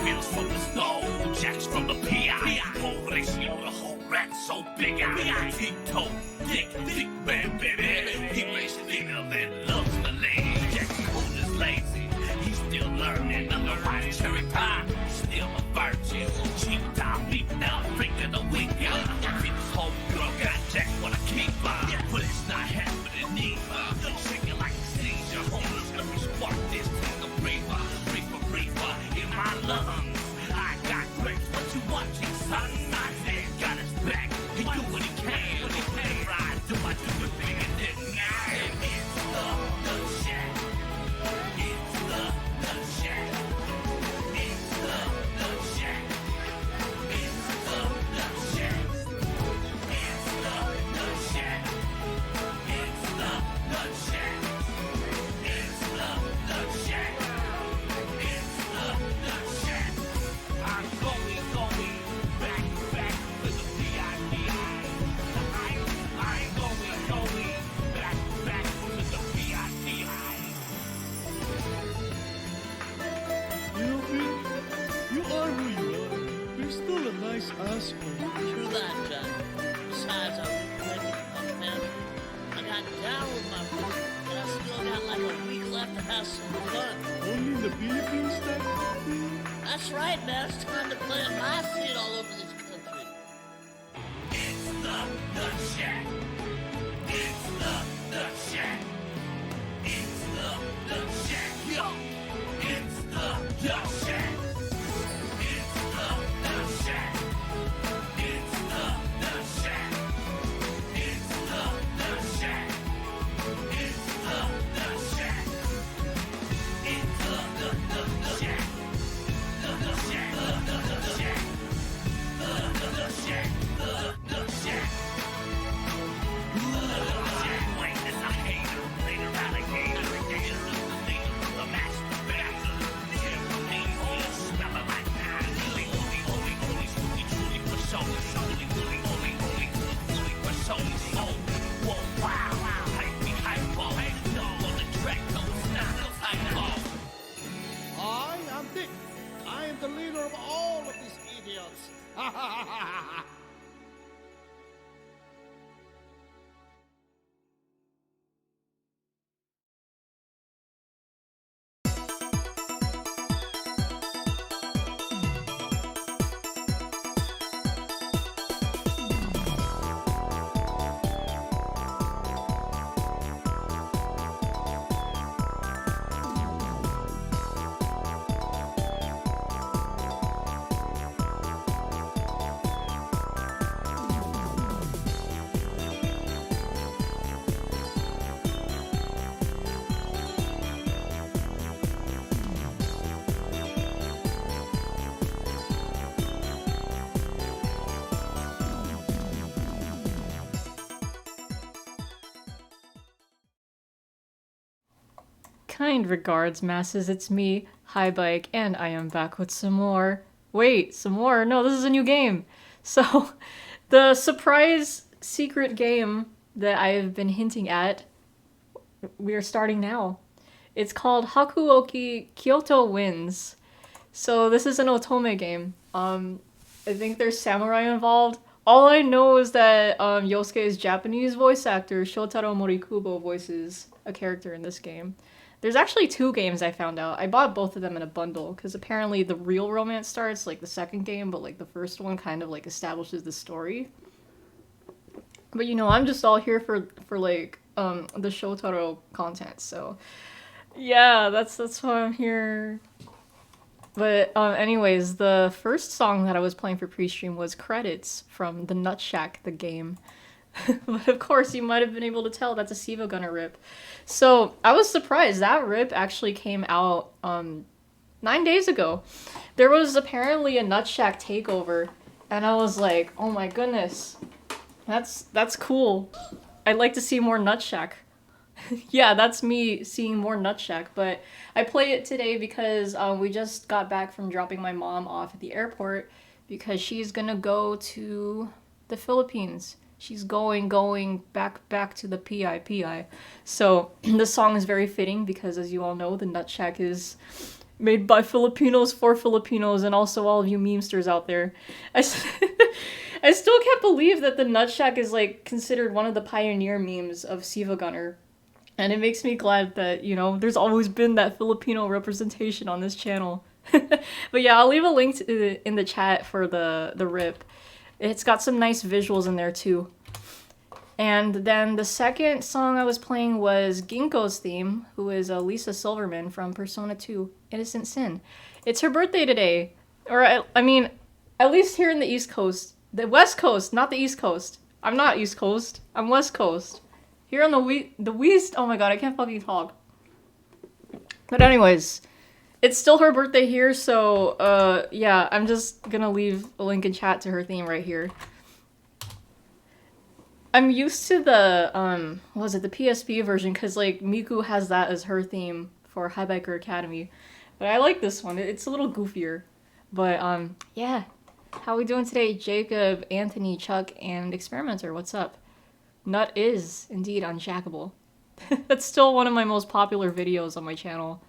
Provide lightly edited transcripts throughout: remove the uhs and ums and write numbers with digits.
Bills from the stove, Jacks from the PI. Whole ratio, the whole rat so big I Tick-toe, dick man, baby. He makes it leaner than loves the lady. Jack's cool is lazy, he's still learning. Otherwise, cherry pie, still a virgin. Cheap time, beat now, drink of the week. This whole girl got Jack what I keep but it's not happening either. Shaking like a seizure, homeless, let me spark this thing of reefer in my lungs. I got grapes, what you watching, son? My dad got his back, he do what he can. Whatever I do it bigger than I. It's the Nut Shack. It's the Nut Shack. It's the Nut Shack. It's the Nut Shack. It's the Nut Shack. It's the Nut Shack. It's the Nut Shack. It's the Nut Shack. I'm going back to the P.I.P.I. I'm going back to the P.I.P.I. You know, Pete, you are who you are. You're still a nice asshole. True that, John. Besides, I was ready to come man. I got down with my food, and I still got like a week left to have some fun. Only in the Philippines, that That's right, man. It's time to plant my seed all over this country. It's the Nut Shack. It's the Nut Shack. It's the Nut Shack. Yo, it's the Nut Shack. It's the Nut Shack. It's the Nut Shack. It's the Nut Shack. It's the Nut Shack. It's the Nut Shack. The Nut Shack. The Nut Shack. The Nut Shack. The Nut Shack. Wait, it's a hater, later alligator, the master bastard, smelling like that, only, truly, for show, only, for show, whoa, wow, hypo, no, on the track, no, it's not, hypo. I am Dick. I am the leader of all of these idiots. Kind regards, masses, it's me, High Bike, and I am back with some more. Wait, some more? No, this is a new game. So, the surprise secret game that I have been hinting at, we are starting now. It's called Hakuoki Kyoto Wins. So, this is an otome game. I think there's samurai involved. All I know is that Yosuke's Japanese voice actor Shotaro Morikubo voices a character in this game. There's actually 2 games I found out. I bought both of them in a bundle, because apparently the real romance starts, like, the second game, but, like, the first one kind of, like, establishes the story. But, you know, I'm just all here for like, the Shotaro content, so... Yeah, that's why I'm here. But, anyways, the first song that I was playing for pre-stream was Credits from the Nut Shack, the game. But of course, you might have been able to tell that's a Siva Gunner rip. So, I was surprised. That rip actually came out 9 days ago. There was apparently a Nut Shack takeover, and I was like, oh my goodness. That's cool. I'd like to see more Nut Shack. Yeah, that's me seeing more Nut Shack, but I play it today because we just got back from dropping my mom off at the airport because she's gonna go to the Philippines. She's going back to the PIPI. So the song is very fitting because, as you all know, the Nut Shack is Made by Filipinos for Filipinos and also all of you memesters out there. I still can't believe that the Nutshack is like considered one of the pioneer memes of Siva Gunner. And it makes me glad that, you know, there's always been that Filipino representation on this channel. But yeah, I'll leave a link in the chat for the rip. It's got some nice visuals in there too. And then the second song I was playing was Ginkgo's theme, who is Lisa Silverman from Persona 2 Innocent Sin. It's her birthday today. Or, I mean, at least here in the East Coast. The West Coast, not the East Coast. I'm not East Coast. I'm West Coast. Here on the West... Oh my god, I can't fucking talk. But anyways, it's still her birthday here, so, yeah, I'm just gonna leave a link in chat to her theme right here. I'm used to the, what was it, the PSP version, because, like, Miku has that as her theme for High Biker Academy. But I like this one. It's a little goofier. But, yeah. How we doing today? Jacob, Anthony, Chuck, and Experimenter, what's up? Nut is, indeed, unshackable. That's still one of my most popular videos on my channel.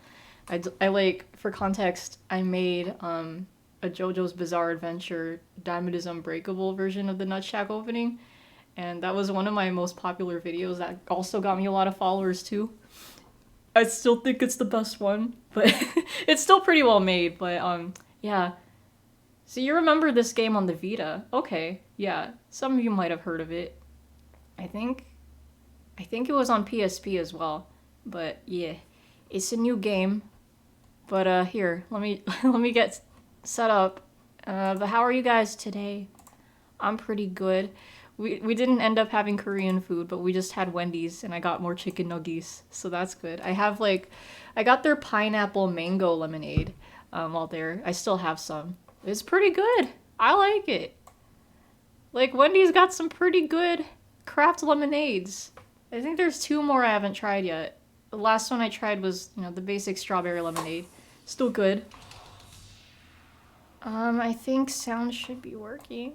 I like, for context, I made, a JoJo's Bizarre Adventure Diamond is Unbreakable version of the Nutshack opening. And that was one of my most popular videos that also got me a lot of followers too. I still think it's the best one, but it's still pretty well made, but yeah. So you remember this game on the Vita? Okay, yeah. Some of you might have heard of it. I think it was on PSP as well, but yeah. It's a new game, but here, let me get set up. But how are you guys today? I'm pretty good. We didn't end up having Korean food, but we just had Wendy's, and I got more chicken nuggets, so that's good. I got their pineapple mango lemonade while there. I still have some. It's pretty good. I like it. Like, Wendy's got some pretty good craft lemonades. I think there's 2 more I haven't tried yet. The last one I tried was, you know, the basic strawberry lemonade. Still good. I think sound should be working.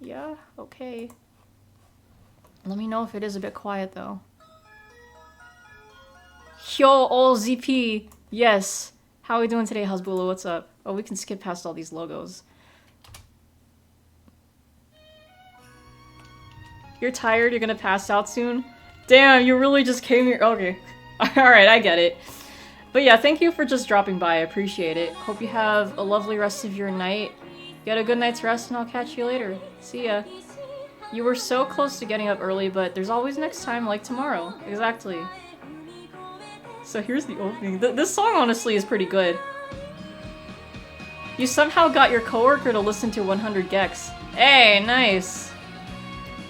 Yeah, okay. Let me know if it is a bit quiet, though. Yo, all ZP! Yes! How are we doing today, Hasbula? What's up? Oh, we can skip past all these logos. You're tired? You're gonna pass out soon? Damn, you really just came here? Okay. Alright, I get it. But yeah, thank you for just dropping by. I appreciate it. Hope you have a lovely rest of your night. Get a good night's rest, and I'll catch you later. See ya. You were so close to getting up early, but there's always next time, like tomorrow. Exactly. So here's the opening. This song, honestly, is pretty good. You somehow got your coworker to listen to 100 Gex. Hey, nice.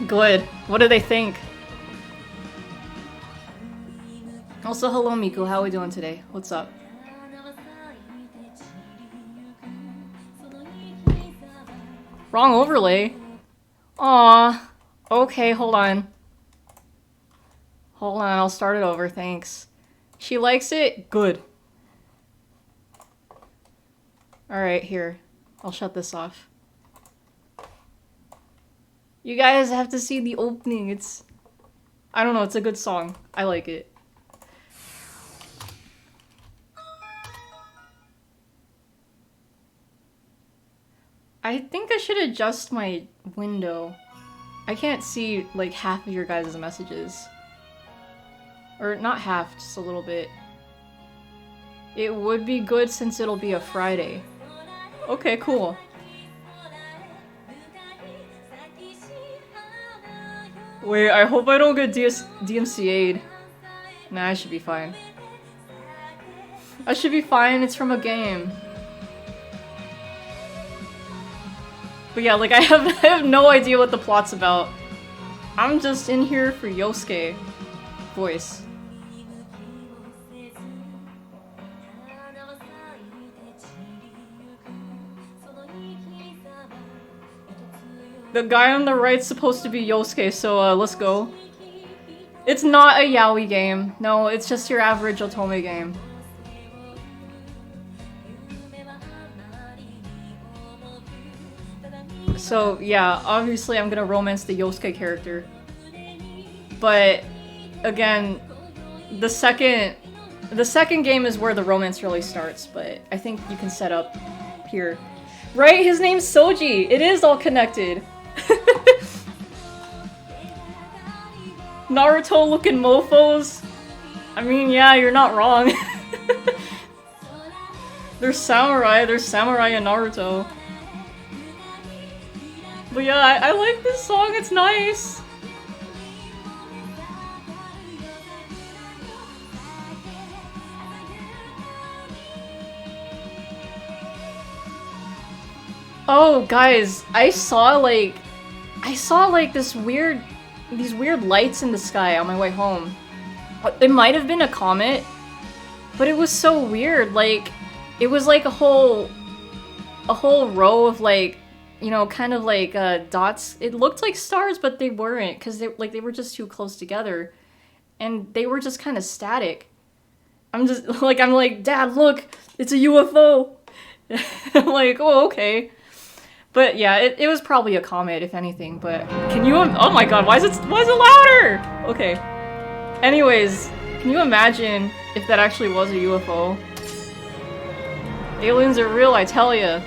Good. What do they think? Also, hello, Miku. How are we doing today? What's up? Wrong overlay? Aw. Okay, hold on. Hold on, I'll start it over, thanks. She likes it? Good. Alright, here. I'll shut this off. You guys have to see the opening. It's... I don't know, it's a good song. I like it. I think I should adjust my window. I can't see, like, half of your guys' messages. Or not half, just a little bit. It would be good since it'll be a Friday. Okay, cool. Wait, I hope I don't get DMCA'd. Nah, I should be fine. I should be fine, it's from a game. But yeah, like, I have no idea what the plot's about. I'm just in here for Yosuke voice. The guy on the right's supposed to be Yosuke, so let's go. It's not a yaoi game. No, it's just your average otome game. So yeah, obviously I'm gonna romance the Yosuke character. But again, the second The second game is where the romance really starts, but I think you can set up here. Right? His name's Soji! It is all connected! Naruto looking mofos? I mean, yeah, you're not wrong. There's samurai in Naruto. But yeah, I like this song, it's nice! Oh, guys, I saw like these weird lights in the sky on my way home. It might have been a comet, but it was so weird. Like, it was like a whole row of like, you know, kind of like dots. It looked like stars, but they weren't, because they were just too close together, and they were just kind of static. I'm like, Dad, look, it's a UFO. I'm like, oh, okay. But yeah, it was probably a comet, if anything, but can you oh my god, why is it louder? Okay. Anyways, can you imagine if that actually was a UFO? Aliens are real, I tell ya.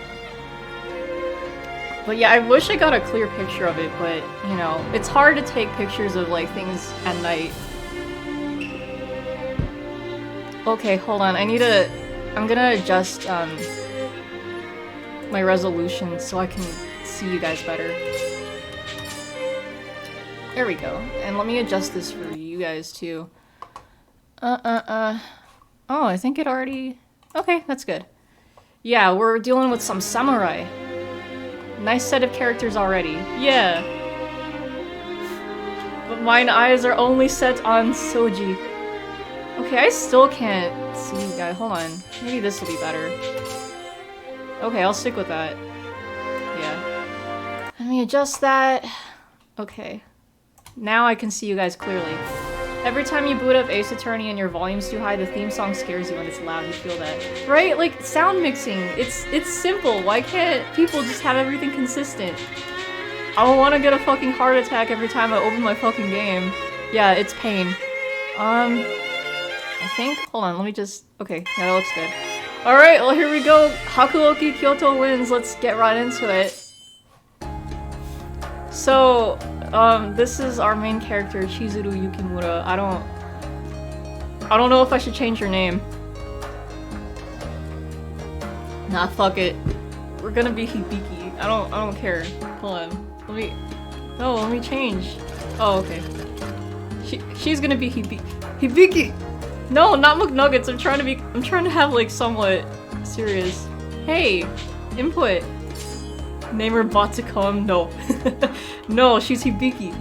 But yeah, I wish I got a clear picture of it, but, you know, it's hard to take pictures of, like, things at night. Okay, hold on, I'm gonna adjust, my resolution so I can see you guys better. There we go. And let me adjust this for you guys too. Oh, I think it already... Okay, that's good. Yeah, we're dealing with some samurai. Nice set of characters already. Yeah. But mine eyes are only set on Soji. Okay, I still can't see you guys. Hold on. Maybe this will be better. Okay, I'll stick with that. Yeah. Let me adjust that. Okay. Now I can see you guys clearly. Every time you boot up Ace Attorney and your volume's too high, the theme song scares you when it's loud. You feel that. Right? Like, sound mixing. It's simple. Why can't people just have everything consistent? I don't want to get a fucking heart attack every time I open my fucking game. Yeah, it's pain. I think... Hold on, let me just... Okay, yeah, that looks good. Alright, well here we go. Hakuoki Kyoto wins. Let's get right into it. So, this is our main character, Chizuru Yukimura. I don't know if I should change your name. Nah, fuck it. We're gonna be Hibiki. I don't care. Hold on. Let me change. Oh, okay. She's gonna be Hibiki! No, not McNuggets. I'm trying to have like somewhat serious. Hey, input. Name her Batsucom. No. No, she's Hibiki.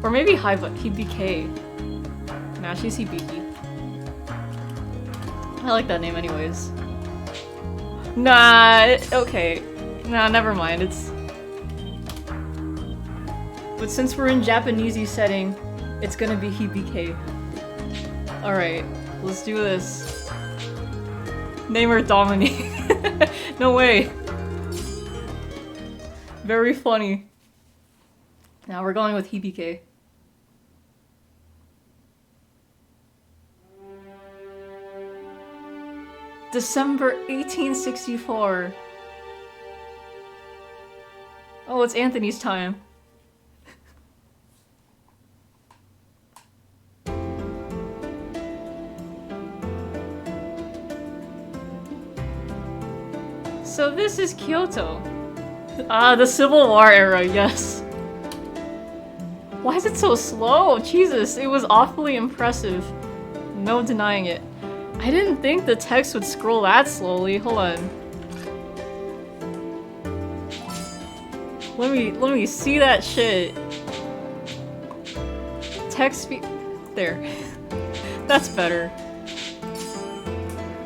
Or maybe Hibike. Nah, she's Hibiki. I like that name anyways. Nah, okay. Nah, never mind. But since we're in Japanesey setting, it's gonna be Hibike. Alright, let's do this. Name her Dominique. No way. Very funny. Now we're going with Hibike. December 1864. Oh, it's Anthony's time. So this is Kyoto. Ah, the Civil War era, yes. Why is it so slow? Jesus, it was awfully impressive. No denying it. I didn't think the text would scroll that slowly. Hold on. Let me see that shit. Text speed. There. That's better.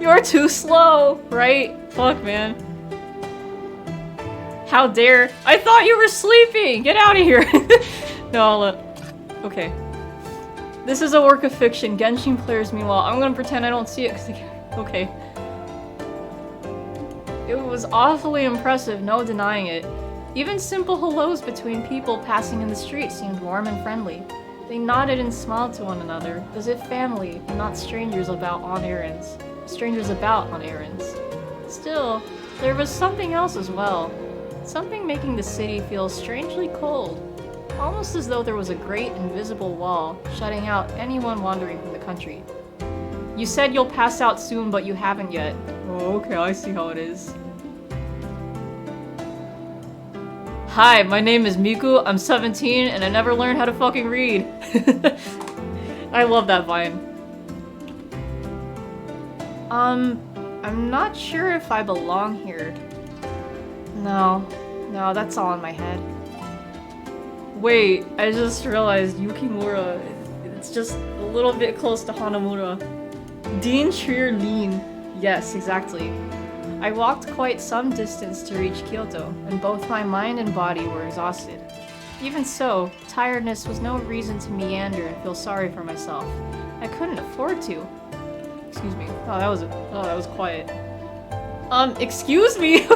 You're too slow, right? Fuck, man. How dare- I thought you were sleeping! Get out of here! No, okay. This is a work of fiction. Genshin players, meanwhile. I'm gonna pretend I don't see it, okay. It was awfully impressive, no denying it. Even simple hellos between people passing in the street seemed warm and friendly. They nodded and smiled to one another, as if family and not strangers about on errands. Still, there was something else as well. Something making the city feel strangely cold. Almost as though there was a great invisible wall shutting out anyone wandering from the country. You said you'll pass out soon, but you haven't yet. Oh, okay, I see how it is. Hi, my name is Miku, I'm 17, and I never learned how to fucking read. I love that vine. I'm not sure if I belong here. No, that's all in my head. Wait, I just realized Yukimura, it's just a little bit close to Hanamura. Dean Trier Lean. Yes, exactly. I walked quite some distance to reach Kyoto, and both my mind and body were exhausted. Even so, tiredness was no reason to meander and feel sorry for myself. I couldn't afford to. Excuse me. Oh, that was quiet. Excuse me?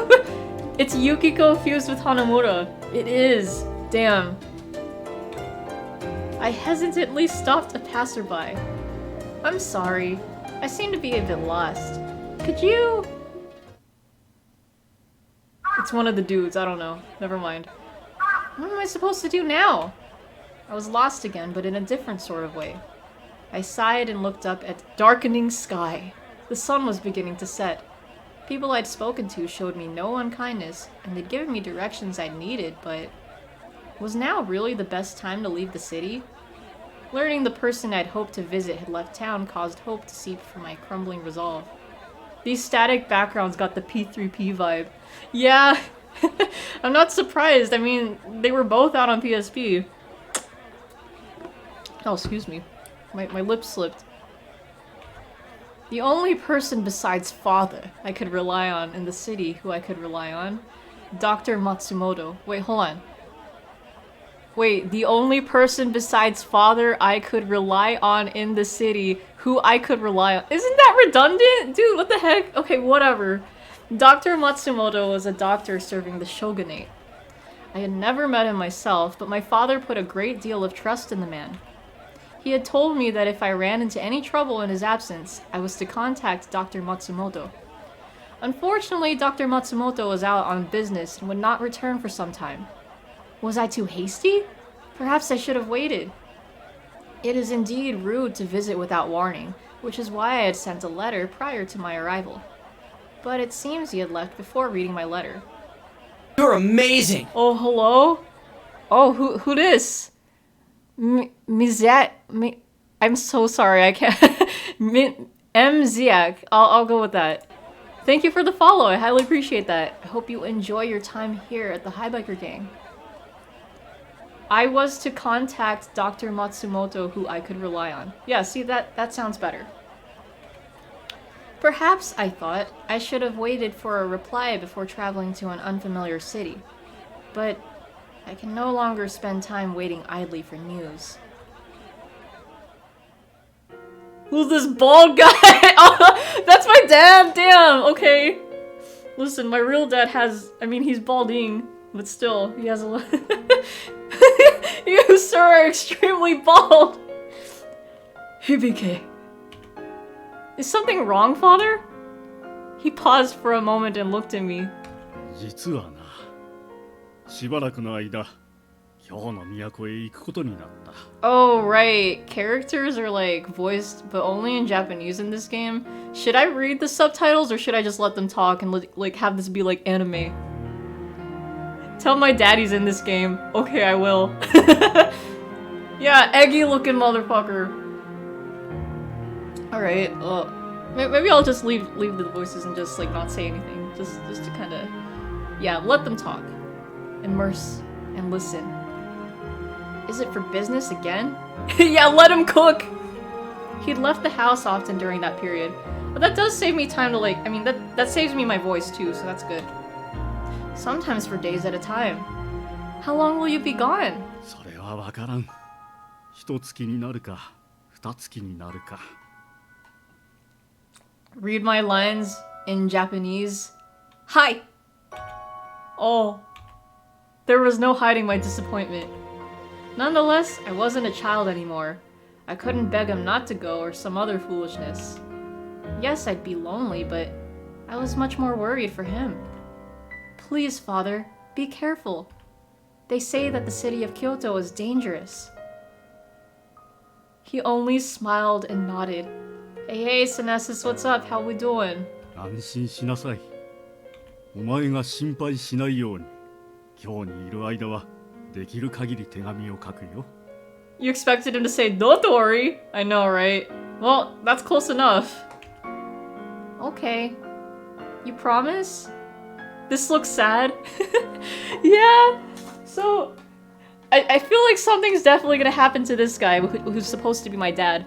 It's Yukiko fused with Hanamura. It is. Damn. I hesitantly stopped a passerby. I'm sorry. I seem to be a bit lost. Could you... It's one of the dudes, I don't know. Never mind. What am I supposed to do now? I was lost again, but in a different sort of way. I sighed and looked up at the darkening sky. The sun was beginning to set. People I'd spoken to showed me no unkindness, and they'd given me directions I'd needed, but... Was now really the best time to leave the city? Learning the person I'd hoped to visit had left town caused hope to seep from my crumbling resolve. These static backgrounds got the P3P vibe. Yeah, I'm not surprised. I mean, they were both out on PSP. Oh, excuse me. My lips slipped. The only person besides father I could rely on in the city who I could rely on? Dr. Matsumoto. Wait, hold on. Wait, the only person besides father I could rely on in the city who I could rely on. Isn't that redundant? Dude, what the heck? Okay, whatever. Dr. Matsumoto was a doctor serving the shogunate. I had never met him myself, but my father put a great deal of trust in the man. He had told me that if I ran into any trouble in his absence, I was to contact Dr. Matsumoto. Unfortunately, Dr. Matsumoto was out on business and would not return for some time. Was I too hasty? Perhaps I should have waited. It is indeed rude to visit without warning, which is why I had sent a letter prior to my arrival. But it seems he had left before reading my letter. You're amazing! Oh, hello? Oh, who this? Mizak? I'm so sorry, I can't. Mziak. I'll go with that. Thank you for the follow, I highly appreciate that. I hope you enjoy your time here at the Highbiker Gang. I was to contact Dr. Matsumoto who I could rely on. Yeah, see, that sounds better. Perhaps, I thought, I should have waited for a reply before traveling to an unfamiliar city. But I can no longer spend time waiting idly for news. Who's this bald guy? Oh, that's my dad! Damn, okay. Listen, my real dad has... I mean, he's balding, but still, he has a lot... You, sir, are extremely bald! Hibike. Is something wrong, father? He paused for a moment and looked at me. 実はな、しばらくの間、京の都へ行くことになった。 Oh, right. Characters are like voiced, but only in Japanese in this game. Should I read the subtitles or should I just let them talk and like have this be like anime? Tell my daddy's in this game. Okay, I will. Yeah, eggy looking motherfucker. Alright, maybe I'll just leave the voices and just like not say anything. Just to kinda... Yeah, let them talk. Immerse and listen. Is it for business again? Yeah, let him cook! He'd left the house often during that period. But that does save me time to like... I mean, that saves me my voice too, so that's good. Sometimes for days at a time. How long will you be gone? それはわからん。一月になるか、二月になるか。 Read my lines in Japanese. Hi! Oh. There was no hiding my disappointment. Nonetheless, I wasn't a child anymore. I couldn't beg him not to go or some other foolishness. Yes, I'd be lonely, but I was much more worried for him. Please, father, be careful. They say that the city of Kyoto is dangerous. He only smiled and nodded. Hey, Synesis, what's up? How we doing? 安心しなさい。お前が心配しないように、今日にいる間はできる限り手紙を書くよ。You expected him to say, "Don't worry." I know, right? Well, that's close enough. Okay. You promise? This looks sad. Yeah. So, I feel like something's definitely gonna happen to this guy who's supposed to be my dad.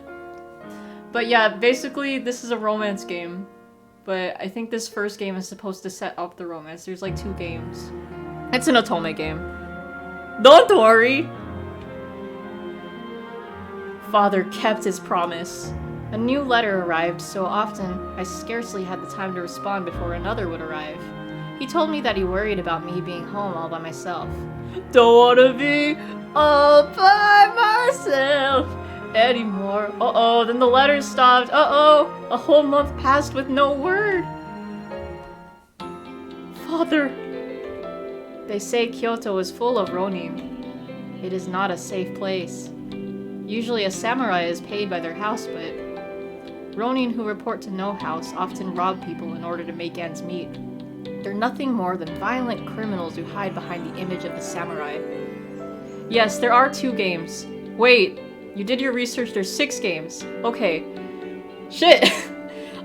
But yeah, basically, this is a romance game. But I think this first game is supposed to set up the romance. There's like 2 games. It's an Otome game. Don't worry! Father kept his promise. A new letter arrived so often I scarcely had the time to respond before another would arrive. He told me that he worried about me being home all by myself. Don't wanna be all by myself anymore. Uh-oh, then the letter stopped. Uh-oh, a whole month passed with no word. Father, they say Kyoto is full of ronin. It is not a safe place. Usually a samurai is paid by their house, but ronin who report to no house often rob people in order to make ends meet. They're nothing more than violent criminals who hide behind the image of the samurai. Yes, there are 2 games. Wait, you did your research, there's 6 games. Okay. Shit!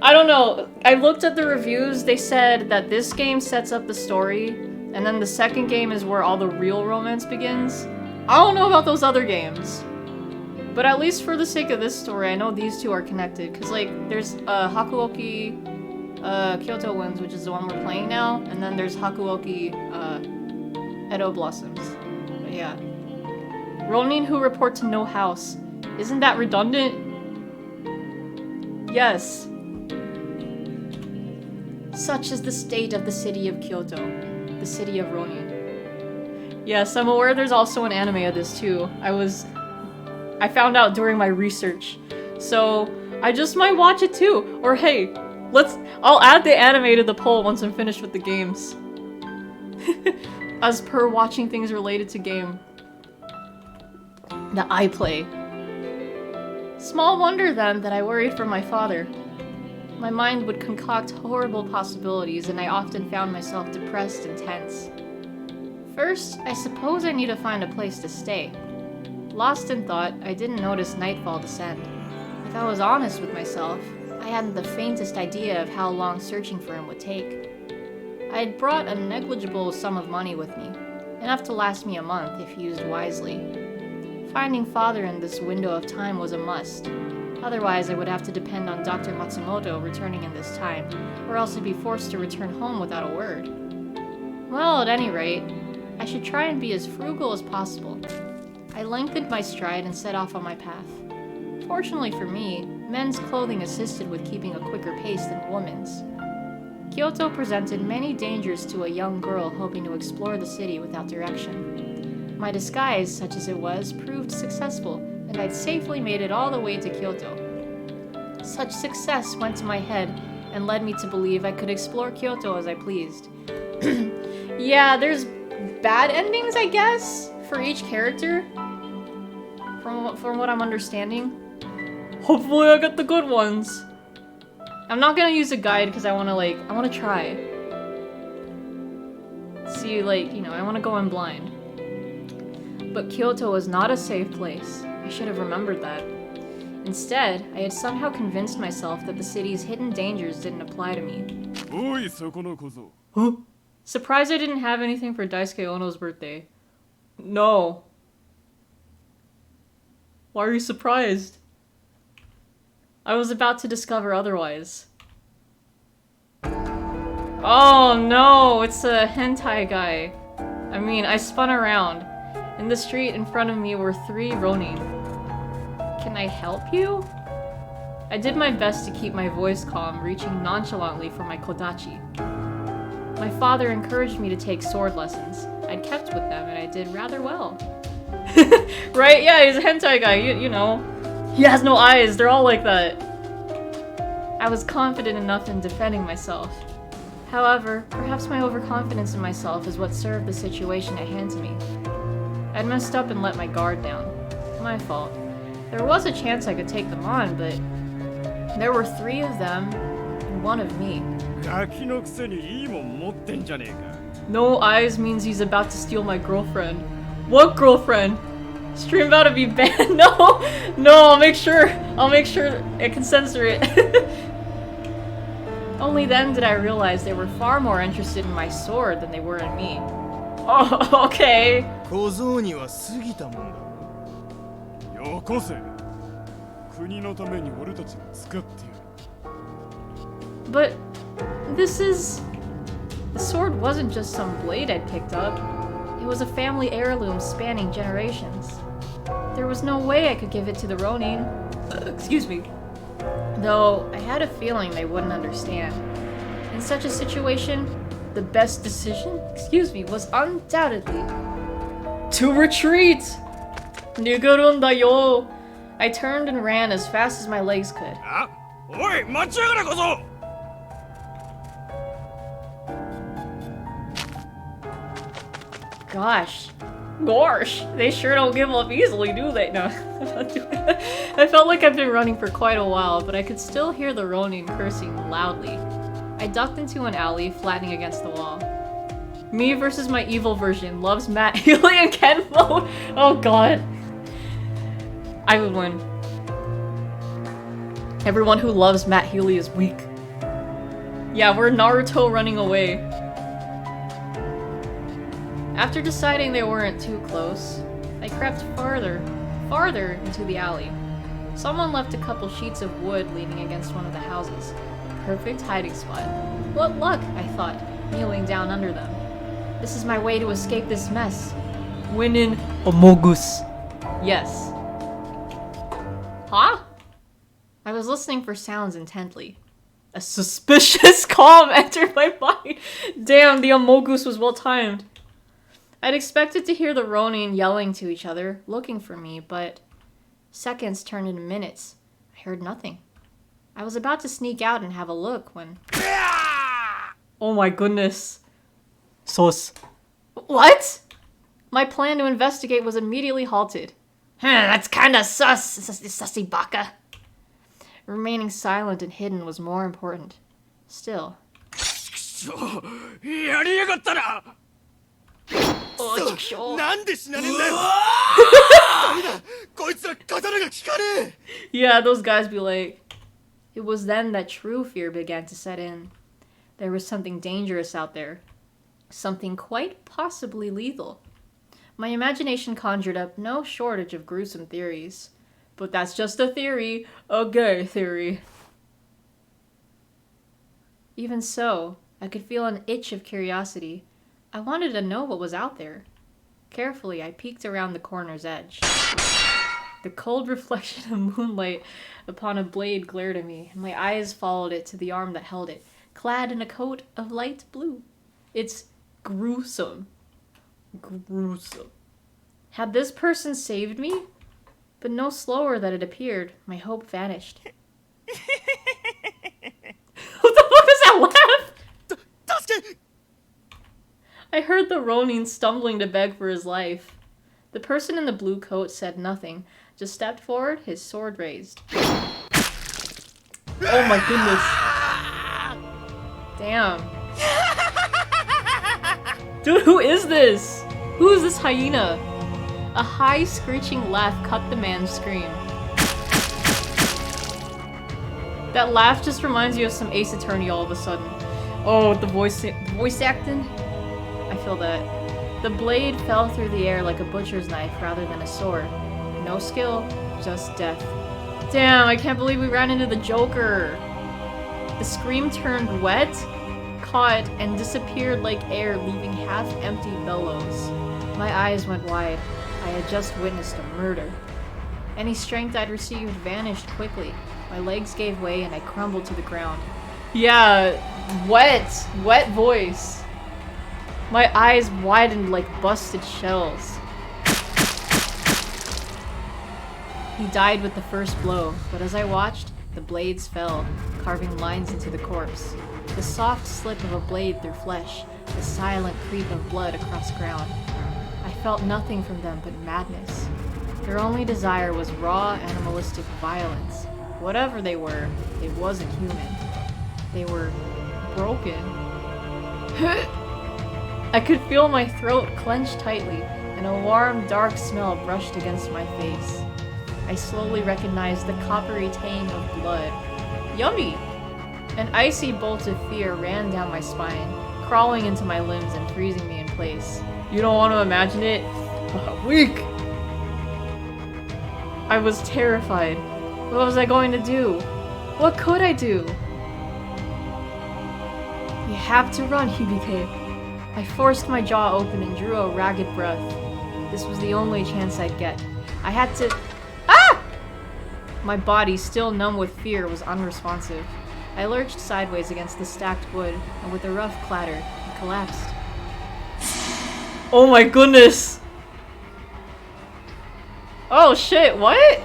I don't know. I looked at the reviews, they said that this game sets up the story, and then the second game is where all the real romance begins. I don't know about those other games. But at least for the sake of this story, I know these 2 are connected. Because, like, there's Hakuoki Kyoto Winds, which is the one we're playing now. And then there's Hakuoki Edo Blossoms. But yeah. Ronin who report to no house. Isn't that redundant? Yes. Such is the state of the city of Kyoto. The city of Ronin. Yes, I'm aware there's also an anime of this too. I found out during my research. So, I just might watch it too. Or hey, I'll add the anime to the poll once I'm finished with the games. As per watching things related to game that I play. Small wonder then that I worried for my father. My mind would concoct horrible possibilities and I often found myself depressed and tense. First, I suppose I need to find a place to stay. Lost in thought, I didn't notice nightfall descend. If I was honest with myself, I hadn't the faintest idea of how long searching for him would take. I had brought a negligible sum of money with me, enough to last me a month if used wisely. Finding father in this window of time was a must. Otherwise, I would have to depend on Dr. Matsumoto returning in this time, or else I'd be forced to return home without a word. Well, at any rate, I should try and be as frugal as possible. I lengthened my stride and set off on my path. Fortunately for me, men's clothing assisted with keeping a quicker pace than women's. Kyoto presented many dangers to a young girl hoping to explore the city without direction. My disguise, such as it was, proved successful, and I'd safely made it all the way to Kyoto. Such success went to my head and led me to believe I could explore Kyoto as I pleased. Yeah, there's bad endings, I guess, for each character. From what I'm understanding. Hopefully I get the good ones. I'm not gonna use a guide because I wanna try. See, I wanna go in blind. But Kyoto was not a safe place. I should have remembered that. Instead, I had somehow convinced myself that the city's hidden dangers didn't apply to me. Huh? Surprised I didn't have anything for Daisuke Ono's birthday. No. Why are you surprised? I was about to discover otherwise. Oh no, it's a hentai guy. I mean, I spun around. In the street in front of me were 3 ronin. Can I help you? I did my best to keep my voice calm, reaching nonchalantly for my kodachi. My father encouraged me to take sword lessons. I'd kept with them and I did rather well. Right? Yeah, he's a hentai guy, you know. He has no eyes, they're all like that. I was confident enough in defending myself. However, perhaps my overconfidence in myself is what served the situation at hand to me. I'd messed up and let my guard down. My fault. There was a chance I could take them on, but there were 3 of them and 1 of me. No eyes means he's about to steal my girlfriend. What girlfriend? Stream about to be banned. No, I'll make sure I can censor it. Only then did I realize they were far more interested in my sword than they were in me. Oh, okay. But the sword wasn't just some blade I'd picked up. It was a family heirloom spanning generations. There was no way I could give it to the Ronin. Excuse me. Though I had a feeling they wouldn't understand. In such a situation, the best decision, was undoubtedly to retreat! Nigurundayo! I turned and ran as fast as my legs could. Gosh, they sure don't give up easily, do they? No, I'm not doing that. I felt like I've been running for quite a while, but I could still hear the Ronin cursing loudly. I ducked into an alley, flattening against the wall. Me versus my evil version loves Matt Healy and Ken mode. Oh god. I would win. Everyone who loves Matt Healy is weak. Yeah, we're Naruto running away. After deciding they weren't too close, I crept farther into the alley. Someone left a couple sheets of wood leaning against one of the houses. A perfect hiding spot. What luck, I thought, kneeling down under them. This is my way to escape this mess. Win in Amogus. Yes. Huh? I was listening for sounds intently. A suspicious calm entered my mind. Damn, the Amogus was well timed. I'd expected to hear the Ronin yelling to each other, looking for me, but seconds turned into minutes. I heard nothing. I was about to sneak out and have a look when... Oh my goodness. Sus. What? My plan to investigate was immediately halted. That's kinda sus, sussy baka. Remaining silent and hidden was more important. Still. Yeah, those guys be like... It was then that true fear began to set in. There was something dangerous out there. Something quite possibly lethal. My imagination conjured up no shortage of gruesome theories. But that's just a theory. A gay theory. Even so, I could feel an itch of curiosity. I wanted to know what was out there. Carefully, I peeked around the corner's edge. The cold reflection of moonlight upon a blade glared at me, and my eyes followed it to the arm that held it, clad in a coat of light blue. It's gruesome. Gruesome. Had this person saved me? But no slower than it appeared, my hope vanished. What the fuck is that laugh? I heard the Ronin stumbling to beg for his life. The person in the blue coat said nothing, just stepped forward, his sword raised. Oh my goodness. Damn. Dude, who is this? Who is this hyena? A high, screeching laugh cut the man's scream. That laugh just reminds you of some Ace Attorney all of a sudden. Oh, the voice acting? I feel that. The blade fell through the air like a butcher's knife rather than a sword. No skill, just death. Damn, I can't believe we ran into the Joker. The scream turned wet, caught, and disappeared like air, leaving half-empty bellows. My eyes went wide. I had just witnessed a murder. Any strength I'd received vanished quickly. My legs gave way and I crumbled to the ground. Yeah, wet voice. My eyes widened like busted shells. He died with the first blow, but as I watched, the blades fell, carving lines into the corpse. The soft slip of a blade through flesh, the silent creep of blood across ground. I felt nothing from them but madness. Their only desire was raw, animalistic violence. Whatever they were, it wasn't human. They were broken. I could feel my throat clench tightly, and a warm, dark smell brushed against my face. I slowly recognized the coppery tang of blood. Yummy! An icy bolt of fear ran down my spine, crawling into my limbs and freezing me in place. You don't want to imagine it? Weak! I was terrified. What was I going to do? What could I do? You have to run, Hibike. I forced my jaw open and drew a ragged breath. This was the only chance I'd get. I had to... Ah! My body, still numb with fear, was unresponsive. I lurched sideways against the stacked wood, and with a rough clatter, it collapsed. Oh my goodness! Oh shit, what?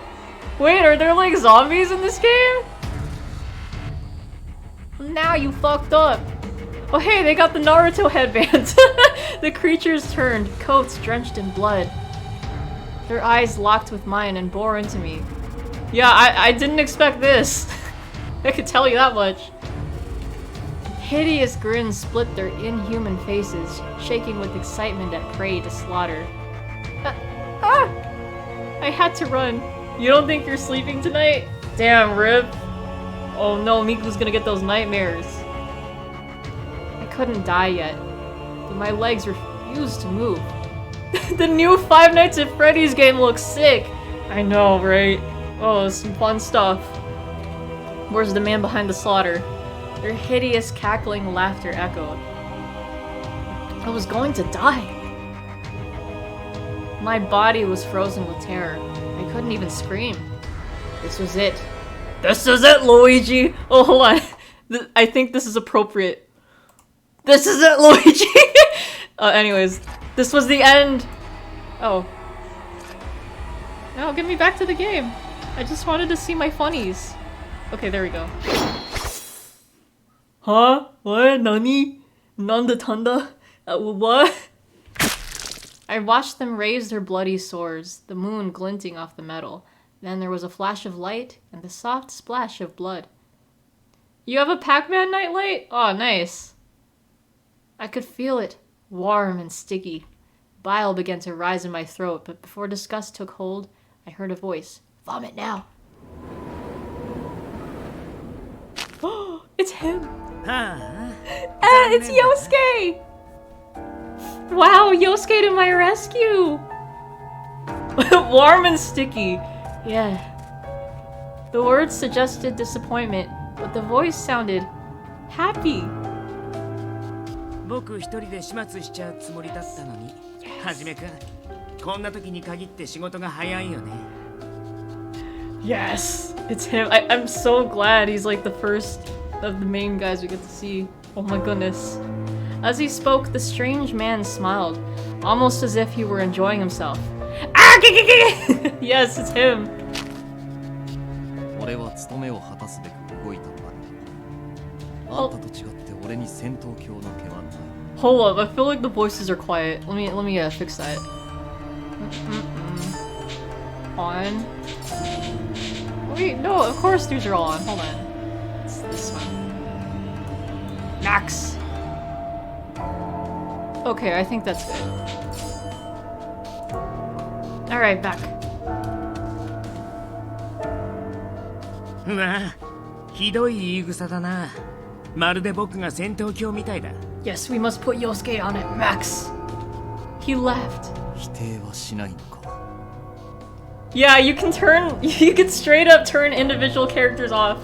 Wait, are there like zombies in this game? Now you fucked up! Oh hey, they got the Naruto headband! The creatures turned, coats drenched in blood. Their eyes locked with mine and bore into me. Yeah, I didn't expect this. I could tell you that much. Hideous grins split their inhuman faces, shaking with excitement at prey to slaughter. I had to run. You don't think you're sleeping tonight? Damn, Rip. Oh no, Miku's gonna get those nightmares. I couldn't die yet, but my legs refused to move. The new Five Nights at Freddy's game looks sick. I know, right? Oh, some fun stuff. Where's the man behind the slaughter? Their hideous, cackling laughter echoed. I was going to die. My body was frozen with terror. I couldn't even scream. This was it. This is it, Luigi! Oh, hold on. I think this is appropriate. This is it, Luigi! Anyways, this was the end. Oh. No, get me back to the game. I just wanted to see my funnies. Okay, there we go. Huh? What? Nani? Nanda tanda? What? I watched them raise their bloody swords, the moon glinting off the metal. Then there was a flash of light and the soft splash of blood. You have a Pac-Man nightlight? Oh, nice. I could feel it, warm and sticky. Bile began to rise in my throat, but before disgust took hold, I heard a voice. Vomit now. Oh, it's him. It's Yosuke! Wow, Yosuke to my rescue! Warm and sticky. Yeah. The words suggested disappointment, but the voice sounded happy. 僕一人で始末しちゃうつもりだったのに、はじめくん、こんな時に限って仕事が早いよね。Yes, it's him. I'm so glad he's like the first of the main guys we get to see. Oh my goodness. As he spoke, the strange man smiled, almost as if he were enjoying himself. Ah! Yes, it's him. 俺は務めを果たすべく動いたんだ。あんたと違って俺に戦闘狂の毛はない。 Hold up, I feel like the voices are quiet. Let me fix that. On. Wait, no, of course these are all on. Hold on. It's this one. Max. Okay, I think that's good. Alright, back. うわ、ひどい言い草だな。まるで僕が戦闘狂みたいだ。Yes, we must put Yosuke on it, Max. He left. 否定はしないのか。 Yeah, you can straight up turn individual characters off.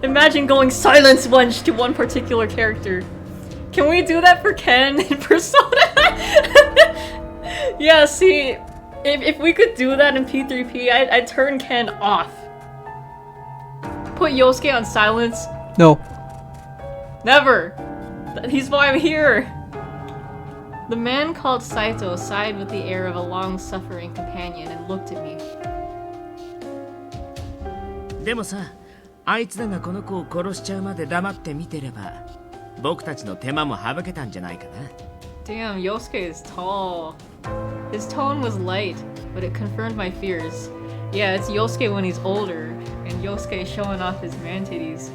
Imagine going silence bunch to one particular character. Can we do that for Ken in Persona? Yeah, see, if we could do that in P3P, I'd turn Ken off. Put Yosuke on silence? No. Never! He's why I'm here! The man called Saito sighed with the air of a long-suffering companion and looked at me. でもさ、あいつらがこの子を殺しちゃうまで黙って見てれば僕たちの手間も省けたんじゃないかな。 Damn, Yosuke is tall. His tone was light, but it confirmed my fears. Yeah, it's Yosuke when he's older, and Yosuke showing off his man titties.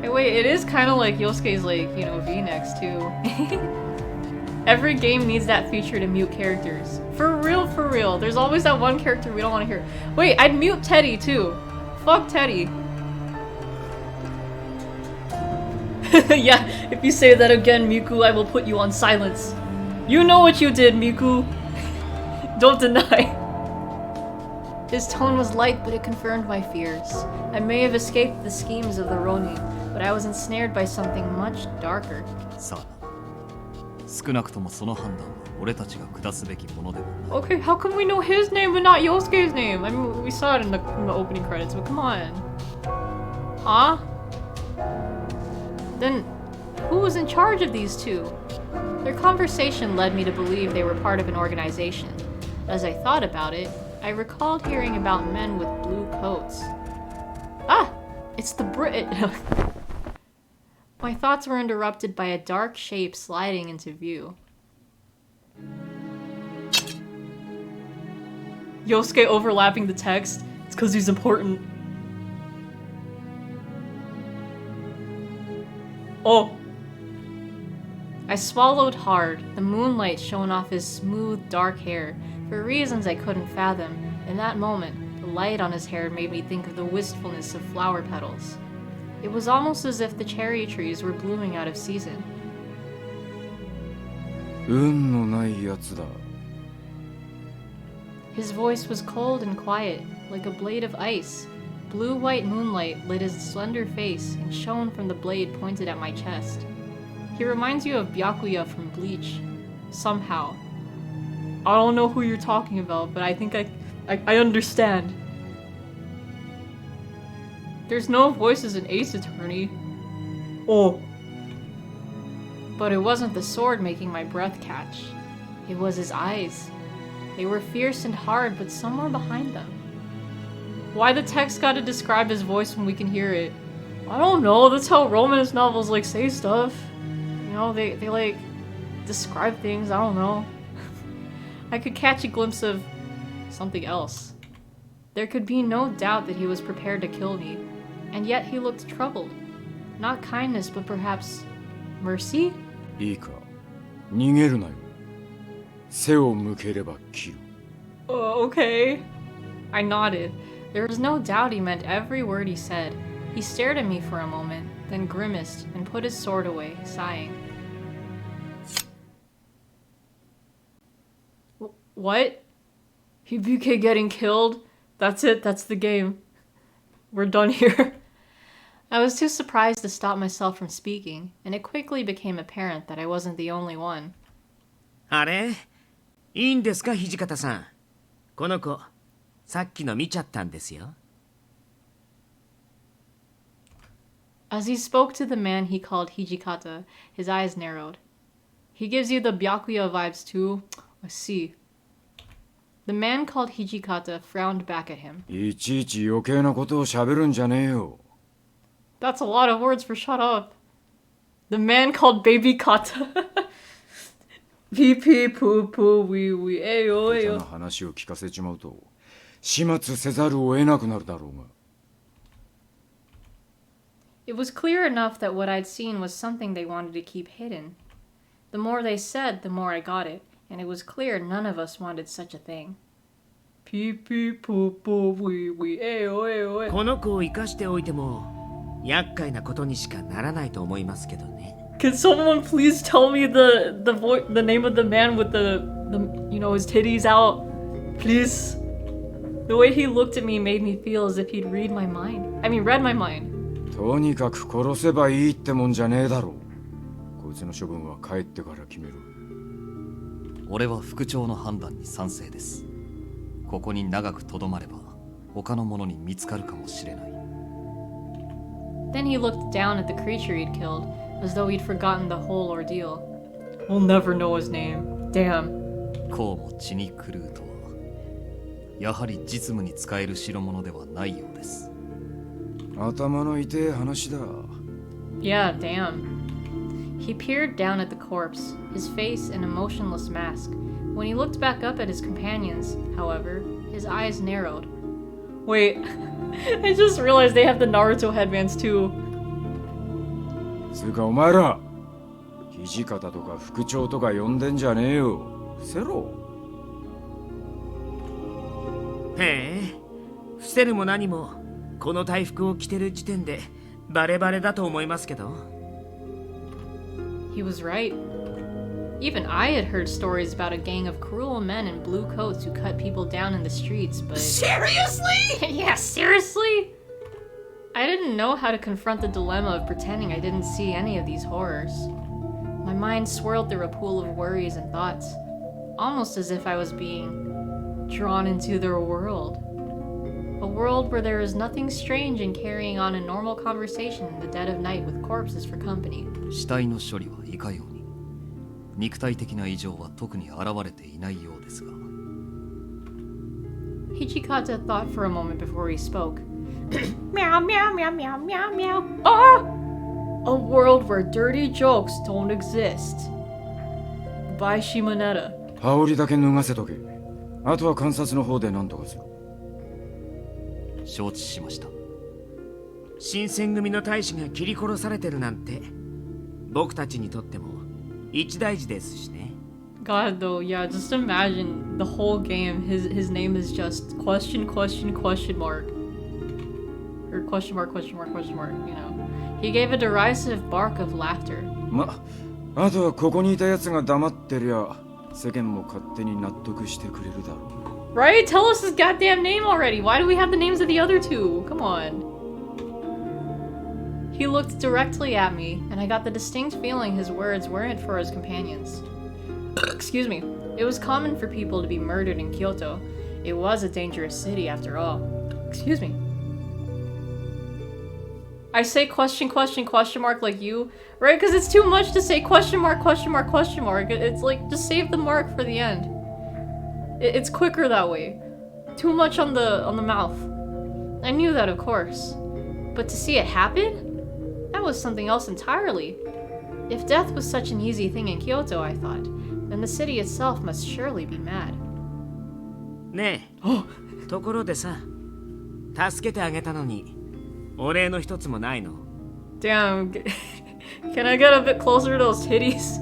Hey, wait, it is kind of like Yosuke's, like, you know, V-necks too. Every game needs that feature to mute characters. For real, for real. There's always that one character we don't want to hear. Wait, I'd mute Teddy too. Fuck Teddy. Yeah, if you say that again, Miku, I will put you on silence. You know what you did, Miku. Don't deny. His tone was light, but it confirmed my fears. I may have escaped the schemes of the Ronin, but I was ensnared by something much darker. さあ、少なくともその判断は俺たちが下すべきものではない。 Okay, how come we know his name but not Yosuke's name? I mean, we saw it in the opening credits, but come on. Huh? Then, who was in charge of these two? Their conversation led me to believe they were part of an organization. As I thought about it, I recalled hearing about men with blue coats. Ah! It's the Brit. My thoughts were interrupted by a dark shape sliding into view. Yosuke overlapping the text. It's because he's important. Oh! I swallowed hard, the moonlight shone off his smooth, dark hair. For reasons I couldn't fathom, in that moment, the light on his hair made me think of the wistfulness of flower petals. It was almost as if the cherry trees were blooming out of season. 運のないやつだ。 His voice was cold and quiet, like a blade of ice. Blue-white moonlight lit his slender face and shone from the blade pointed at my chest. He reminds you of Byakuya from Bleach. Somehow. I don't know who you're talking about, but I think I understand. There's no voices in Ace Attorney. Oh. But it wasn't the sword making my breath catch. It was his eyes. They were fierce and hard, but somewhere behind them. Why the text gotta describe his voice when we can hear it? I don't know, that's how romance novels like say stuff. You know, they like describe things, I don't know. I could catch a glimpse of something else. There could be no doubt that he was prepared to kill me, and yet he looked troubled. Not kindness, but perhaps mercy? いいか、逃げるなよ。背を向ければ切る。Okay. I nodded. There was no doubt he meant every word he said. He stared at me for a moment, then grimaced and put his sword away, sighing. What? Hibuke getting killed? That's it, that's the game. We're done here. I was too surprised to stop myself from speaking, and it quickly became apparent that I wasn't the only one. あれ、いいんですか、土方さん。この子、さっきの見ちゃったんですよ。 As he spoke to the man he called Hijikata, his eyes narrowed. He gives you the Byakuya vibes too? I see. The man called Hijikata frowned back at him. いちいち余計なことを喋るんじゃねえよ。 That's a lot of words for shut up. The man called Baby Kata. Pee pee poo poo wee wee ayo 下手な ayo. 話を聞かせちまうと始末せざるを得なくなるだろうが。 It was clear enough that what I'd seen was something they wanted to keep hidden. The more they said, the more I got it, and it was clear none of us wanted such a thing. Pee pee poo poo wee wee ayo ayo ayo. この子を生かしておいても厄介なことにしかならないと思いますけどね。 Can someone please tell me the name of the man with the you know, his titties out? Please. The way he looked at me made me feel as if he'd read my mind. I mean, read my mind. とにかく殺せばいいってもんじゃねえだろう。こいつの処分は帰ってから決める。俺は副長の判断に賛成です。ここに長くとどまれば他の者に見つかるかもしれない。 Then he looked down at the creature he'd killed, as though he'd forgotten the whole ordeal. We'll never know his name. Damn. こうも血に狂うとは、やはり実務に使える代物ではないようです。頭の痛え話だ。 Yeah, damn. He peered down at the corpse, his face an emotionless mask. When he looked back up at his companions, however, his eyes narrowed. Wait, I just realized they have the Naruto headbands too. つうかお前ら、土方とか副長とか呼んでんじゃねえよ。伏せろ。へえ、伏せるも何もこの大服を着てる時点でバレバレだと思いますけど。 He was right. Even I had heard stories about a gang of cruel men in blue coats who cut people down in the streets, but... Seriously? Yeah, seriously? I didn't know how to confront the dilemma of pretending I didn't see any of these horrors. My mind swirled through a pool of worries and thoughts, almost as if I was being drawn into their world. A world where there is nothing strange in carrying on a normal conversation in the dead of night with corpses for company. 死体の処理はいかように、肉体的な異常は特に現れていないようですが。 Hichikata thought for a moment before he spoke. Meow, meow, meow, meow, meow, meow. Ah! A world where dirty jokes don't exist. By Shimonetta. 羽織だけ脱がせとけ。あとは観察の方で何とかする。承知しました。新選組の大使が切り殺されてるなんて、僕たちにとっても一大事ですしね。 God though, yeah, just imagine the whole game. His name is just question mark. Or question mark, you know. He gave a derisive bark of laughter. ま、あとはここにいたやつが黙ってりゃ、世間も勝手に納得してくれるだろう。 Right? Tell us his goddamn name already. Why do we have the names of the other two? Come on. He looked directly at me, and I got the distinct feeling his words weren't for his companions. Excuse me. It was common for people to be murdered in Kyoto. It was a dangerous city after all. Excuse me. I say question mark like you, right? Because it's too much to say question mark. It's like, just save the mark for the end. It's quicker that way. Too much on the mouth. I knew that, of course. But to see it happen? That was something else entirely. If death was such an easy thing in Kyoto, I thought, then the city itself must surely be mad. ねえ、ところでさ、助けてあげたのに、お礼の一つもないの？ Damn, can I get a bit closer to those titties?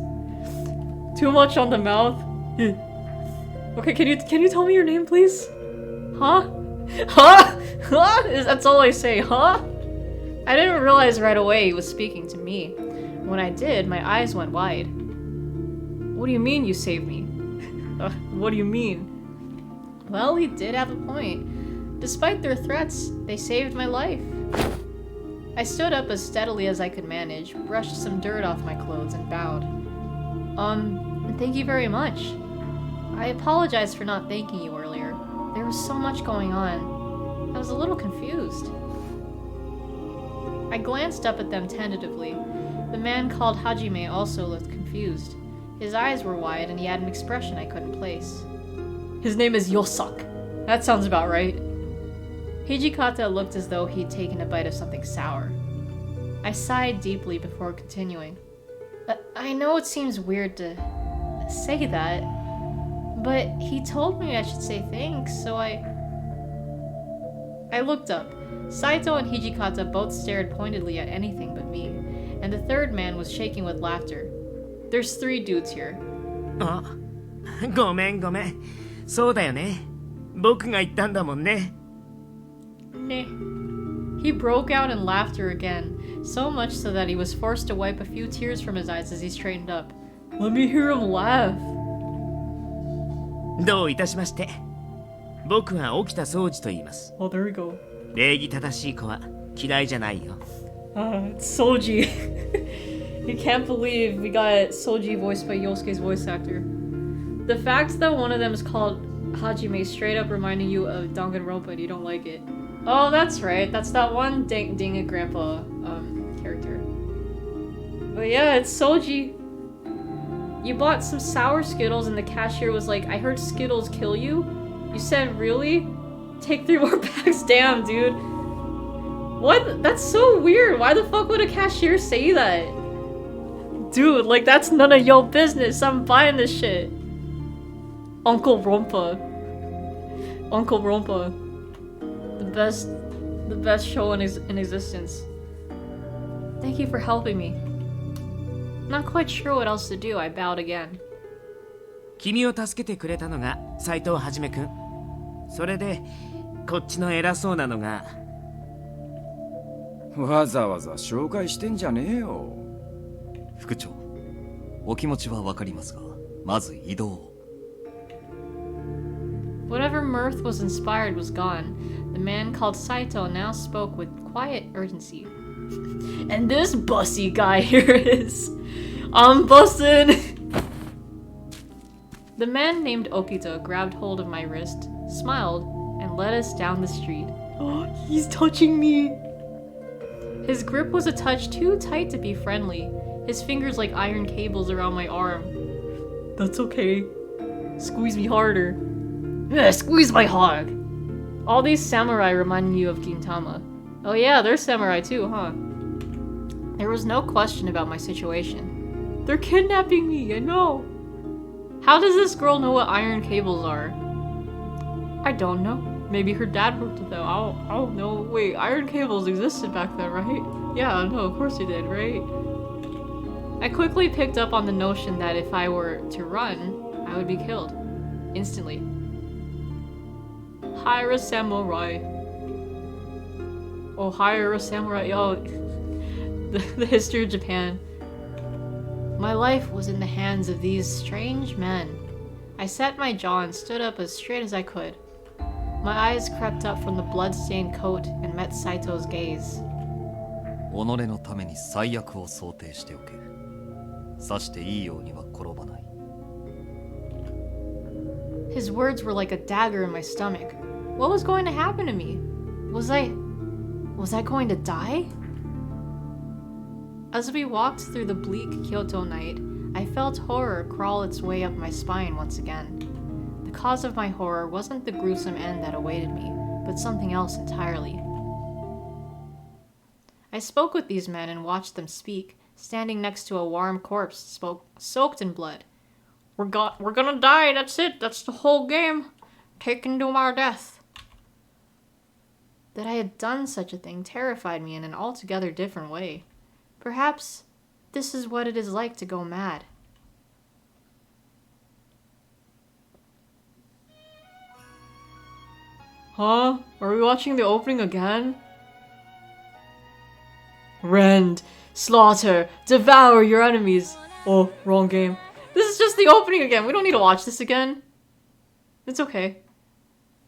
Too much on the mouth? Okay, can you tell me your name, please? Huh? Huh? Huh? That's all I say, huh? I didn't realize right away he was speaking to me. When I did, my eyes went wide. What do you mean you saved me? What do you mean? Well, he did have a point. Despite their threats, they saved my life. I stood up as steadily as I could manage, brushed some dirt off my clothes, and bowed. Thank you very much. I apologize for not thanking you earlier. There was so much going on. I was a little confused. I glanced up at them tentatively. The man called Hajime also looked confused. His eyes were wide and he had an expression I couldn't place. His name is Yosuke. That sounds about right. Hijikata looked as though he'd taken a bite of something sour. I sighed deeply before continuing. I know it seems weird to say that, but he told me I should say thanks, so I looked up. Saito and Hijikata both stared pointedly at anything but me, and the third man was shaking with laughter. There's 3 dudes here. あ、ごめん。そうだよね。僕が言ったんだもんね。Nah. He broke out in laughter again, so much so that he was forced to wipe a few tears from his eyes as he straightened up. Let me hear him laugh. どういたしまして。僕は沖田総司と言います。Oh, there we go. 礼儀正しい子は嫌いじゃないよ。It's Soji. You can't believe we got Soji voiced by Yosuke's voice actor. The fact that one of them is called Hajime straight up reminding you of Danganronpa and you don't like it. Oh, that's right. That's that one Dang It Grandpa character. But yeah, it's Soji. You bought some sour Skittles and the cashier was like, I heard Skittles kill you? You said, really? Take 3 more packs? Damn, dude. What? That's so weird. Why the fuck would a cashier say that? Dude, like that's none of your business. I'm buying this shit. Uncle Rompa. Uncle Rompa. The best show in existence. Thank you for helping me. Not quite sure what else to do. I bowed again. 君を助けてくれたのが斉藤はじめくん。それでこっちの偉そうなのがわざわざ紹介してんじゃねえよ。副長、お気持ちはわかりますが、まず移動を。Whatever mirth was inspired was gone. The man called Saito now spoke with quiet urgency. And this bussy guy here is. I'm bussin'! The man named Okito grabbed hold of my wrist, smiled, and led us down the street. Oh, he's touching me! His grip was a touch too tight to be friendly, his fingers like iron cables around my arm. That's okay. Squeeze me harder. Yeah, squeeze my hog! All these samurai remind you of Gintama. Oh yeah, they're samurai too, huh? There was no question about my situation. They're kidnapping me, I know! How does this girl know what iron cables are? I don't know. Maybe her dad worked with them. I don't know. Wait, iron cables existed back then, right? Yeah, no, of course they did, right? I quickly picked up on the notion that if I were to run, I would be killed. Instantly. Hire a samurai. Oh, hire a samurai. Oh, the history of Japan. My life was in the hands of these strange men. I set my jaw and stood up as straight as I could. My eyes crept up from the blood-stained coat and met Saito's gaze. 己のために最悪を想定しておけ。さしていいようには転ばない。His words were like a dagger in my stomach. What was going to happen to me? Was I going to die? As we walked through the bleak Kyoto night, I felt horror crawl its way up my spine once again. The cause of my horror wasn't the gruesome end that awaited me, but something else entirely. I spoke with these men and watched them speak, standing next to a warm corpse soaked in blood. We're gonna die, that's it, that's the whole game. Taken to our death. That I had done such a thing terrified me in an altogether different way. Perhaps this is what it is like to go mad. Huh? Are we watching the opening again? Rend, slaughter, devour your enemies. Oh, wrong game. This is just the opening again. We don't need to watch this again. It's okay.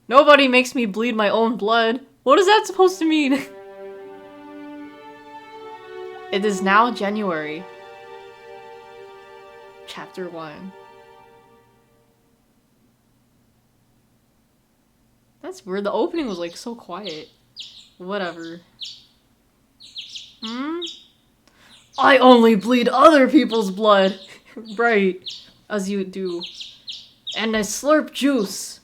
Nobody makes me bleed my own blood. What is that supposed to mean? It is now January. Chapter 1. That's weird. The opening was like so quiet. Whatever. I only bleed other people's blood. Right. As you do. And I slurp juice.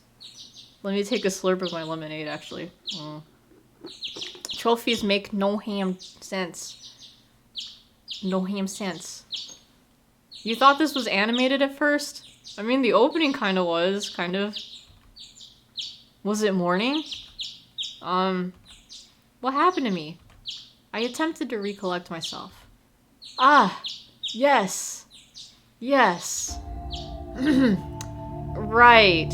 Let me take a slurp of my lemonade, actually. Trophies make no ham sense. No ham sense. You thought this was animated at first? I mean, the opening kind of was, kind of. Was it morning? What happened to me? I attempted to recollect myself. Ah, yes. Yes. Right.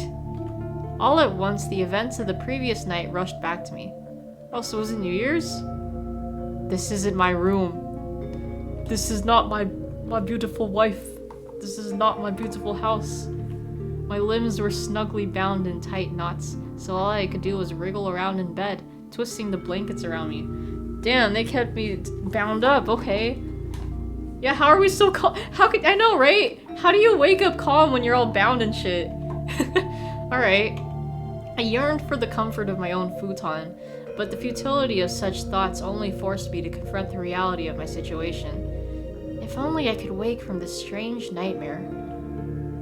All at once, the events of the previous night rushed back to me. Oh, so was it New Year's? This isn't my room. This is not my beautiful wife. This is not my beautiful house. My limbs were snugly bound in tight knots, so all I could do was wriggle around in bed, twisting the blankets around me. Damn, they kept me bound up, okay. Yeah, how are we so calm? How could I know, right? How do you wake up calm when you're all bound and shit? Alright. I yearned for the comfort of my own futon, but the futility of such thoughts only forced me to confront the reality of my situation. If only I could wake from this strange nightmare.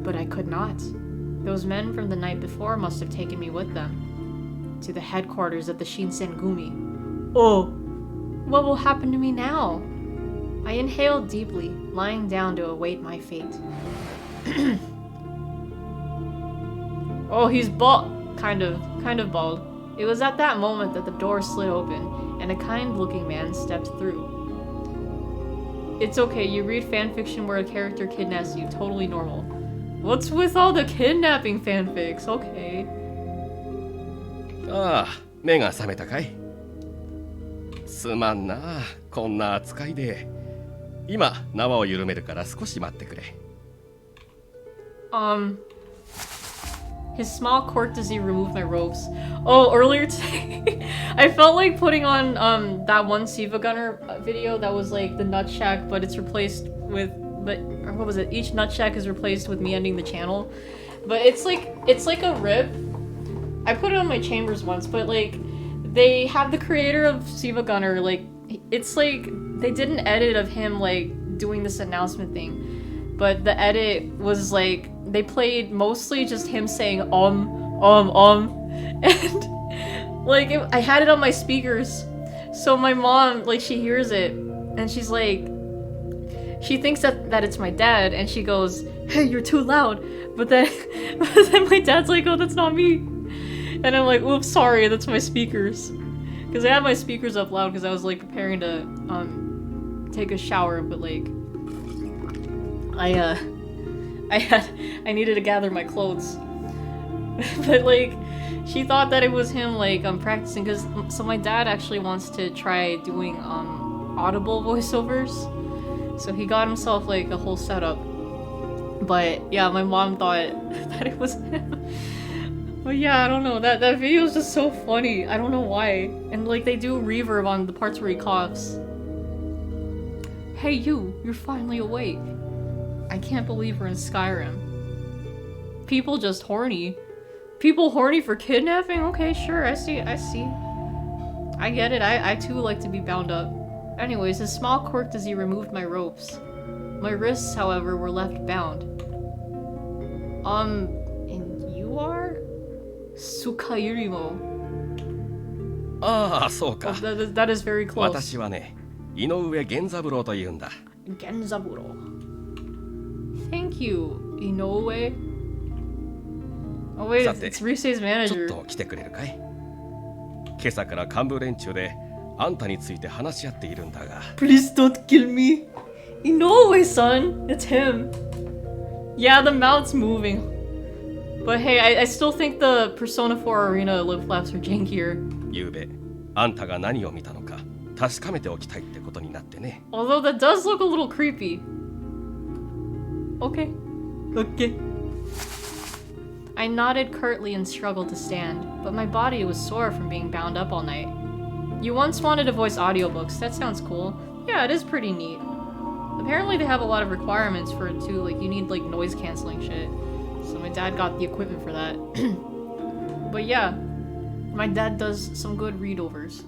But I could not. Those men from the night before must have taken me with them. To the headquarters of the Shinsengumi. Oh, What will happen to me now? I inhaled deeply, lying down to await my fate. Oh, he's bald. Kind of bald. It was at that moment that the door slid open, and a kind-looking man stepped through. It's okay, you read fanfiction where a character kidnaps you, totally normal. What's with all the kidnapping fanfics? Okay. ああ、目が覚めたかい？すまんな、こんな扱いで。今、縄を緩めるから少し待ってくれ。His small quirk does he remove my ropes. Oh, earlier today, I felt like putting on that one Siva Gunner video that was like the nut shack, but it's replaced with, or what was it? Each nut shack is replaced with me ending the channel. But it's like a rip. I put it on my chambers once, but like they have the creator of Siva Gunner, like it's like they did an edit of him like doing this announcement thing, but the edit was like they played mostly just him saying and like I had it on my speakers, so my mom, like, she hears it and she's like, she thinks that it's my dad, and she goes, "Hey, you're too loud," but then my dad's like, "Oh, that's not me," and I'm like, "Oops, sorry, that's my speakers," because I had my speakers up loud because I was like preparing to take a shower, but like I needed to gather my clothes. But like she thought that it was him like practicing, because so my dad actually wants to try doing audible voiceovers, so he got himself like a whole setup. But yeah, my mom thought that it was him. But yeah, I don't know, that video is just so funny. I don't know why. And like they do reverb on the parts where he coughs. Hey you're finally awake. I can't believe we're in Skyrim. People just horny. People horny for kidnapping? Okay, sure, I see. I get it, I too like to be bound up. Anyways, his small quirk as he removed my ropes. My wrists, however, were left bound. And you are? Sukayurimo. ああ、そうか。Oh, that is very close. 私はね、井上源三郎というんだ。Genzaburo. Thank you, Inoue. Oh wait, it's Risei's manager. ちょっと来てくれるかい？今朝から幹部連中であんたについて話し合っているんだが。Please don't kill me. Inoue-san, it's him. Yeah, the mouth's moving. But hey, I still think the Persona 4 Arena lip flaps are jankier. ゆうべ、あんたが何を見たのか確かめておきたいってことになってね。Although that does look a little creepy. Okay. I nodded curtly and struggled to stand, but my body was sore from being bound up all night. You once wanted to voice audiobooks, that sounds cool. Yeah, it is pretty neat. Apparently they have a lot of requirements for it too, like you need like noise cancelling shit. So my dad got the equipment for that. But yeah, my dad does some good readovers.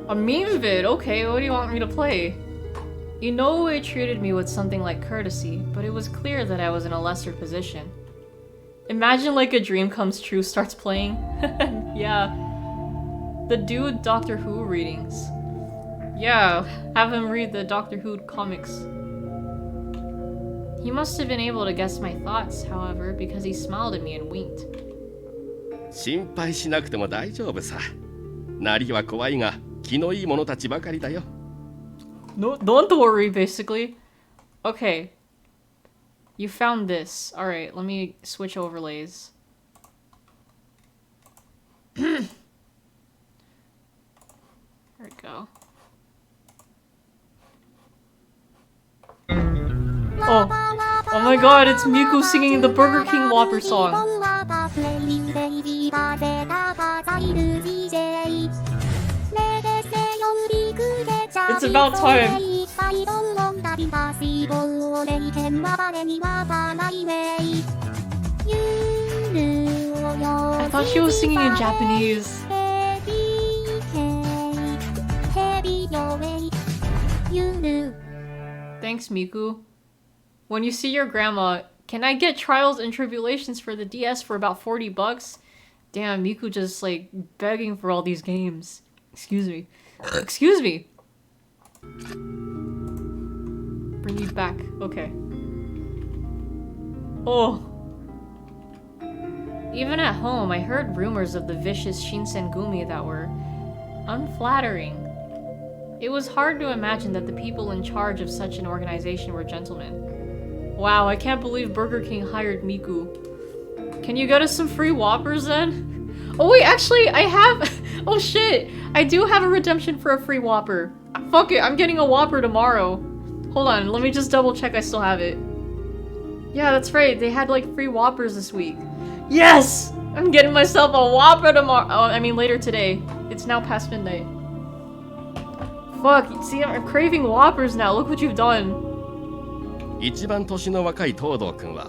A meme vid, okay, what do you want me to play? Inoue treated me with something like courtesy, but it was clear that I was in a lesser position. Imagine like a dream comes true starts playing. Yeah. The dude Doctor Who readings. Yeah, have him read the Doctor Who comics. He must have been able to guess my thoughts, however, because he smiled at me and winked. 心配しなくても大丈夫さ。なりは怖いが気のいい者たちばかりだよ。No, don't worry, basically. Okay. You found this. Alright, let me switch overlays. There we go. Oh my god, it's Miku singing the Burger King Whopper song. It's about time. I thought she was singing in Japanese. Thanks, Miku. When you see your grandma, can I get Trials and Tribulations for the DS for about $40? Damn, Miku just like begging for all these games. Excuse me. Excuse me. Bring you back. Okay. Oh. Even at home, I heard rumors of the vicious Shinsengumi that were unflattering. It was hard to imagine that the people in charge of such an organization were gentlemen. Wow, I can't believe Burger King hired Miku. Can you get us some free Whoppers then? Oh wait, actually, I have... Oh shit! I do have a redemption for a free Whopper. Fuck it, I'm getting a Whopper tomorrow. Hold on, let me just double check I still have it. Yeah, that's right, they had like free Whoppers this week. Yes! I'm getting myself a Whopper tomorrow. Oh, I mean later today. It's now past midnight. Fuck, see, I'm craving Whoppers now. Look what you've done. 一番年の若い東堂くんは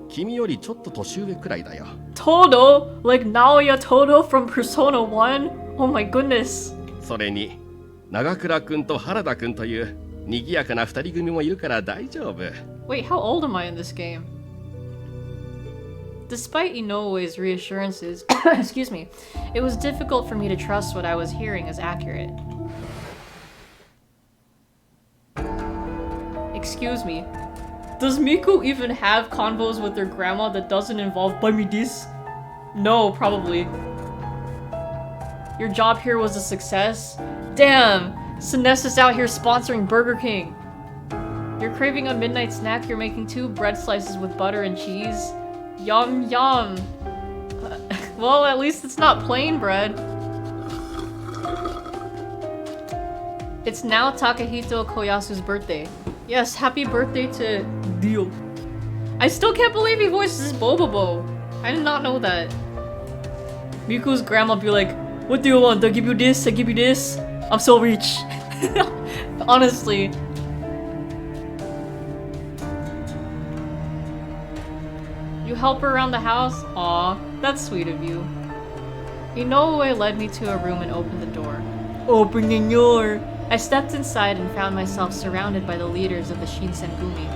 君よりちょっと年上くらいだよ。 Todo? Like Naoya Todo from Persona 1? Oh my goodness. それに長倉くんと原田くんという賑やかな二人組もいるから大丈夫。 Wait, how old am I in this game? Despite Inoue's reassurances, excuse me, it was difficult for me to trust what I was hearing as accurate. Excuse me. Does Miku even have convos with their grandma that doesn't involve buy me this? No, probably. Your job here was a success? Damn! Sinest is out here sponsoring Burger King. You're craving a midnight snack, you're making 2 bread slices with butter and cheese? Yum yum! Well, at least it's not plain bread. It's now Takahito Koyasu's birthday. Yes, happy birthday to Dio. I still can't believe he voices Bobobo. I did not know that. Miku's grandma be like, what do you want? I give you this, I give you this. I'm so rich. Honestly. You help her around the house? Aw, that's sweet of you. Inoue led me to a room and opened the door. Open the door! I stepped inside and found myself surrounded by the leaders of the Shinsengumi.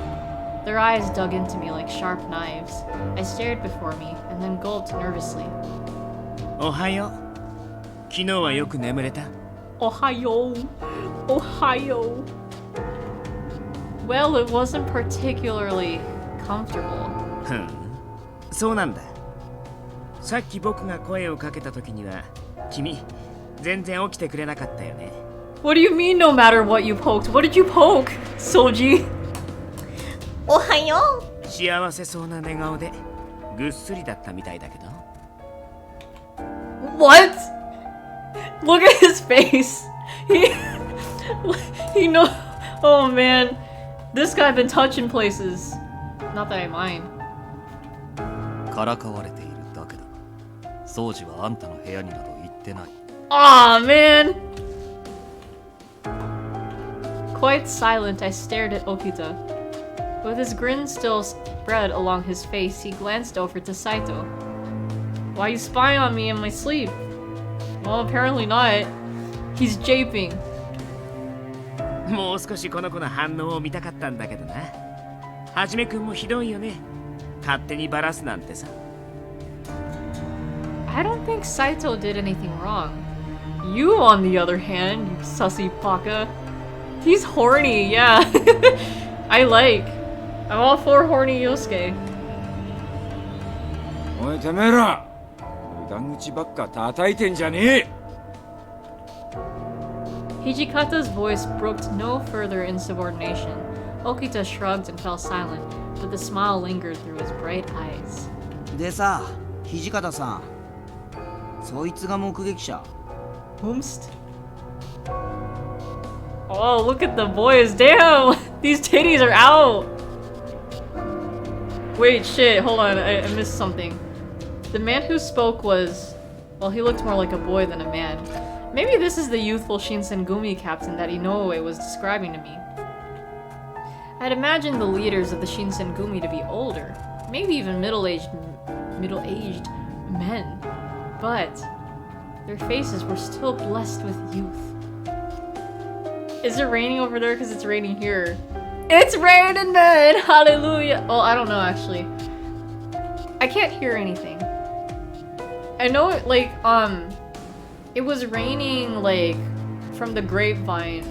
Their eyes dug into me like sharp knives. I stared before me and then gulped nervously. Ohayo. 昨日はよく眠れた? Ohayo. Ohayo. Well, it wasn't particularly comfortable. そうなんだ。さっき僕が声をかけた時には、君、全然起きてくれなかったよね。What do you mean no matter what you poked? What did you poke, Soji? おはよう。幸せそうな寝顔で、ぐっすりだったみたいだけど。What? Look at his face. He know. Oh man, this guy been touching places. Not that I mind. からかわれているだけだ。掃除はあんたの部屋になど行ってない。Aw, man. Quite silent, I stared at Okita. With his grin still spread along his face, he glanced over to Saito. Why you spying on me in my sleep? Well, apparently not. He's japing. もう少しこの子の反応を見たかったんだけどな。はじめくんもひどいよね。勝手にバラすなんてさ。I don't think Saito did anything wrong. You, on the other hand, you sussy baka. He's horny, yeah. I like. I'm all for horny Yosuke. おいてめえら、無駄口ばっか叩いてんじゃねえ。Hijikata's voice brooked no further insubordination. Okita shrugged and fell silent, but the smile lingered through his bright eyes. でさ、土方さん。そいつが目撃者。Whomst? Oh, look at the boys. Damn! These titties are out! Wait, shit. Hold on. I missed something. The man who spoke was... Well, he looked more like a boy than a man. Maybe this is the youthful Shinsengumi captain that Inoue was describing to me. I'd imagined the leaders of the Shinsengumi to be older. Maybe even middle-aged men. But... their faces were still blessed with youth. Is it raining over there? Because it's raining here. It's raining, man! Hallelujah! Well, I don't know, actually. I can't hear anything. I know it, like, it was raining, like, from the grapevine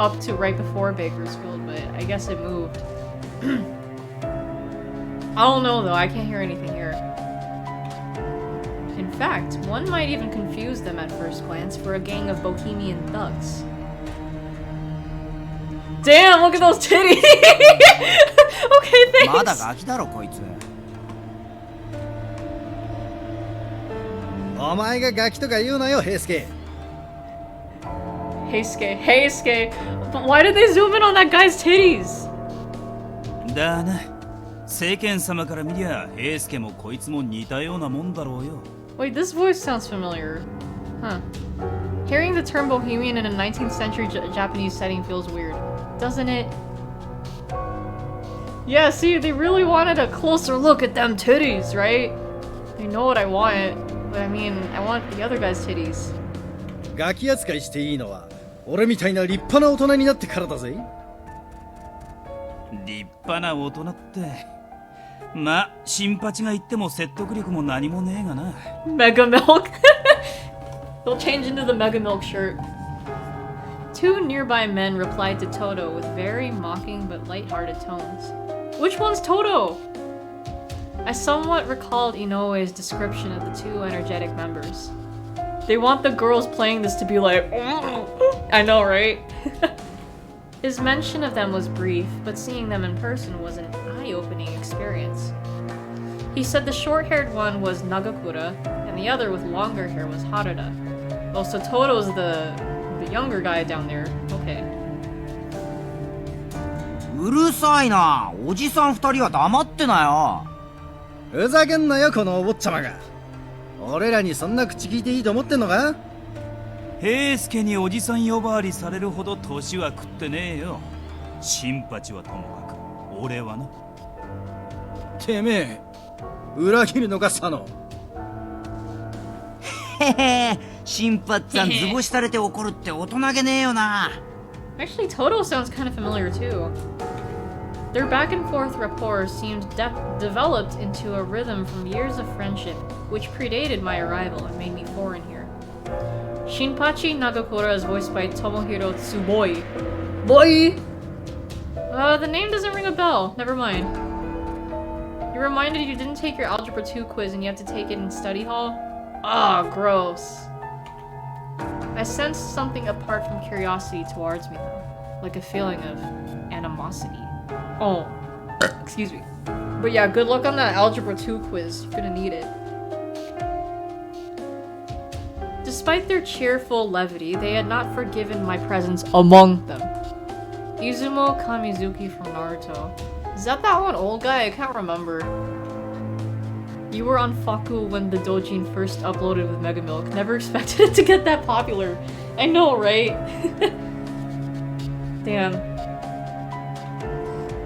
up to right before Bakersfield, but I guess it moved. I don't know, though. I can't hear anything here. In fact, one might even confuse them at first glance for a gang of bohemian thugs. Damn, look at those titties! Okay, まだ thanks! ガキだろこいつ。お前がガキとか言うなよ、平介。Heisuke, Heisuke. But why did they zoom in on that guy's titties? だな。世間様から見りゃ、平介もこいつも似たようなもんだろうよ。Wait, this voice sounds familiar. Huh. Hearing the term bohemian in a 19th century Japanese setting feels weird, doesn't it? Yeah, see, they really wanted a closer look at them titties, right? They know what I want, but I mean, I want the other guy's titties. ガキ扱いしていいのは俺みたいな立派な大人になってからだぜ。立派な大人って。まあ、新八が言っても説得力も何もねえがな。Mega Milk! They'll change into the Mega Milk shirt. Two nearby men replied to Toto with very mocking but light-hearted tones. Which one's Toto? I somewhat recalled Inoue's description of the two energetic members. They want the girls playing this to be like, I know, right? His mention of them was brief, but seeing them in person was an eye-opening experience. He said the short-haired one was Nagakura, and the other with longer hair was Harada. Oh, so Toto's the younger guy down there. Okay. うるさいな。おじさん二人は黙ってなよ。ふざけんなよこのお坊ちゃまが。俺らにそんな口聞いていいと思ってんのか？平介におじさん呼ばわりされるほど年は食ってねえよ。新八はともかく、俺はな。てめえ、裏切るのか佐野。へへ、新八さん図星されて怒るって大人げねえよな。Actually, Toto sounds kind of familiar too. Their back and forth rapport seemed developed into a rhythm from years of friendship, which predated my arrival and made me foreign here. Shinpachi Nagakura is voiced by Tomohiro Tsuboi. Boy! The name doesn't ring a bell. Never mind. You're reminded you didn't take your Algebra 2 quiz and you have to take it in study hall? Ah, gross. I sensed something apart from curiosity towards me though, like a feeling of animosity. Oh, excuse me. But yeah, good luck on that Algebra 2 quiz. You're gonna need it. Despite their cheerful levity, they had not forgiven my presence among them. Izumo Kamizuki from Naruto. Is that one old guy? I can't remember. You were on Faku when the Dojin first uploaded with Mega Milk. Never expected it to get that popular. I know, right? Damn.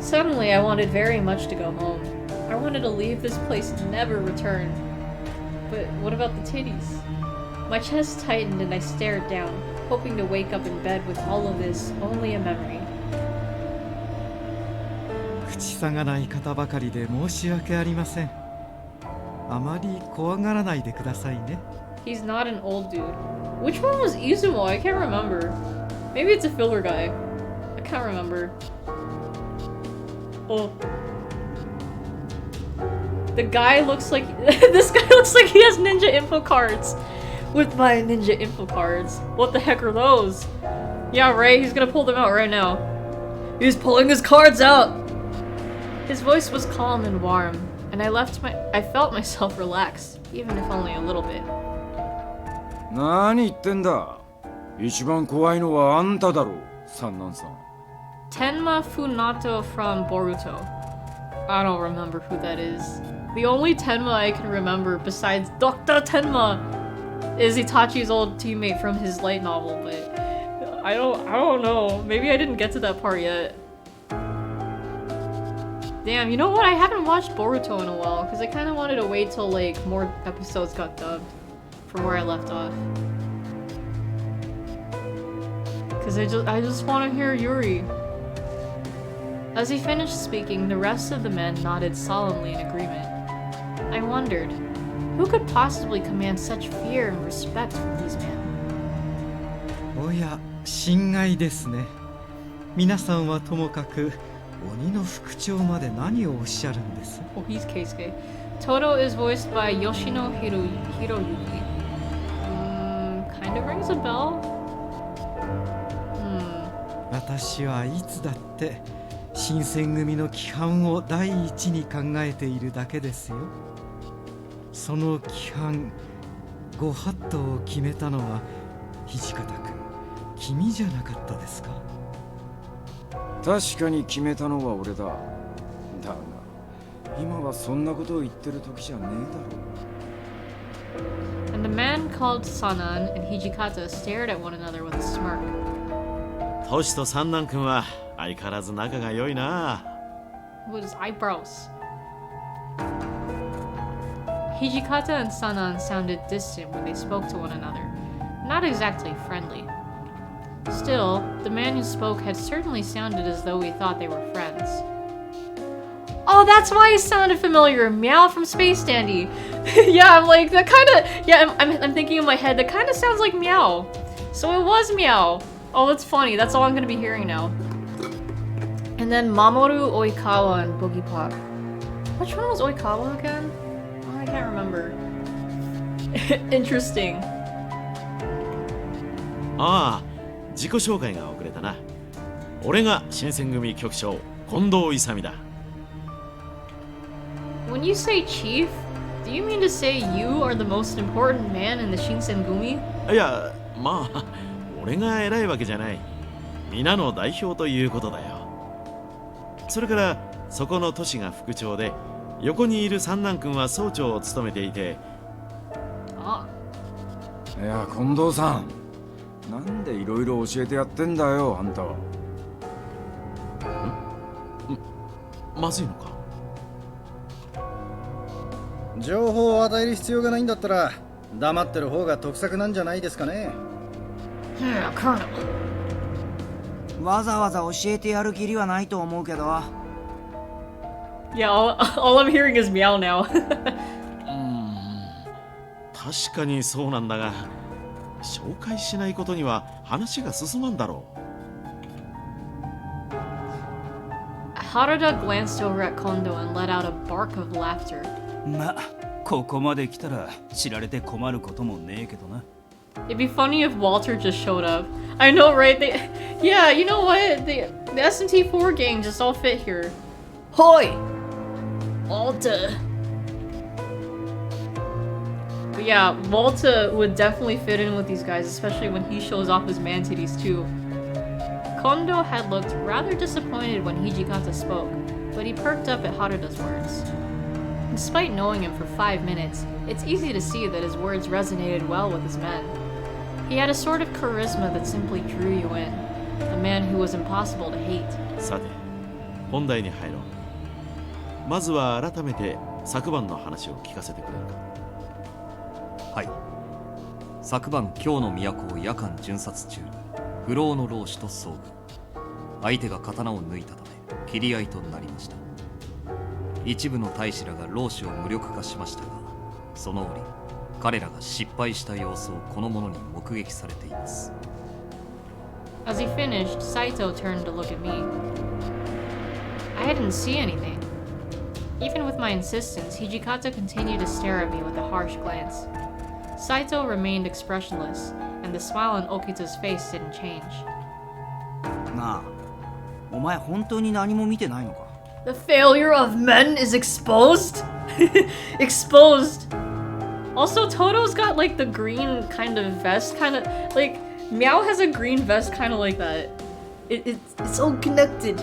Suddenly, I wanted very much to go home. I wanted to leave this place and never return. But what about the titties? My chest tightened and I stared down, hoping to wake up in bed with all of this only a memory. 口さがない方ばかりで申し訳ありません。あまり怖がらないでくださいね。He's not an old dude. Which one was Izumo? I can't remember. Maybe it's a filler guy. I can't remember. Oh. The guy looks like... this guy looks like he has ninja info cards. With my ninja info cards. What the heck are those? Yeah, right, he's gonna pull them out right now. He's pulling his cards out! His voice was calm and warm, and I felt myself relax, even if only a little bit. 何言ってんだ。一番怖いのはあんただろう、三男さん。Tenma Funato from Boruto. I don't remember who that is. The only Tenma I can remember besides Dr. Tenma is Itachi's old teammate from his light novel, but I don't know. Maybe I didn't get to that part yet. Damn, you know what? I haven't watched Boruto in a while because I kind of wanted to wait till like more episodes got dubbed from where I left off. Because I just want to hear Yuri. As he finished speaking, the rest of the men nodded solemnly in agreement. I wondered, Who could possibly command such fear and respect from these men? おや、心外ですね。皆さんはともかく鬼の副長まで何をおっしゃるんです？ Oh, he's Keisuke. Toto is voiced by Yoshino Hiroyuki. Kind of rings a bell. 私はいつだって新選組の規範を第一に考えているだけですよ。その規範、ご法度を決めたのは土方君、君じゃなかったですか？確かに決めたのは俺だ。だが今はそんなことを言ってる時じゃねえだろう。 And the man called Sanan and Hijikata stared at one another with a smirk. トシと三男君は相変わらず仲が良いな。With his eyebrows. Hijikata and Sanan sounded distant when they spoke to one another, not exactly friendly. Still, the man who spoke had certainly sounded as though he thought they were friends. Oh, that's why he sounded familiar. Meow from Space Dandy. Yeah, I'm like, that kind of... Yeah, I'm thinking in my head, that kind of sounds like Meow. So it was Meow. Oh, that's funny. That's all I'm going to be hearing now. And then Mamoru Oikawa and Boogie Pop. Which one was Oikawa again? Oh, I can't remember. Interesting. ああ、自己紹介が遅れたな。俺が新選組局長、近藤勇だ。When you say chief, do you mean to say you are the most important man in the Shinsengumi? いや、まあ、俺が偉いわけじゃない。皆の代表ということだよ。それから、そこの都市が副長で、横にいる三男君は総長を務めていて。あ。いや、近藤さん。なんでいろいろ教えてやってんだよ、あんたは。まずいのか？情報を与える必要がないんだったら黙ってる方が得策なんじゃないですかね。わざわざ教えてやる義理はないと思うけど。Yeah, all I'm hearing is meow now. 確かにそうなんだが、紹介しないことには話が進まんだろう。Haruda glanced over at Kondo and let out a bark of laughter. ま、ここまで来たら知られて困ることもねえけどな。It'd be funny if Walter just showed up. I know, right? Yeah, you know what? The S&T4 gang just all fit here. Hoi! Walter. But yeah, Walter would definitely fit in with these guys, especially when he shows off his man titties too. Kondo had looked rather disappointed when Hijikata spoke, but he perked up at Haruda's words. Despite knowing him for 5 minutes, it's easy to see that his words resonated well with his men. He had a sort of charisma that simply drew you in, a man who was impossible to hate. さて、本題に入ろう。まずは改めて昨晩の話を聞かせてくれるか。はい。昨晩京の都を夜間巡察中に不老の老師と遭遇。相手が刀を抜いたため切り合いとなりました。一部の大使らが老師を無力化しましたが、その折彼らが失敗した様子をこの者に目撃されています。 As he finished, Saito turned to look at me. I didn't see anything. Even with my insistence, Hijikata continued to stare at me with a harsh glance. Saito remained expressionless, and the smile on Okita's face didn't change. なあ、お前本当に何も見てないのか？ The failure of men is exposed? Exposed. Also, Toto's got like the green kind of vest, kind of like Meow has a green vest, kind of like that. It's all connected.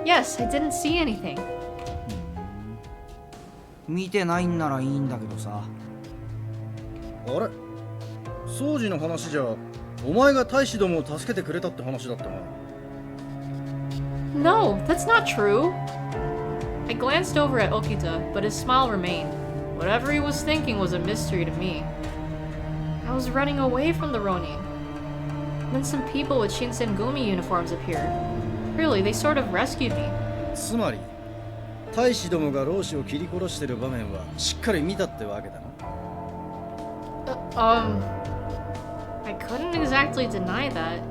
Yes, I didn't see anything. 見てないんならいいんだけどさ。あれ、掃除の話じゃお前が大使どもを助けてくれたって話だったが。No, that's not true. I glanced over at Okita, but his smile remained. Whatever he was thinking was a mystery to me. I was running away from the Ronin. Then some people with Shinsengumi uniforms appeared. Really, they sort of rescued me. つまり、大使どもが老子を切り殺してる場面はしっかり見たってわけだな。I couldn't exactly deny that.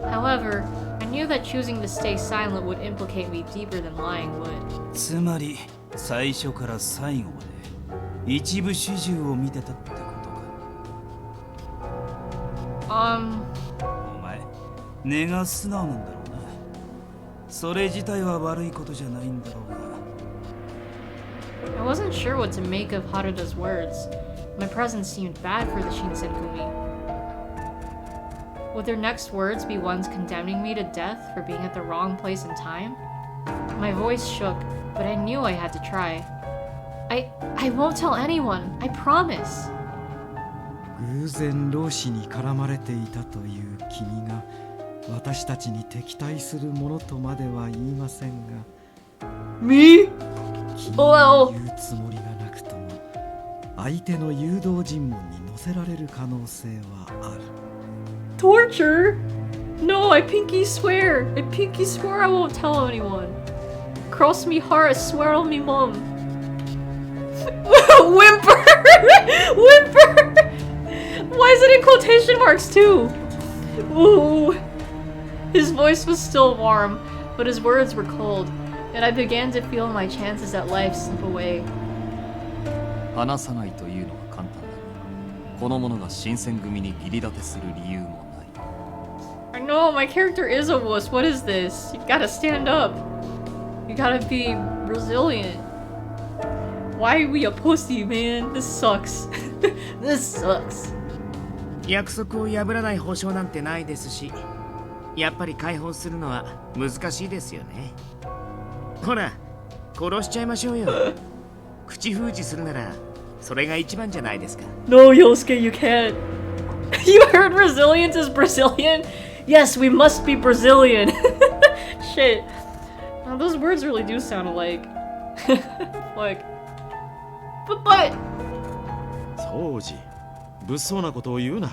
However, I knew that choosing to stay silent would implicate me deeper than lying would. つまり最初から最後まで一部始終を見てたってことか。お前根が素直なんだろうな。それ自体は悪いことじゃないんだろうが。I wasn't sure what to make of Haruda's words. My presence seemed bad for the Shinsenkumi. Would their next words be ones condemning me to death for being at the wrong place and time? My voice shook, but I knew I had to try. I won't tell anyone, I promise. 偶然老子に絡まれていたという君が私たちに敵対するものとまでは言いませんが Me? 君が言うつもりがなくとも相手の誘導尋問に乗せられる可能性はある。 Torture? No, I pinky swear. I pinky swear I won't tell anyone. Cross me heart, I swear on me mom. Whimper! Whimper! Why is it in quotation marks too? Ooh. His voice was still warm, but his words were cold, and I began to feel my chances at life slip away. 話さないというのは簡単だが、この者が新選組に義理立てする理由もない。I know, my character is a wuss. What is this? You gotta stand up. You gotta be resilient. Why are we a pussy, man? This sucks. This sucks. 約束を破らない保証なんてないですし、やっぱり解放するのは難しいですよね。ほら、殺しちゃいましょうよ。口封じするならそれが一番じゃないですか。No, Yosuke, you can't. You heard resilience is Brazilian? Yes, we must be Brazilian. Shit. Now, those words really do sound alike. Like, but. そうじ、物騒なことを言うな。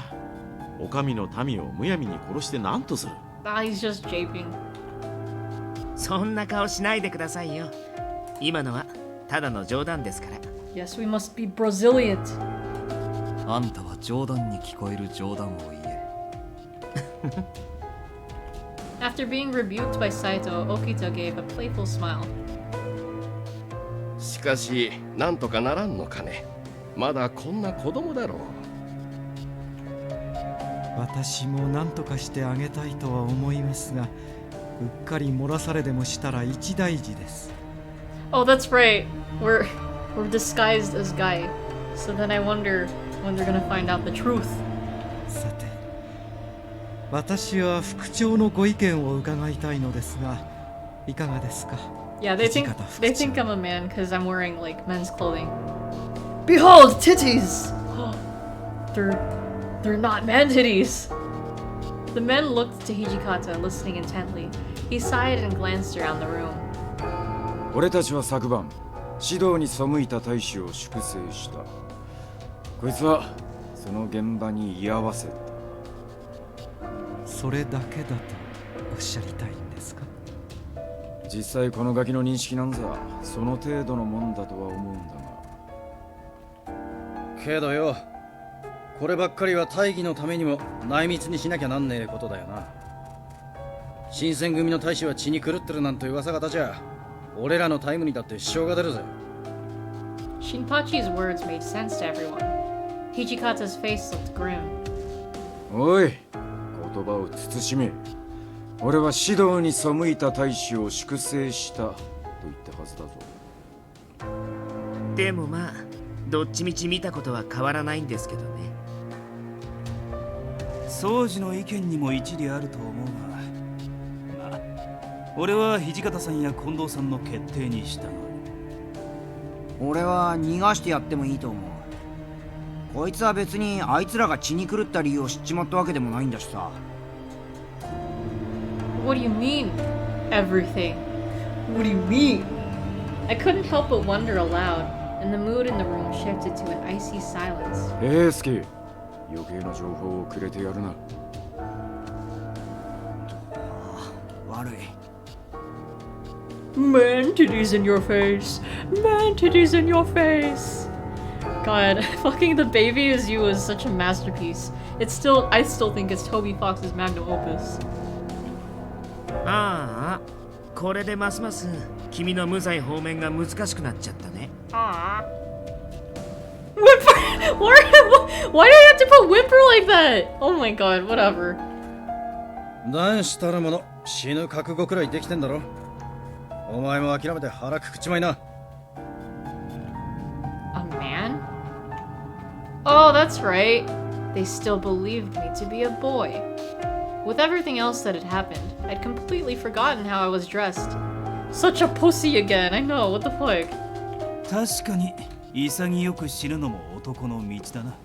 お上の民をむやみに殺して何とする。Ah, he's just japing. そんな顔しないでくださいよ。今のはただの冗談ですから。Yes, we must be Brazilian. あんたは冗談に聞こえる冗談を言え。After being rebuked by Saito, Okita gave a playful smile. しかし、なんとかならんのかね。まだこんな子供だろう。私も何とかしてあげたいとは思いますが、うっかり漏らされでもしたら一大事です。Oh, that's right. We're disguised as Guy. So then I wonder when they're gonna find out the truth. さて、私は副長のご意見を伺いたいのですが、いかがですか? Yeah, they think I'm a man because I'm wearing like men's clothing. Behold, titties! They're not man titties. The men looked to Hijikata, listening intently. He sighed and glanced around the room. 俺たちは昨晩、指導に背いた大使を粛清した。こいつはその現場に居合わせた。それだけだとおっしゃりたいんですか? 実際このガキの認識なんざその程度のもんだとは思うんだが。けどよ、こればっかりは大義のためにも内密にしなきゃなんねえことだよな。新選組の大使は血に狂ってるなんて噂が立ちゃ、俺らのタイムにだって支障が出るぜ。Shinpachi's words made sense to everyone. Hijikata's face looked grim. おい、言葉を慎め。俺は指導に背いた大使を粛清したと言ったはずだぞ。でもまあ、どっちみち見たことは変わらないんですけどね。宗司の意見にも一理あると思うが、まあ、俺は土方さんや近藤さんの決定に従う。俺は逃がしてやってもいいと思う。こいつは別にあいつらが血に狂った理由を知っちまったわけでもないんだしさ。What do you mean, everything? What do you mean? I couldn't help but wonder aloud, and the mood in the room shifted to an icy silence. スケ、余計な情報をくれてやるな。悪い。Man titties in your face. Man titties in your face. God, fucking The Baby Is You is such a masterpiece. I still think it's Toby Fox's magnum opus. ああ、これでますます君の無罪放免が難しくなっちゃったね。Whimper! Why do I have to put whimper like that? Oh my god, whatever. 男子たるもの死ぬ覚悟くらいできてんだろ。お前も諦めて腹くくっちまいな。A man? Oh, that's right. They still believed me to be a boy. With everything else that had happened, I'd completely forgotten how I was dressed. Such a pussy again, I know, what the fuck? 確かに潔く死ぬのも男の道だな。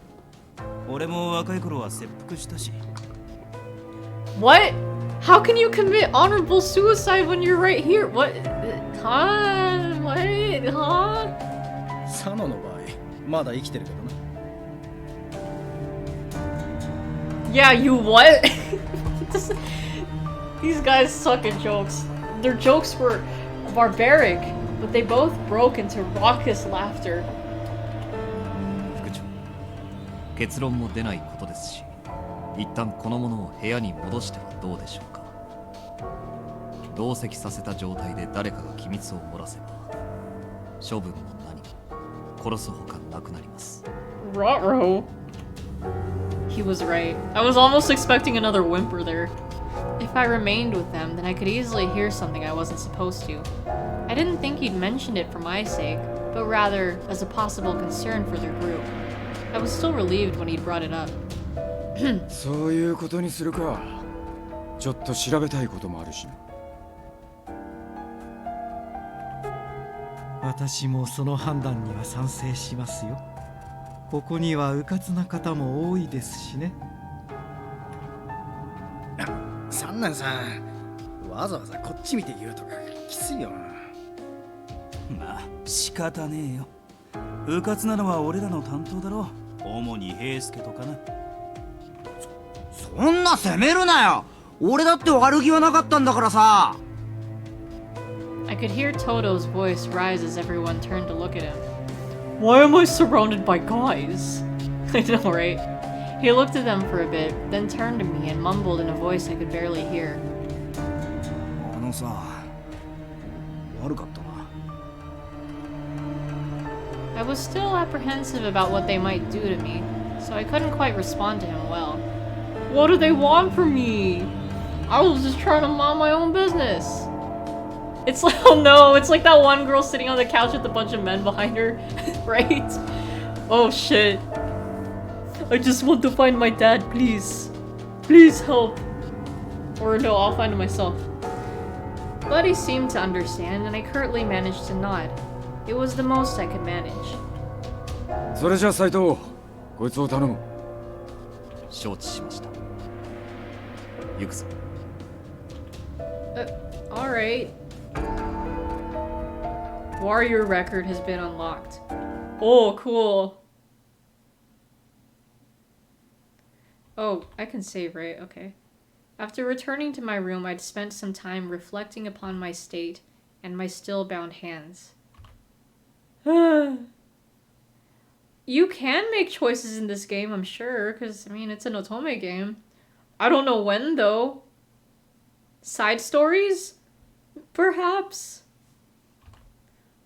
俺も若い頃は切腹したし。What? How can you commit honorable suicide when you're right here? What? Huh? What? Huh? サノの場合、まだ生きてるけどな。Yeah, you what? These guys suck at jokes. Their jokes were barbaric, but they both broke into raucous laughter. 副長、結論も出ないことですし、一旦この者を部屋に戻してはどうでしょうか。同席させた状態で誰かが機密を漏らせば、処分も何も殺すほかなくなります。Ruh-roh. He was right. I was almost expecting another whimper there. If I remained with them, then I could easily hear something I wasn't supposed to. I didn't think he'd mentioned it for my sake, but rather as a possible concern for their group. I was still relieved when he'd brought it up. そういうことにするか。ちょっと調べたいこともあるしな。私もその判断には賛成しますよ。ここには迂闊な方も多いですしね。三男さん、わざわざこっち見て言うとかきついよな。まあ仕方ねえよ。迂闊なのは俺らの担当だろ。主に平助とかな。そんな責めるなよ。俺だって悪気はなかったんだからさ。I could hear Toto's voice rise as everyone turned to look at him. Why am I surrounded by guys? I know, right? He looked at them for a bit, then turned to me and mumbled in a voice I could barely hear. あのさ、悪かったな。I was still apprehensive about what they might do to me, so I couldn't quite respond to him well. What do they want from me? I was just trying to mind my own business. It's like, oh no, it's like that one girl sitting on the couch with a bunch of men behind her, right? Oh shit. I just want to find my dad, please. Please help. Or no, I'll find him myself. But he seemed to understand, and I curtly managed to nod. It was the most I could manage. それじゃ斉藤、こいつを頼む。承知しました。行くぞ。Alright. Warrior record has been unlocked. Oh, cool. Oh, I can save, right? Okay. After returning to my room, I'd spent some time reflecting upon my state and my still bound hands. You can make choices in this game, I'm sure, because, I mean, it's an otome game. I don't know when, though. Side stories? Perhaps?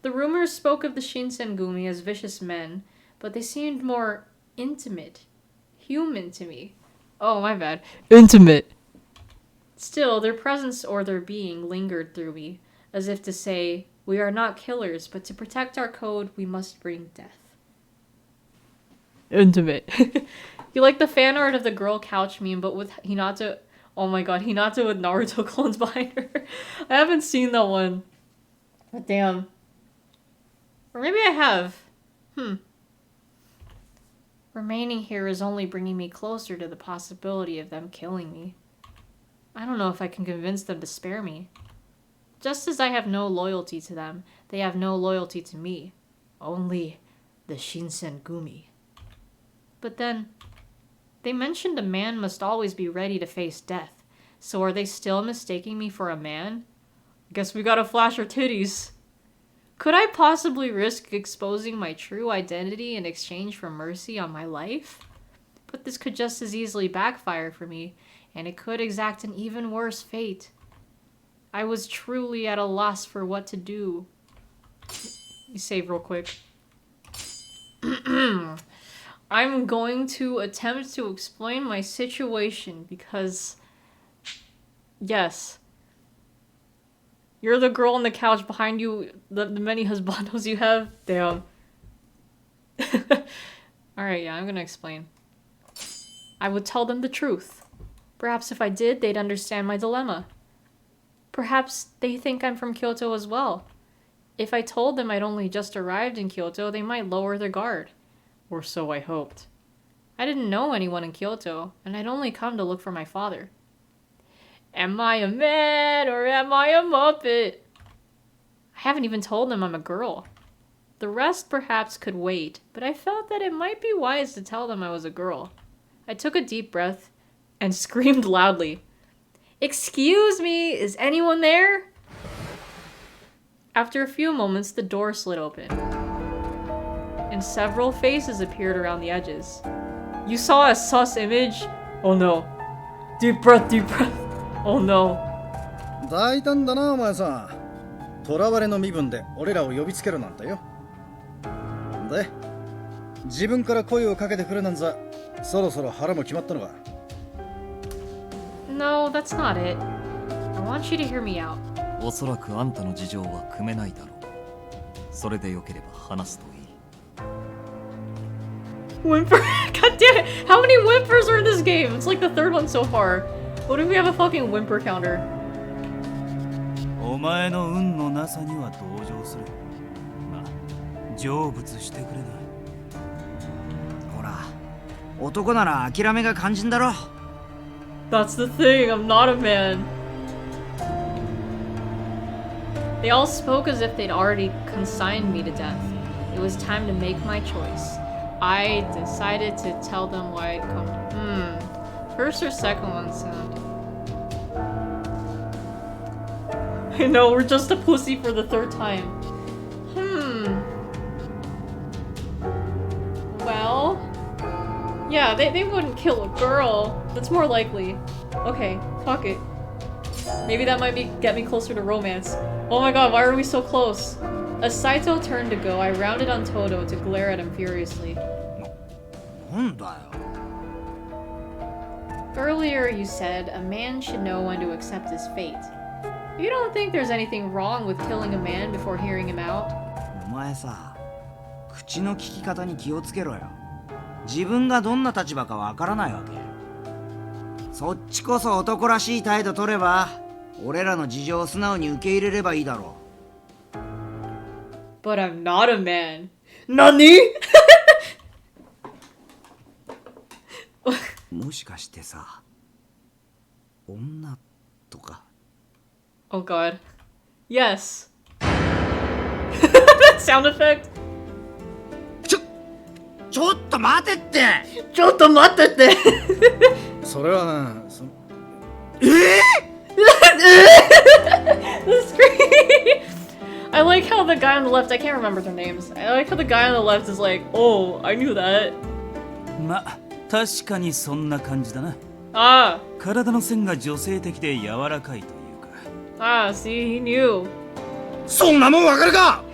The rumors spoke of the Shinsengumi as vicious men, but they seemed more intimate, human to me. Oh, my bad. Intimate. Still, their presence or their being lingered through me, as if to say, we are not killers, but to protect our code, we must bring death. Intimate. You like the fan art of the girl couch meme, but with Hinata. Oh my god, Hinata with Naruto clones behind her. I haven't seen that one. But damn. Or maybe I have. Remaining here is only bringing me closer to the possibility of them killing me. I don't know if I can convince them to spare me. Just as I have no loyalty to them, they have no loyalty to me. Only the Shinsengumi. But then, they mentioned a man must always be ready to face death. So are they still mistaking me for a man? Guess we gotta flash our titties. Could I possibly risk exposing my true identity in exchange for mercy on my life? But this could just as easily backfire for me, and it could exact an even worse fate. I was truly at a loss for what to do. You save real quick. I'm going to attempt to explain my situation because... Yes. You're the girl on the couch behind you, the many husbandos you have? Damn. Alright, yeah, I'm gonna explain. I would tell them the truth. Perhaps if I did, they'd understand my dilemma. Perhaps they think I'm from Kyoto as well. If I told them I'd only just arrived in Kyoto, they might lower their guard. Or so I hoped. I didn't know anyone in Kyoto, and I'd only come to look for my father. Am I a man or am I a Muppet? I haven't even told them I'm a girl. The rest perhaps could wait, but I felt that it might be wise to tell them I was a girl. I took a deep breath and screamed loudly. Excuse me, is anyone there? After a few moments, the door slid open, and several faces appeared around the edges. You saw a sus image? Oh no. Deep breath, deep breath. Oh no. 大胆だなお前さん。囚われの身分で俺らを呼びつけるなんてよ。で、自分から声をかけてくるなんざ、そろそろ腹も決まったのか。No, that's not it. I want you to hear me out. おそらくあんたの事情は汲めないだろう。それでよければ話すといい。Whimper? God damn it! How many whimpers are in this game? It's like the third one so far. What if we have a fucking whimper counter? お前の運のなさには同情する。まあ、成仏してくれない。ほら、男なら諦めが肝心だろ。That's the thing, I'm not a man. They all spoke as if they'd already consigned me to death. It was time to make my choice. I decided to tell them why I'd come. First or second one sound. I know, we're just a pussy for the third time. Well... Yeah, they wouldn't kill a girl. That's more likely. Okay, fuck it. Maybe that might get me closer to romance. Oh my god, why are we so close? As Saito turned to go, I rounded on Todo to glare at him furiously. Earlier you said a man should know when to accept his fate. You don't think there's anything wrong with killing a man before hearing him out? お前さ、口の利き方に気をつけろよ。自分がどんな立場かわからないわけ。そっちこそ男らしい態度取れば、俺らの事情を素直に受け入れればいいだろう。But I'm not a man. NANI? もしかしてさ、女とか。Oh god. Yes. That sound effect. ちょっと待てって。ちょっと待ってって。それはThe scream. I like how the guy on the left, I can't remember their names. I like how the guy on the left is like, oh, I knew that. ま、確かにそんな感じだな。ああ。体の線が女性的で柔らかいというか。ああ、see, he knew. そんなもんわかるか。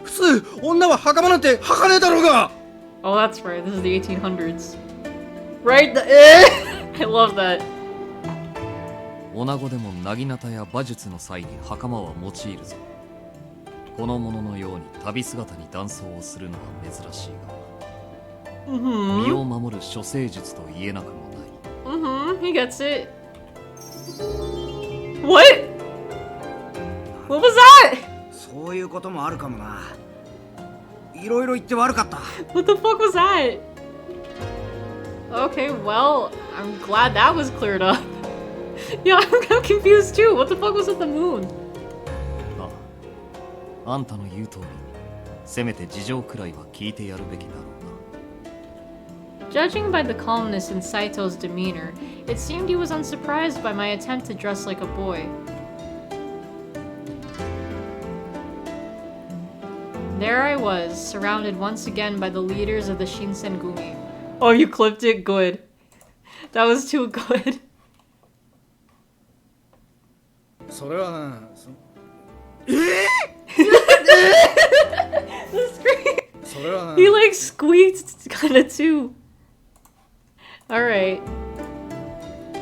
普通女は袴なんて履かねえだろうが。Oh, that's right. This is the 1800s. Right? I love that. 女子でも薙刀や馬術の際に袴は用いるぞ。この者のように旅姿に男装をするのは珍しいが、身を守る処世術と言えなくもない。He gets it. What? What was that? そういうこともあるかもな。いろいろ言って悪かった。What the fuck was that? Okay, well, I'm glad that was cleared up. Yeah, I'm confused too. What the fuck was with the moon? あんたの言う通り、せめて事情くらいは聞いてやるべきだろうな。 Judging by the calmness in Saito's demeanor, it seemed he was unsurprised by my attempt to dress like a boy. There I was, surrounded once again by the leaders of the Shinsengumi. Oh, you clipped it? Good. That was too good. それはな、The scream! それはな、 He like squeaked kinda too. Alright.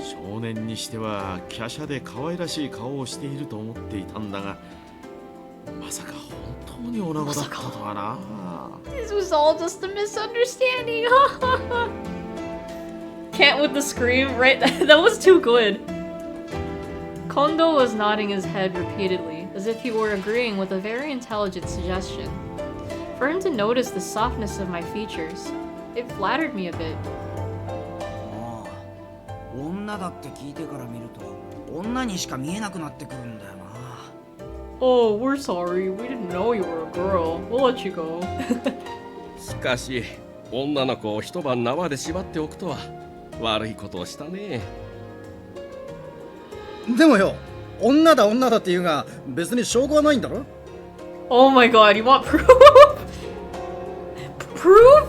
少年にしては華奢で可愛らしい顔をしていると思っていたんだが、まさか本当に女子だったとはな。 This was all just a misunderstanding. Can't with the scream, right? That was too good. Kondo was nodding his head repeatedly, as if he were agreeing with a very intelligent suggestion. For him to notice the softness of my features, it flattered me a bit. ああ、女だって聞いてから見ると女にしか見えなくなってくるんだよな。 Oh, we're sorry. We didn't know you were a girl. We'll let you go. しかし女の子を一晩縄で縛っておくとは悪いことをしたね。でもよ、女だ女だって言うが別に証拠はないんだろ。 Oh my god, you want proof? Proof?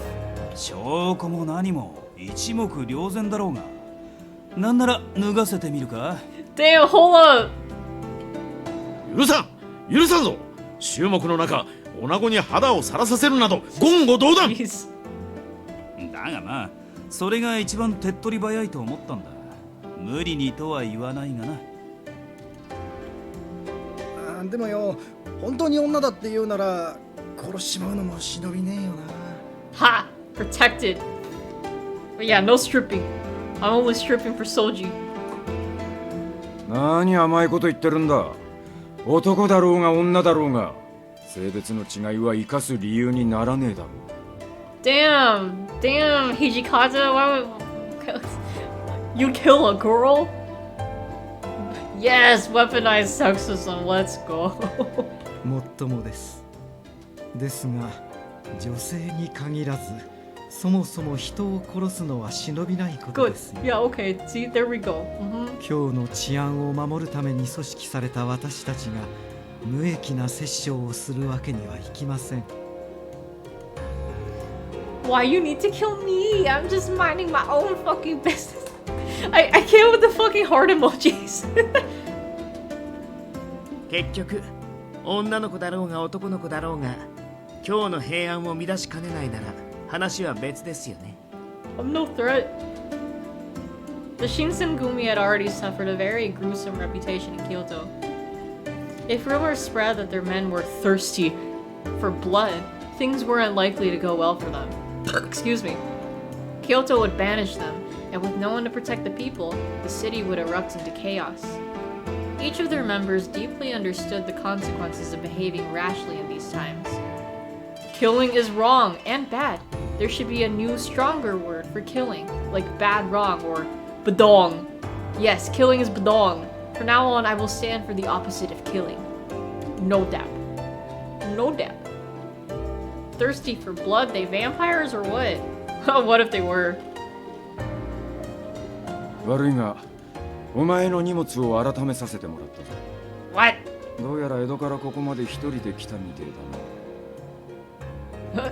証拠も何も一目瞭然だろうが。なんなら脱がせてみるか。 Damn, hold up. 許さん許さんぞ。衆目の中、女子に肌をさらさせるなど言語道断。だがまあ、それが一番手っ取り早いと思ったんだ。無理にとは言わないがな。でもよ、本当に女だって言うなら殺しちまうのも忍びねえよな。 Ha! Protected. But yeah, no stripping. I'm only stripping for Soji. 何甘いこと言ってるんだ。男だろうが女だろうが性別の違いは生かす理由にならねえだろう。 Damn, Hijikata, why would you kill a girl? Yes, weaponized sexism, let's go. もっともです。ですが、女性に限らず、そもそも人を殺すのは忍びないこと Good. ですよ。 Yeah, okay. See, there we go. 今日の治安を守るために組織された私たちが無益な殺生をするわけにはいきません。 Why you need to kill me? I'm just minding my own fucking business. I can't with the fucking heart emojis. 結局、女の子だろうが男の子だろうが、今日の平安を乱しかねないなら話は別ですよね。 I'm no threat. The Shinsengumi had already suffered a very gruesome reputation in Kyoto. If rumors spread that their men were thirsty for blood, things weren't likely to go well for them. Excuse me. Kyoto would banish them, and with no one to protect the people, the city would erupt into chaos. Each of their members deeply understood the consequences of behaving rashly in these times. Killing is wrong and bad. There should be a new, stronger word for killing, like bad wrong or badong. Yes, killing is badong. From now on, I will stand for the opposite of killing. No doubt. No doubt. Thirsty for blood, they vampires or what? What if they were? 悪いが、お前の荷物を改めさせてもらったぞ。 What? どうやら江戸からここまで一人で来たみてえだな。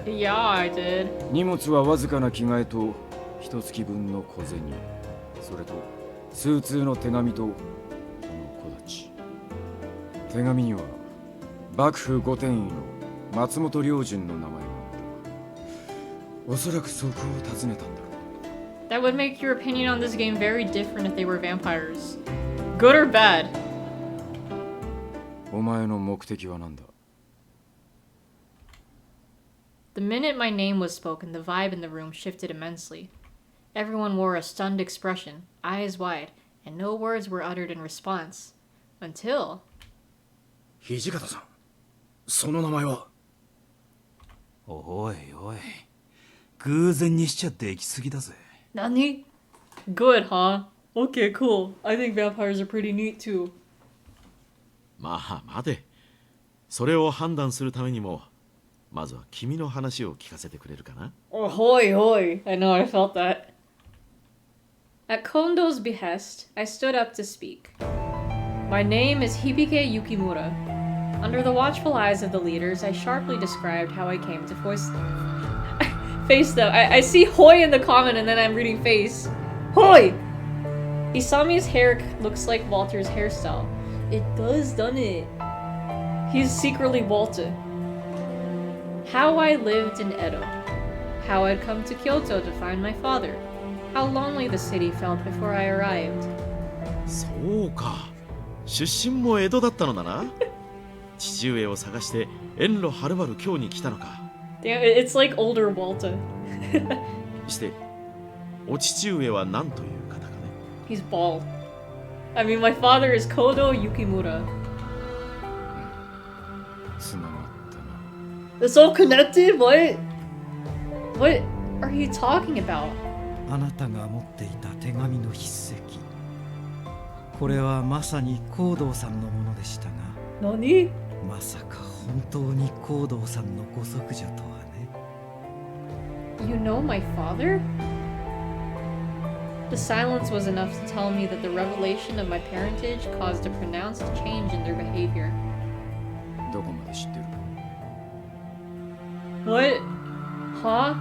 Yeah, I did. 荷物はわずかな着替えと一月分の小銭、それと数通の手紙とこの小立。手紙には幕府御殿医の松本良順の名前があった。おそらくそこを訪ねたんだろう。 That would make your opinion on this game very different if they were vampires. Good or bad? お前の目的は何だ? The minute my name was spoken, the vibe in the room shifted immensely. Everyone wore a stunned expression, eyes wide, and no words were uttered in response. Until... 土方さん、その名前は? おいおい、偶然にしちゃって行き過ぎだぜ。 Nani? Good, huh? Okay, cool. I think vampires are pretty neat too. まあ待て。それを判断するためにも、まずは君の話を聞かせてくれるかな? Oh, hoi hoi. I know, I felt that. At Kondo's behest, I stood up to speak. My name is Hibike Yukimura. Under the watchful eyes of the leaders, I sharply described how I came to face them. I see Hoi in the comment and then I'm reading face. Hoi! Isami's hair looks like Walter's hairstyle. It does, doesn't it? He's secretly Walter. How I lived in Edo. How I'd come to Kyoto to find my father. How lonely the city felt before I arrived. そうか。出身も江戸だったのだな。父上を探して遠路はるばる京に来たのか。Damn, it's like older Walter. して、お父上は何という方かね。He's bald. I mean, my father is Kodo Yukimura. つながったな。 It's all connected? What? What are you talking about? あなたが持っていた手紙の筆跡。これはまさに光道さんのものでしたが。何？まさか本当に光道さんのご息女とはね。You know my father? The silence was enough to tell me that the revelation of my parentage caused a pronounced change in their behavior. どこまで知ってる？ What? Huh?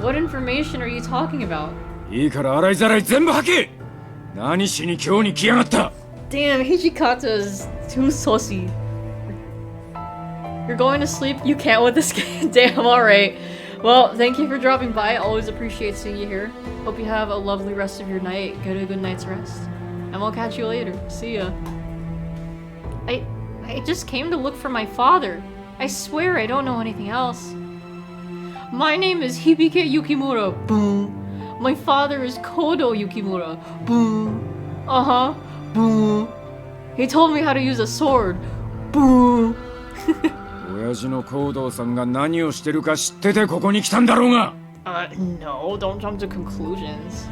What information are you talking about? いいから洗いざらい全部吐け！何しに今日に来やがった！ Damn, Hijikata is too saucy. You're going to sleep? You can't with this game. Damn, alright. Well, thank you for dropping by. I always appreciate seeing you here. Hope you have a lovely rest of your night. Get a good night's rest. And we'll catch you later. See ya. I just came to look for my father. I swear I don't know anything else. My name is Hibike Yukimura. Boom. My father is Kodo Yukimura. Boom. Uh-huh. Boom. He told me how to use a sword. Boom. 親父の光道さんが何をしてるか知っててここに来たんだろうが。No, don't jump to conclusions.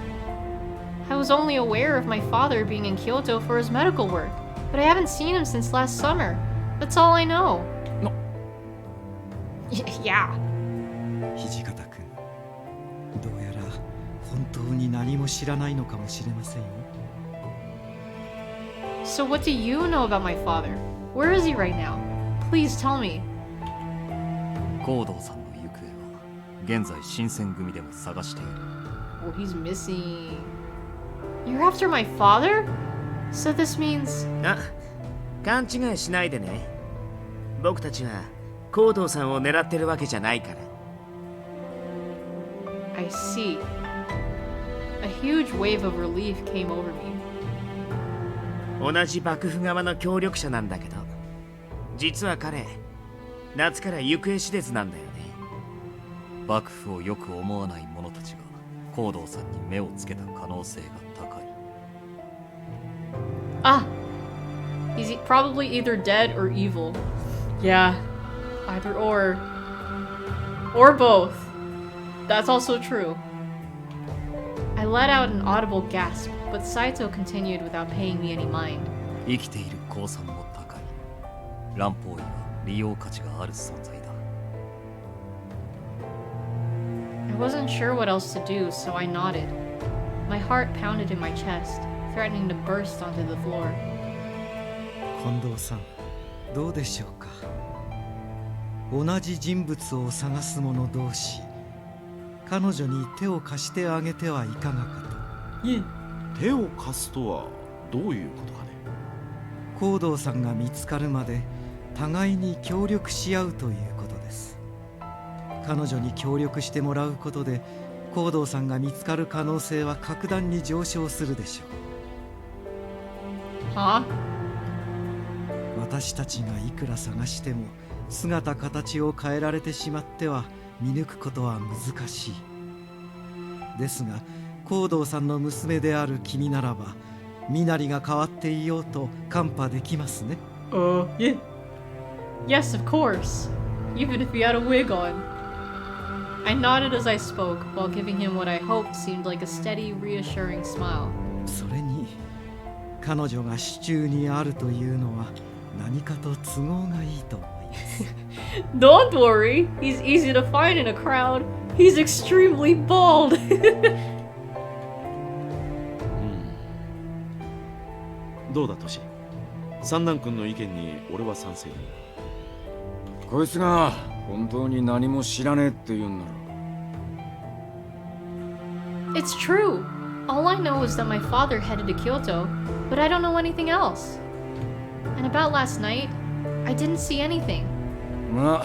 I was only aware of my father being in Kyoto for his medical work, but I haven't seen him since last summer. That's all I know. No. Yeah. 土方君、どうやら本当に何も知らないのかもしれませんよ。So what do you know about my father? Where is he right now? Please tell me. 光道さんの行方は現在新選組でも探している。Oh, he's missing. You're after my father? So this means... あ、勘違いしないでね。僕たちは光道さんを狙ってるわけじゃないから。I see. A huge wave of relief came over me. 同じ幕府側の協力者なんだけど、実は彼、夏から行方知れずなんだよね。幕府をよく思わない者たちが光道さんに目をつけた可能性が高い。Ah! He's probably either dead or evil. Yeah, either or. Or both. That's also true. I let out an audible gasp, but Saito continued without paying me any mind. 生きている降参も高い。乱暴医は利用価値がある存在だ。I wasn't sure what else to do, so I nodded. My heart pounded in my chest, threatening to burst onto the floor. 近藤さん、どうでしょうか。同じ人物を探す者同士、彼女に手を貸してあげてはいかがかと。手を貸すとはどういうことかね。光道さんが見つかるまで互いに協力し合うということです。彼女に協力してもらうことで光道さんが見つかる可能性は格段に上昇するでしょう。はあ？私たちがいくら探しても姿形を変えられてしまっては見抜くことは難しい。ですが光道さんの娘である君ならば身なりが変わっていようと看破できますね。Yeah. Yes, of course. Even if he had a wig on. I nodded as I spoke, while giving him what I hoped seemed like a steady, reassuring smile. それに彼女が手中にあるというのは何かと都合がいいと思います。Don't worry, he's easy to find in a crowd. He's extremely bald. どうだトシ、三男君の意見に俺は賛成だ。こいつが本当に何も知らねえって言うんなら。 It's true. All I know is that my father headed to Kyoto, but I don't know anything else. And about last night, I didn't see anything. ま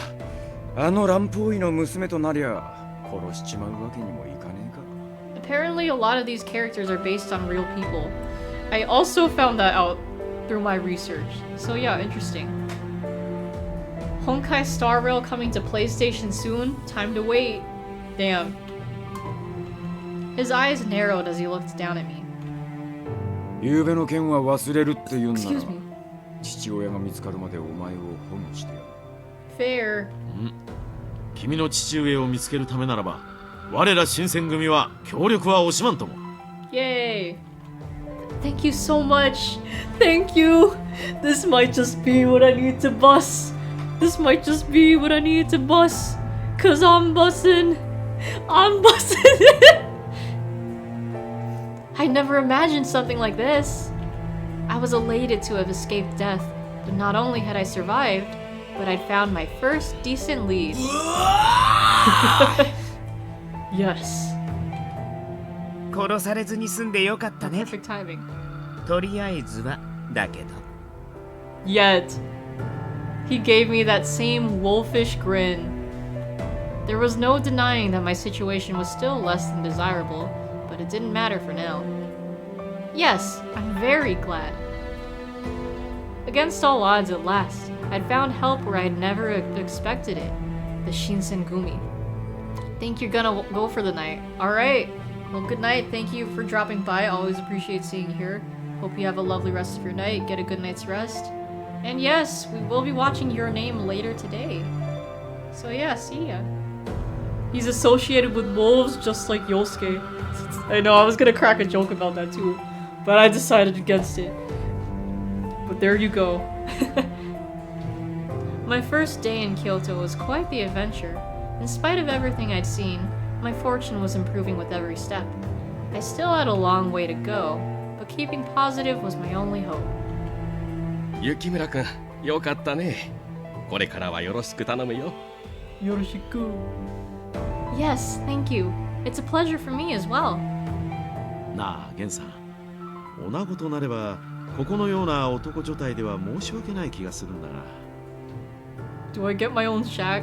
あ、あの乱暴医の娘となりゃ殺しちまうわけにもいかねえか。 Apparently, a lot of these characters are based on real people. I also found that out through my research. So yeah, interesting. Honkai Star Rail coming to PlayStation soon? Time to wait. Damn. His eyes narrowed as he looked down at me. 昨べの件は忘れるって言うんなら Excuse me. 父親が見つかるまでお前を保護してやる。 Fair. 君の父上を見つけるためならば、我ら新選組は協力は惜しまんとも。 Yay. Thank you so much. Thank you. This might just be what I need to bust. This might just be what I need to bust. Cause I'm bussin'. I'm bussin'. I never imagined something like this. I was elated to have escaped death, but not only had I survived, but I'd found my first decent lead. Yes. 殺されずに済んでよかったね。 Perfect timing. とりあえずはだけど。 Yet. He gave me that same wolfish grin. There was no denying that my situation was still less than desirable, but it didn't matter for now. Yes, I'm very glad. Against all odds at last, I'd found help where I'd never expected it. The Shinsengumi. Think you're gonna go for the night. Alright. Well, good night. Thank you for dropping by. Always appreciate seeing you here. Hope you have a lovely rest of your night. Get a good night's rest. And yes, we will be watching Your Name later today. So yeah, see ya. He's associated with wolves just like Yosuke. I know, I was gonna crack a joke about that too, but I decided against it. But there you go. My first day in Kyoto was quite the adventure. In spite of everything I'd seen, my fortune was improving with every step. I still had a long way to go, but keeping positive was my only hope. 雪村くん、よかったね。これからはよろしく頼むよ。よろしく。Yes, thank you. It's a pleasure for me as well. なあ、ゲンさん。女子となれば、ここのような男女体では申し訳ない気がするんだが。Do I get my own shack?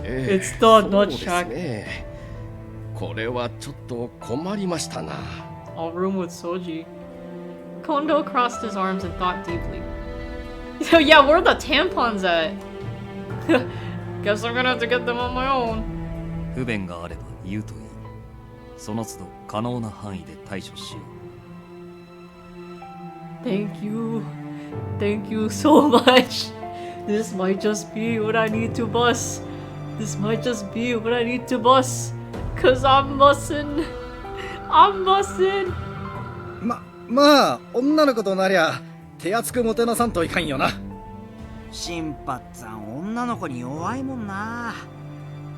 ええ、 It's the そう not です shack. ね。これはちょっと困りましたな。I'll room with Soji. Kondo crossed his arms and thought deeply. So yeah, where are the tampons at? Guess I'm gonna have to get them on my own. 不便があれば言うといい。その都度可能な範囲で対処しよう。Thank you. Thank you so much. This might just be what I need to bust. This might just be what I need to bust. Cause I'm bussin'. I'm bussin'. まあ女の子となりゃ手厚くもてなさんといかんよな。新八さん女の子に弱いもんな。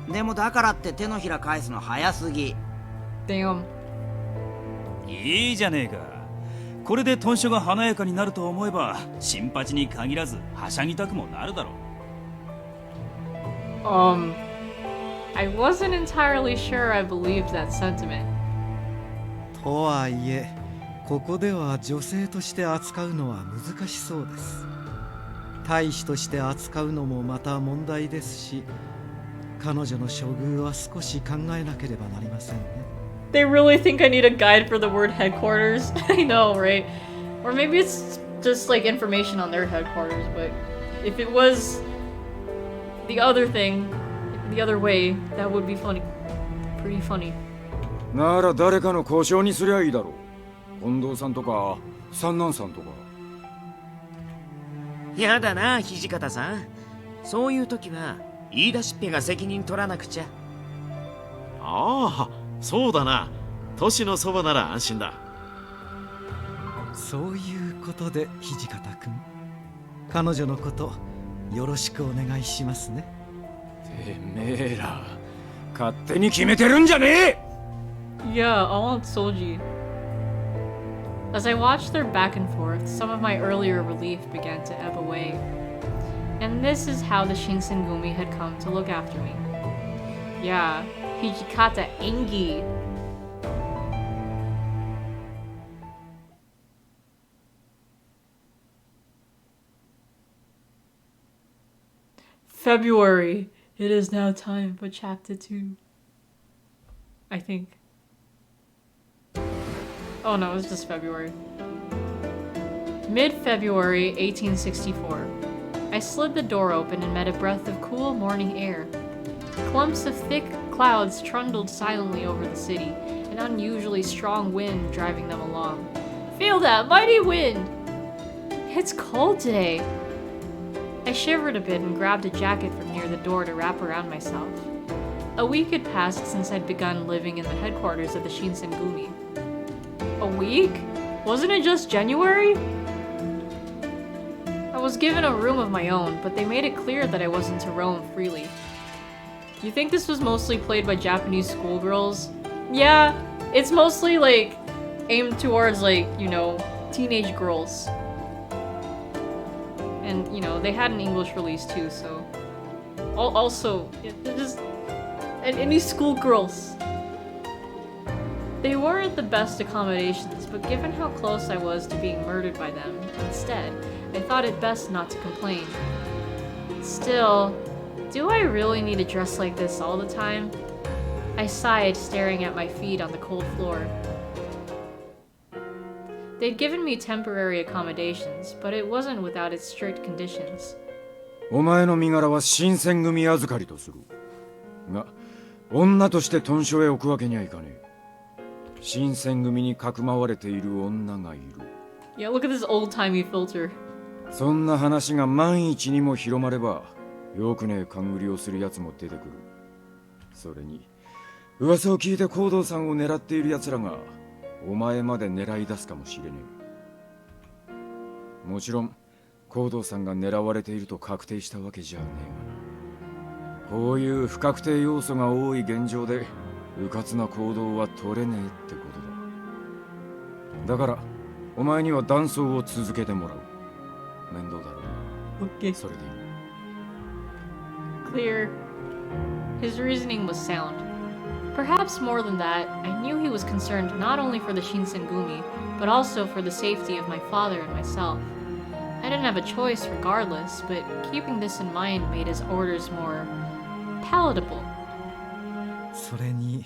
でもだからって手のひら返すの早すぎ。 Damn. いいじゃねえか。これで豚書が華やかになると思えば、新八に限らずはしゃぎたくもなるだろう。I wasn't entirely sure I believed that sentiment. とはいえ、ここでは女性として扱うのは難しそうです。大使として扱うのもまた問題ですし、彼女の処遇は少し考えなければなりませんね。They really think I need a guide for the word headquarters? I know, right? Or maybe it's just like information on their headquarters, but if it was the other thing, the other way, that would be funny. Pretty funny. なら誰かの交渉にすりゃいいだろう。近藤さんとか三男さんとか。やだな、土方さん。そういう時は言い出しっぺが責任取らなくちゃ。ああ、そうだな。都市のそばなら安心だ。そういうことで土方君、彼女のことよろしくお願いしますね。てめえら勝手に決めてるんじゃねえ。 Yeah, I want Soji. As I watched their back and forth, some of my earlier relief began to ebb away. And this is how the Shinsengumi had come to look after me. Yeah, Hijikata Engi. February. It is now time for chapter 2. I think. Oh no, it's just February. Mid-February 1864. I slid the door open and met a breath of cool morning air. Clumps of thick clouds trundled silently over the city, an unusually strong wind driving them along. Feel that mighty wind! It's cold today. I shivered a bit and grabbed a jacket from near the door to wrap around myself. A week had passed since I'd begun living in the headquarters of the Shinsengumi. A week? Wasn't it just January? I was given a room of my own, but they made it clear that I wasn't to roam freely. You think this was mostly played by Japanese schoolgirls? Yeah, it's mostly like aimed towards like, you know, teenage girls. And, you know, they had an English release too, so... Also, they're just... And these schoolgirls. They weren't the best accommodations, but given how close I was to being murdered by them, instead, I thought it best not to complain. Still, do I really need to dress like this all the time? I sighed, staring at my feet on the cold floor. They'd given me temporary accommodations, but it wasn't without its strict conditions. お前の身柄は新選組預かりとする。が、女として屯所へ置くわけにはいかねえ。新選組にかくまわれている女がいる。Yeah, look at this old-timey filter. そんな話が万一にも広まれば、よくねえ勘繰りをする奴も出てくる。それに、噂を聞いて行動さんを狙っている奴らが、お前まで狙い出すかもしれねえ。もちろん、行動さんが狙われていると確定したわけじゃねえがな。こういう不確定要素が多い現状で、迂闊な行動は取れねえってことだ。だから、お前には断層を続けてもらう。面倒だろう。Okay. それでいい。Clear. His reasoning was sound. Perhaps more than that, I knew he was concerned not only for the Shinsengumi, but also for the safety of my father and myself. I didn't have a choice regardless, but keeping this in mind made his orders more palatable. それに、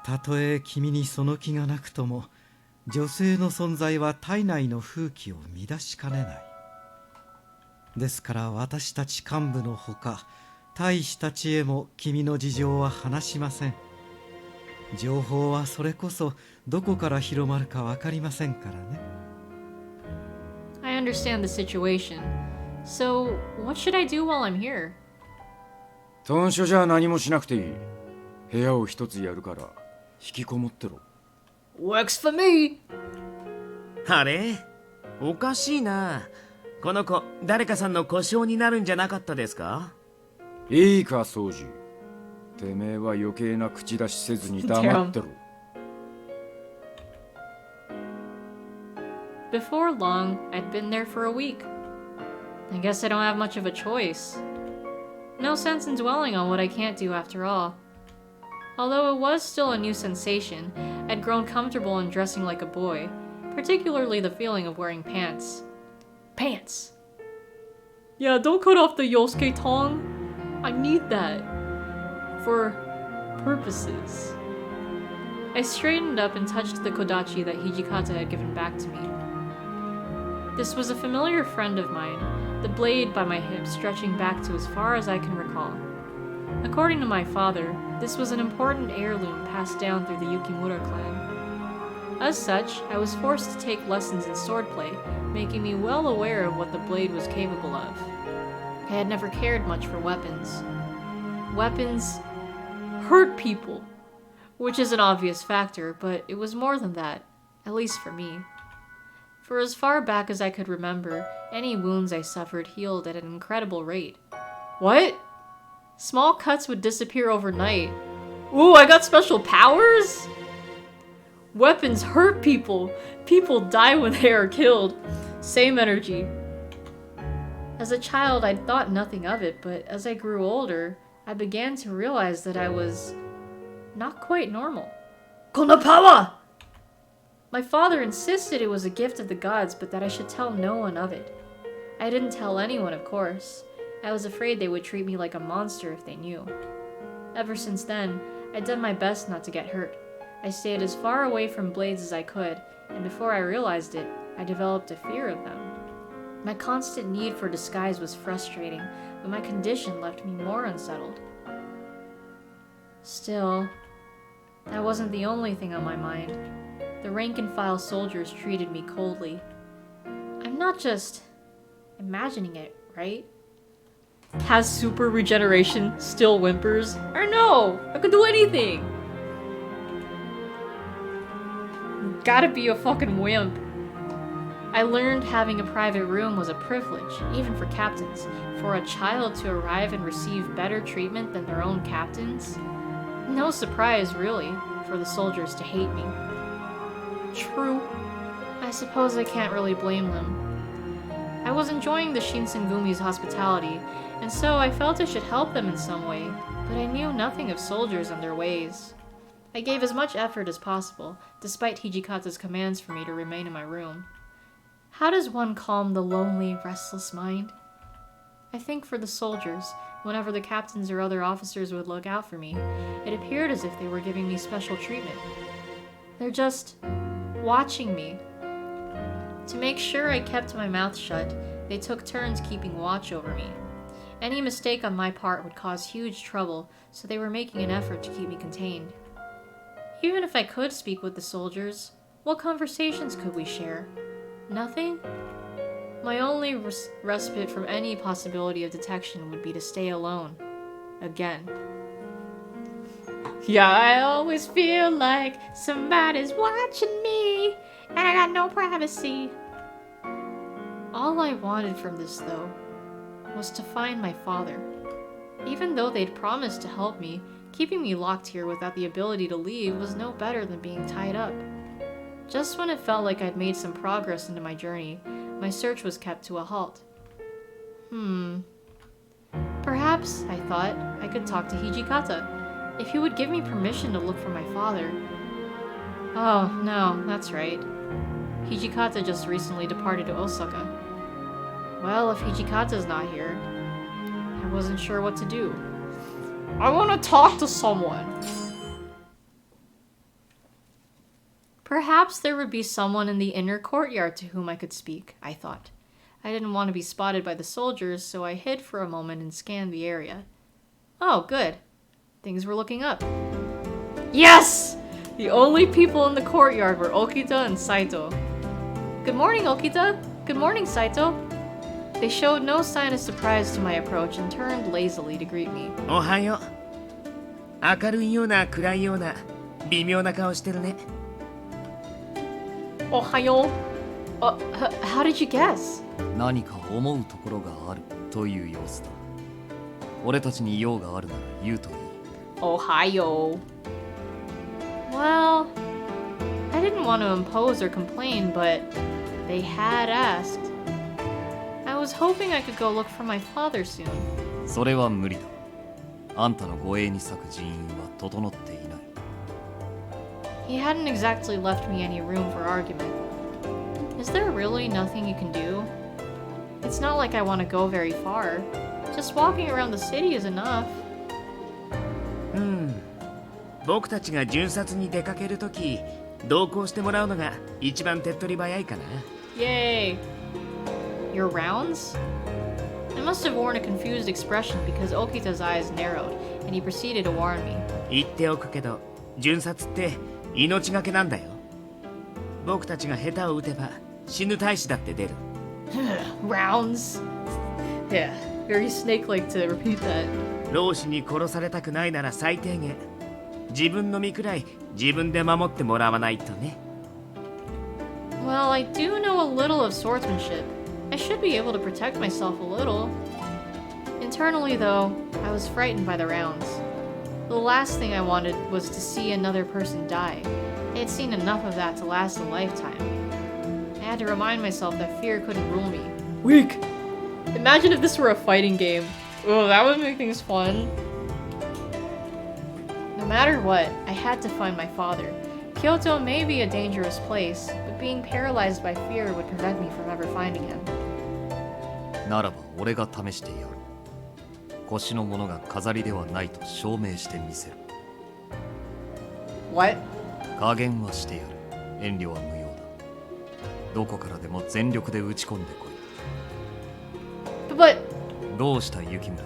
たとえ君にその気がなくとも、女性の存在は体内の風紀を乱しかねない。ですから私たち幹部のほか、大使たちへも君の事情は話しません。情報はそれこそどこから広まるかわかりませんからね。I understand the situation. So, what should I do while I'm here? 屯所じゃ何もしなくていい。部屋を一つやるから引きこもってろ。Works for me! あれおかしいな。この子、誰かさんの故障になるんじゃなかったですか？いいか、掃除。てめえは余計な口出しせずに黙ってろ。Before long, I'd been there for a week. I guess I don't have much of a choice. No sense in dwelling on what I can't do after all. Although it was still a new sensation, I'd grown comfortable in dressing like a boy, particularly the feeling of wearing pants. Pants! Yeah, don't cut off the yosuke tongue. I need that. For purposes. I straightened up and touched the kodachi that Hijikata had given back to me. This was a familiar friend of mine, the blade by my hip stretching back to as far as I can recall. According to my father, this was an important heirloom passed down through the Yukimura clan. As such, I was forced to take lessons in swordplay, making me well aware of what the blade was capable of. I had never cared much for weapons. Weapons hurt people, which is an obvious factor, but it was more than that, at least for me. For as far back as I could remember, any wounds I suffered healed at an incredible rate. What? Small cuts would disappear overnight. Ooh, I got special powers? Weapons hurt people. People die when they are killed. Same energy. As a child, I'd thought nothing of it, but as I grew older, I began to realize that I was not quite normal. Kono power! My father insisted it was a gift of the gods, but that I should tell no one of it. I didn't tell anyone, of course. I was afraid they would treat me like a monster if they knew. Ever since then, I'd done my best not to get hurt. I stayed as far away from blades as I could, and before I realized it, I developed a fear of them. My constant need for disguise was frustrating, but my condition left me more unsettled. Still, that wasn't the only thing on my mind. The rank-and-file soldiers treated me coldly. I'm not just imagining it, right? Has super regeneration, still whimpers? Or no! I could do anything! Gotta be a fucking wimp. I learned having a private room was a privilege, even for captains. For a child to arrive and receive better treatment than their own captains? No surprise, really, for the soldiers to hate me. True. I suppose I can't really blame them. I was enjoying the Shinsengumi's hospitality, and so I felt I should help them in some way, but I knew nothing of soldiers and their ways. I gave as much effort as possible, despite Hijikata's commands for me to remain in my room. How does one calm the lonely, restless mind? I think for the soldiers, whenever the captains or other officers would look out for me, it appeared as if they were giving me special treatment. They're just watching me. To make sure I kept my mouth shut, they took turns keeping watch over me. Any mistake on my part would cause huge trouble, so they were making an effort to keep me contained. Even if I could speak with the soldiers, what conversations could we share? Nothing? My only respite from any possibility of detection would be to stay alone. Again. Yeah, I always feel like somebody's watching me, and I got no privacy. All I wanted from this, though, was to find my father. Even though they'd promised to help me, keeping me locked here without the ability to leave was no better than being tied up. Just when it felt like I'd made some progress into my journey, my search was kept to a halt. Perhaps, I thought, I could talk to Hijikata, if he would give me permission to look for my father. Oh, no, that's right. Hijikata just recently departed to Osaka. Well, if Hijikata's not here, I wasn't sure what to do. I want to talk to someone! Perhaps there would be someone in the inner courtyard to whom I could speak, I thought. I didn't want to be spotted by the soldiers, so I hid for a moment and scanned the area. Oh, good. Things were looking up. Yes! The only people in the courtyard were Okita and Saito. Good morning, Okita. Good morning, Saito. They showed no sign of surprise to my approach and turned lazily to greet me. Ohayo. 明るいような暗いような微妙な顔してるね。Ohayo. How did you guess? 何か思うところがあるという様子だ。俺たちに用があるなら言うといい。Ohio. Well, I didn't want to impose or complain, but they had asked. I was hoping I could go look for my father soon. それは無理だ。あんたの護衛に割く人員は整っていない。He hadn't exactly left me any room for argument. Is there really nothing you can do? It's not like I want to go very far. Just walking around the city is enough. 僕たちが巡察に出かけるとき、同行してもらうのが一番手っ取り早いかな。Yay! Your rounds? I must have worn a confused expression because Okita's eyes narrowed, and he proceeded to warn me. 言っておくけど、巡察って命がけなんだよ。僕たちが下手を打てば死ぬ大使だって出る。Rounds? Yeah, very snake-like to repeat that. 老子に殺されたくないなら最低限、自分の身くらい自分で守ってもらわないとね。Well, I do know a little of swordsmanship. I should be able to protect myself a little. Internally, though, I was frightened by the rounds. The last thing I wanted was to see another person die. I had seen enough of that to last a lifetime. I had to remind myself that fear couldn't rule me. Weak! Imagine if this were a fighting game. Oh, that would make things fun. No matter what, I had to find my father. Kyoto may be a dangerous place, but being paralyzed by fear would prevent me from ever finding him. ならば俺が試してやる。腰のものが飾りではないと証明してみせる。What? 加減はしてやる。遠慮は無用だ。どこからでも全力で打ち込んでこい。But どうした雪村。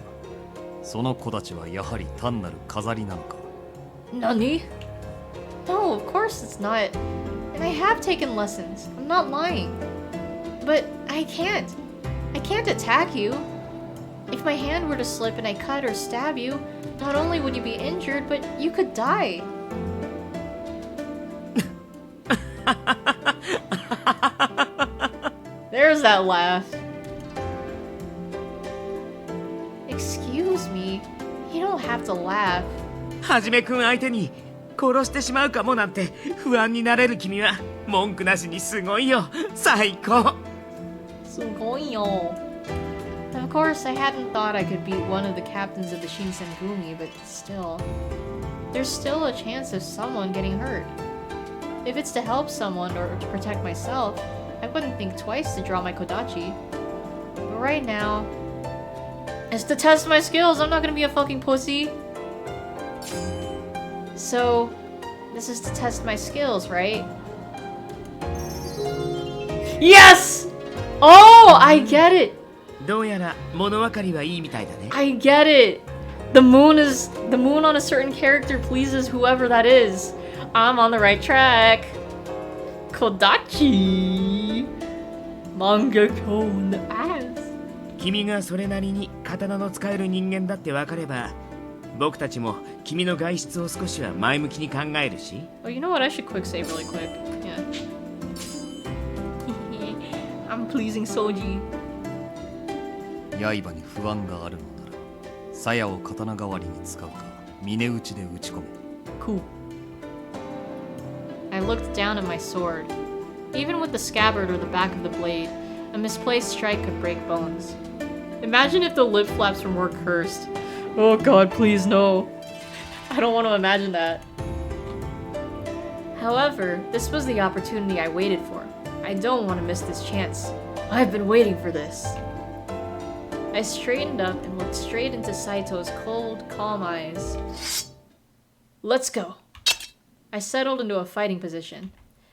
その子たちはやはり単なる飾りなのか。Nani? No, of course it's not. And I have taken lessons. I'm not lying. But I can't. I can't attack you. If my hand were to slip and I cut or stab you, not only would you be injured, but you could die. There's that laugh. Excuse me. You don't have to laugh. はじめくん相手に殺してしまうかもなんて不安になれる君は文句なしにすごいよ。最高。すごいよ。Of course, I hadn't thought I could beat one of the captains of the Shinsengumi, but still. There's still a chance of someone getting hurt. If it's to help someone or to protect myself, I wouldn't think twice to draw my Kodachi. But right now, it's to test my skills. I'm not gonna be a fucking pussy. So, this is to test my skills, right? Yes! Oh, I get it! どうやら物分かりはいいみたいだね。I get it! The moon on a certain character pleases whoever that is. I'm on the right track. Kodachi! Mangaka in the ass. 君がそれなりに刀の使える人間だって分かれば、僕たちも君の外出を少しは前向きに考えるし。Oh, you know what? I should quick save really quick. Yeah. I'm pleasing Soji. 刃に不安があるのなら、鞘を刀代わりに使うか、峰打ちで打ち込め。Cool. I looked down at my sword. Even with the scabbard or the back of the blade, a misplaced strike could break bones. Imagine if the lip flaps were more cursed. Oh god, please no. I don't want to imagine that. However, this was the opportunity I waited for. I don't want to miss this chance. I've been waiting for this. I straightened up and looked straight into Saito's cold, calm eyes. Let's go. I settled into a fighting position.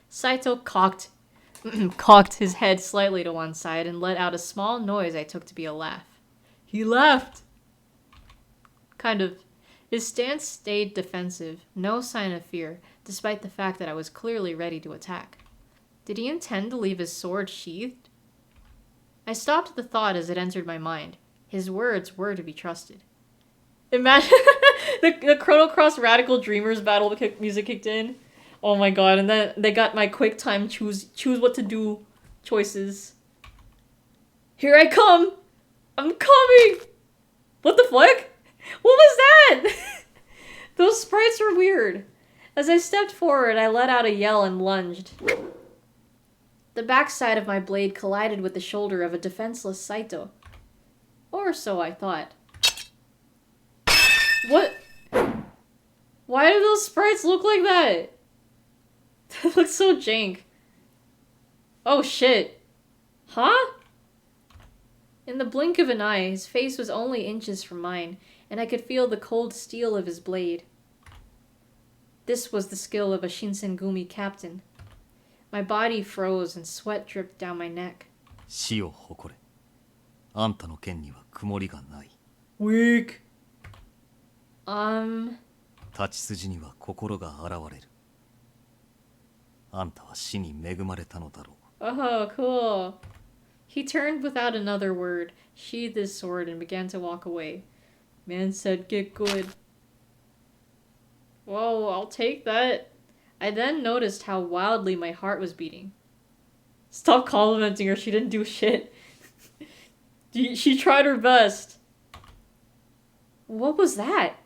Saito cocked his head slightly to one side and let out a small noise I took to be a laugh. He laughed! Kind of. His stance stayed defensive, no sign of fear, despite the fact that I was clearly ready to attack. Did he intend to leave his sword sheathed? I stopped the thought as it entered my mind. His words were to be trusted. Imagine the Chrono Cross Radical Dreamers battle music kicked in. Oh my god, and then they got my quick time choose what to do choices. Here I come! I'm coming! What the fuck? What was that? Those sprites were weird. As I stepped forward, I let out a yell and lunged. The backside of my blade collided with the shoulder of a defenseless Saito. Or so I thought. What? Why do those sprites look like that? They look so jank. Oh shit. Huh? In the blink of an eye, his face was only inches from mine, and I could feel the cold steel of his blade. This was the skill of a Shinsengumi captain. My body froze and sweat dripped down my neck. 死を誇れ。あんたの剣には曇りがない。Weak. 立ち筋には心が現れる。あんたは死に恵まれたのだろう。Oh, cool. He turned without another word, sheathed his sword, and began to walk away. Man said, get good. Whoa, I'll take that. I then noticed how wildly my heart was beating. Stop complimenting her, she didn't do shit. She tried her best. What was that?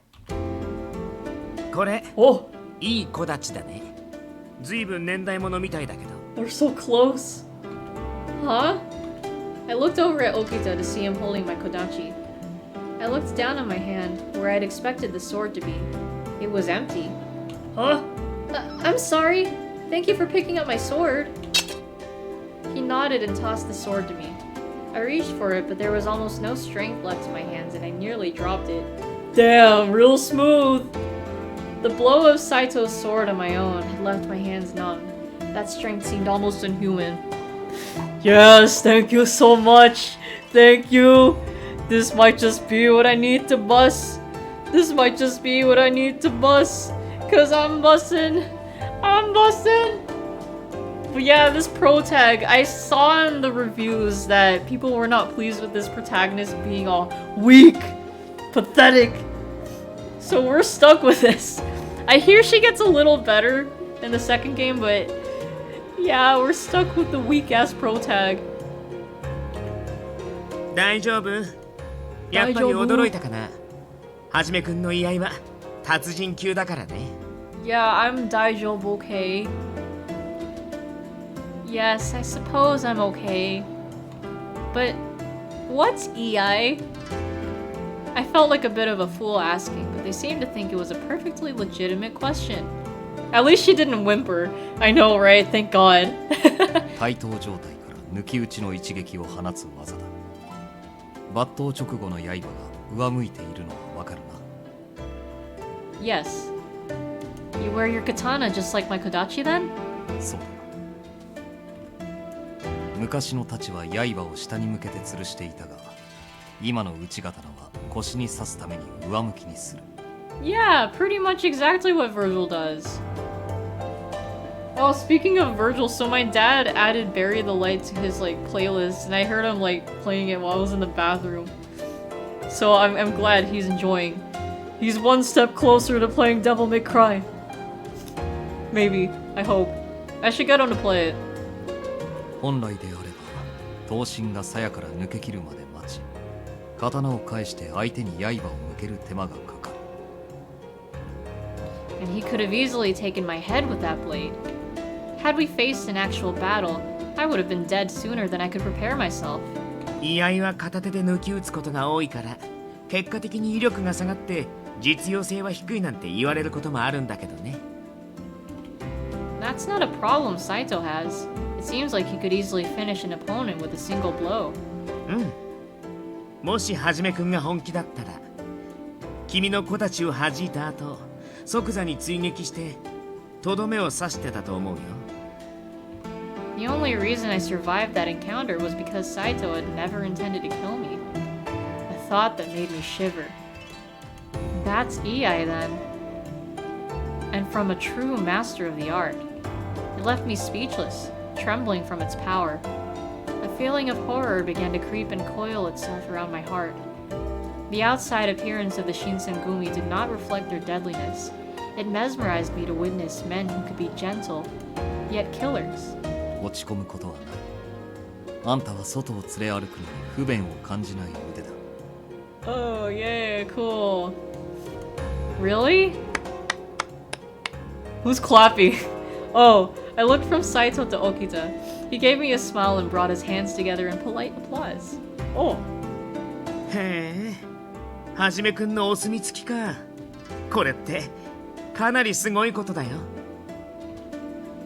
これ、oh. いい子たちだね。ずいぶん年代物みたいだけど。They're so close. Huh? I looked over at Okita to see him holding my kodachi. I looked down on my hand, where I'd expected the sword to be. It was empty. Huh? I'm sorry. Thank you for picking up my sword. He nodded and tossed the sword to me. I reached for it, but there was almost no strength left in my hands and I nearly dropped it. Damn, real smooth! The blow of Saito's sword on my own had left my hands numb. That strength seemed almost inhuman. Yes, thank you so much! Thank you! This might just be what I need to bust. This might just be what I need to bust. Cause I'm bustin'. I'm bustin'! But yeah, this pro tag, I saw in the reviews that people were not pleased with this protagonist being all weak, pathetic. So we're stuck with this. I hear she gets a little better in the second game, but yeah, we're stuck with the weak ass pro tag. 大丈夫？やっぱり驚いたかな。はじめくんの居合は達人級だからね。Yeah, I'm Daijobu okay. Yes, I suppose I'm okay. But what's EI? I felt like a bit of a fool asking, but they seemed to think it was a perfectly legitimate question. At least she didn't whimper. I know, right? Thank God. 対等状態から抜き打ちの一撃を放つ技だ。抜刀直後の刃が上向いているのはわかるな。Yes. You wear your katana just like my kodachi then? そうだ。昔の太刀は刃を下に向けて吊るしていたが、今の内刀は腰に刺すために上向きにする。Yeah, pretty much exactly what Virgil does. Oh, speaking of Virgil, so my dad added Bury the Light to his like playlist, and I heard him like playing it while I was in the bathroom. So I'm glad he's enjoying. He's one step closer to playing Devil May Cry. Maybe. I hope. I should get him to play it. 本来であれば、刀身が鞘から抜け切るまで待ち、刀を返して相手に刃を向ける手間がかかる。And he could have easily taken my head with that blade. Had we faced an actual battle, I would have been dead sooner than I could prepare myself. 居合は片手で抜き打つことが多いから、結果的に威力が下がって実用性は低いなんて言われることもあるんだけどね。That's not a problem Saito has. It seems like he could easily finish an opponent with a single blow. うん。もしはじめくんが本気だったら、君の子たちを弾いた後、即座に追撃してとどめを刺してたと思うよ。The only reason I survived that encounter was because Saito had never intended to kill me. A thought that made me shiver. That's Ei then. And from a true master of the art. It left me speechless, trembling from its power. A feeling of horror began to creep and coil itself around my heart. The outside appearance of the Shinsengumi did not reflect their deadliness. It mesmerized me to witness men who could be gentle, yet killers. 落ち込むことはない。あんたは外を連れ歩くのに不便を感じない腕だ。Oh, yeah, cool. Really? Who's clapping? Oh, I looked from Saito to Okita. He gave me a smile and brought his hands together in polite applause. Oh. へえ、はじめくんのお墨付きか。これってかなりすごいことだよ。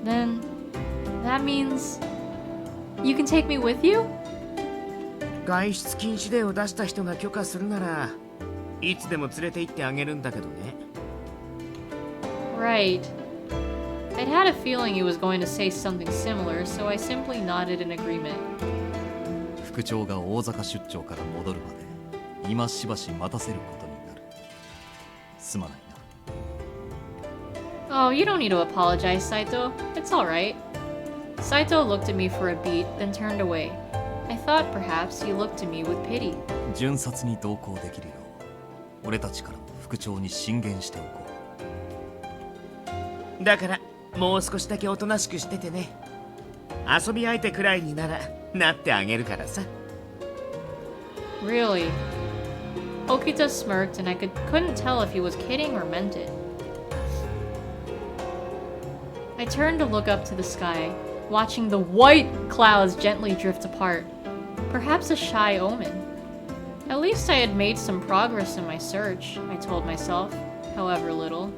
Then, that means you can take me with you? 外出禁止令を出した人が許可するなら、いつでも連れて行ってあげるんだけどね。Right. I'd had a feeling he was going to say something similar, so I simply nodded in agreement. 副長が大阪出張から戻るまで今しばし待たせることになる。すまないな。Oh, you don't need to apologize, Saito. It's alright. Saito looked at me for a beat, then turned away. I thought perhaps he looked to me with pity. 順殺に同行できるよう、俺たちからも副長に進言しておこう。だからもう少しだけおとなしくしててね。遊び相手くらいにならなってあげるからさ。Really? Okita smirked and I couldn't tell if he was kidding or meant it. I turned to look up to the sky, watching the white clouds gently drift apart. Perhaps a shy omen. At least I had made some progress in my search, I told myself, however little.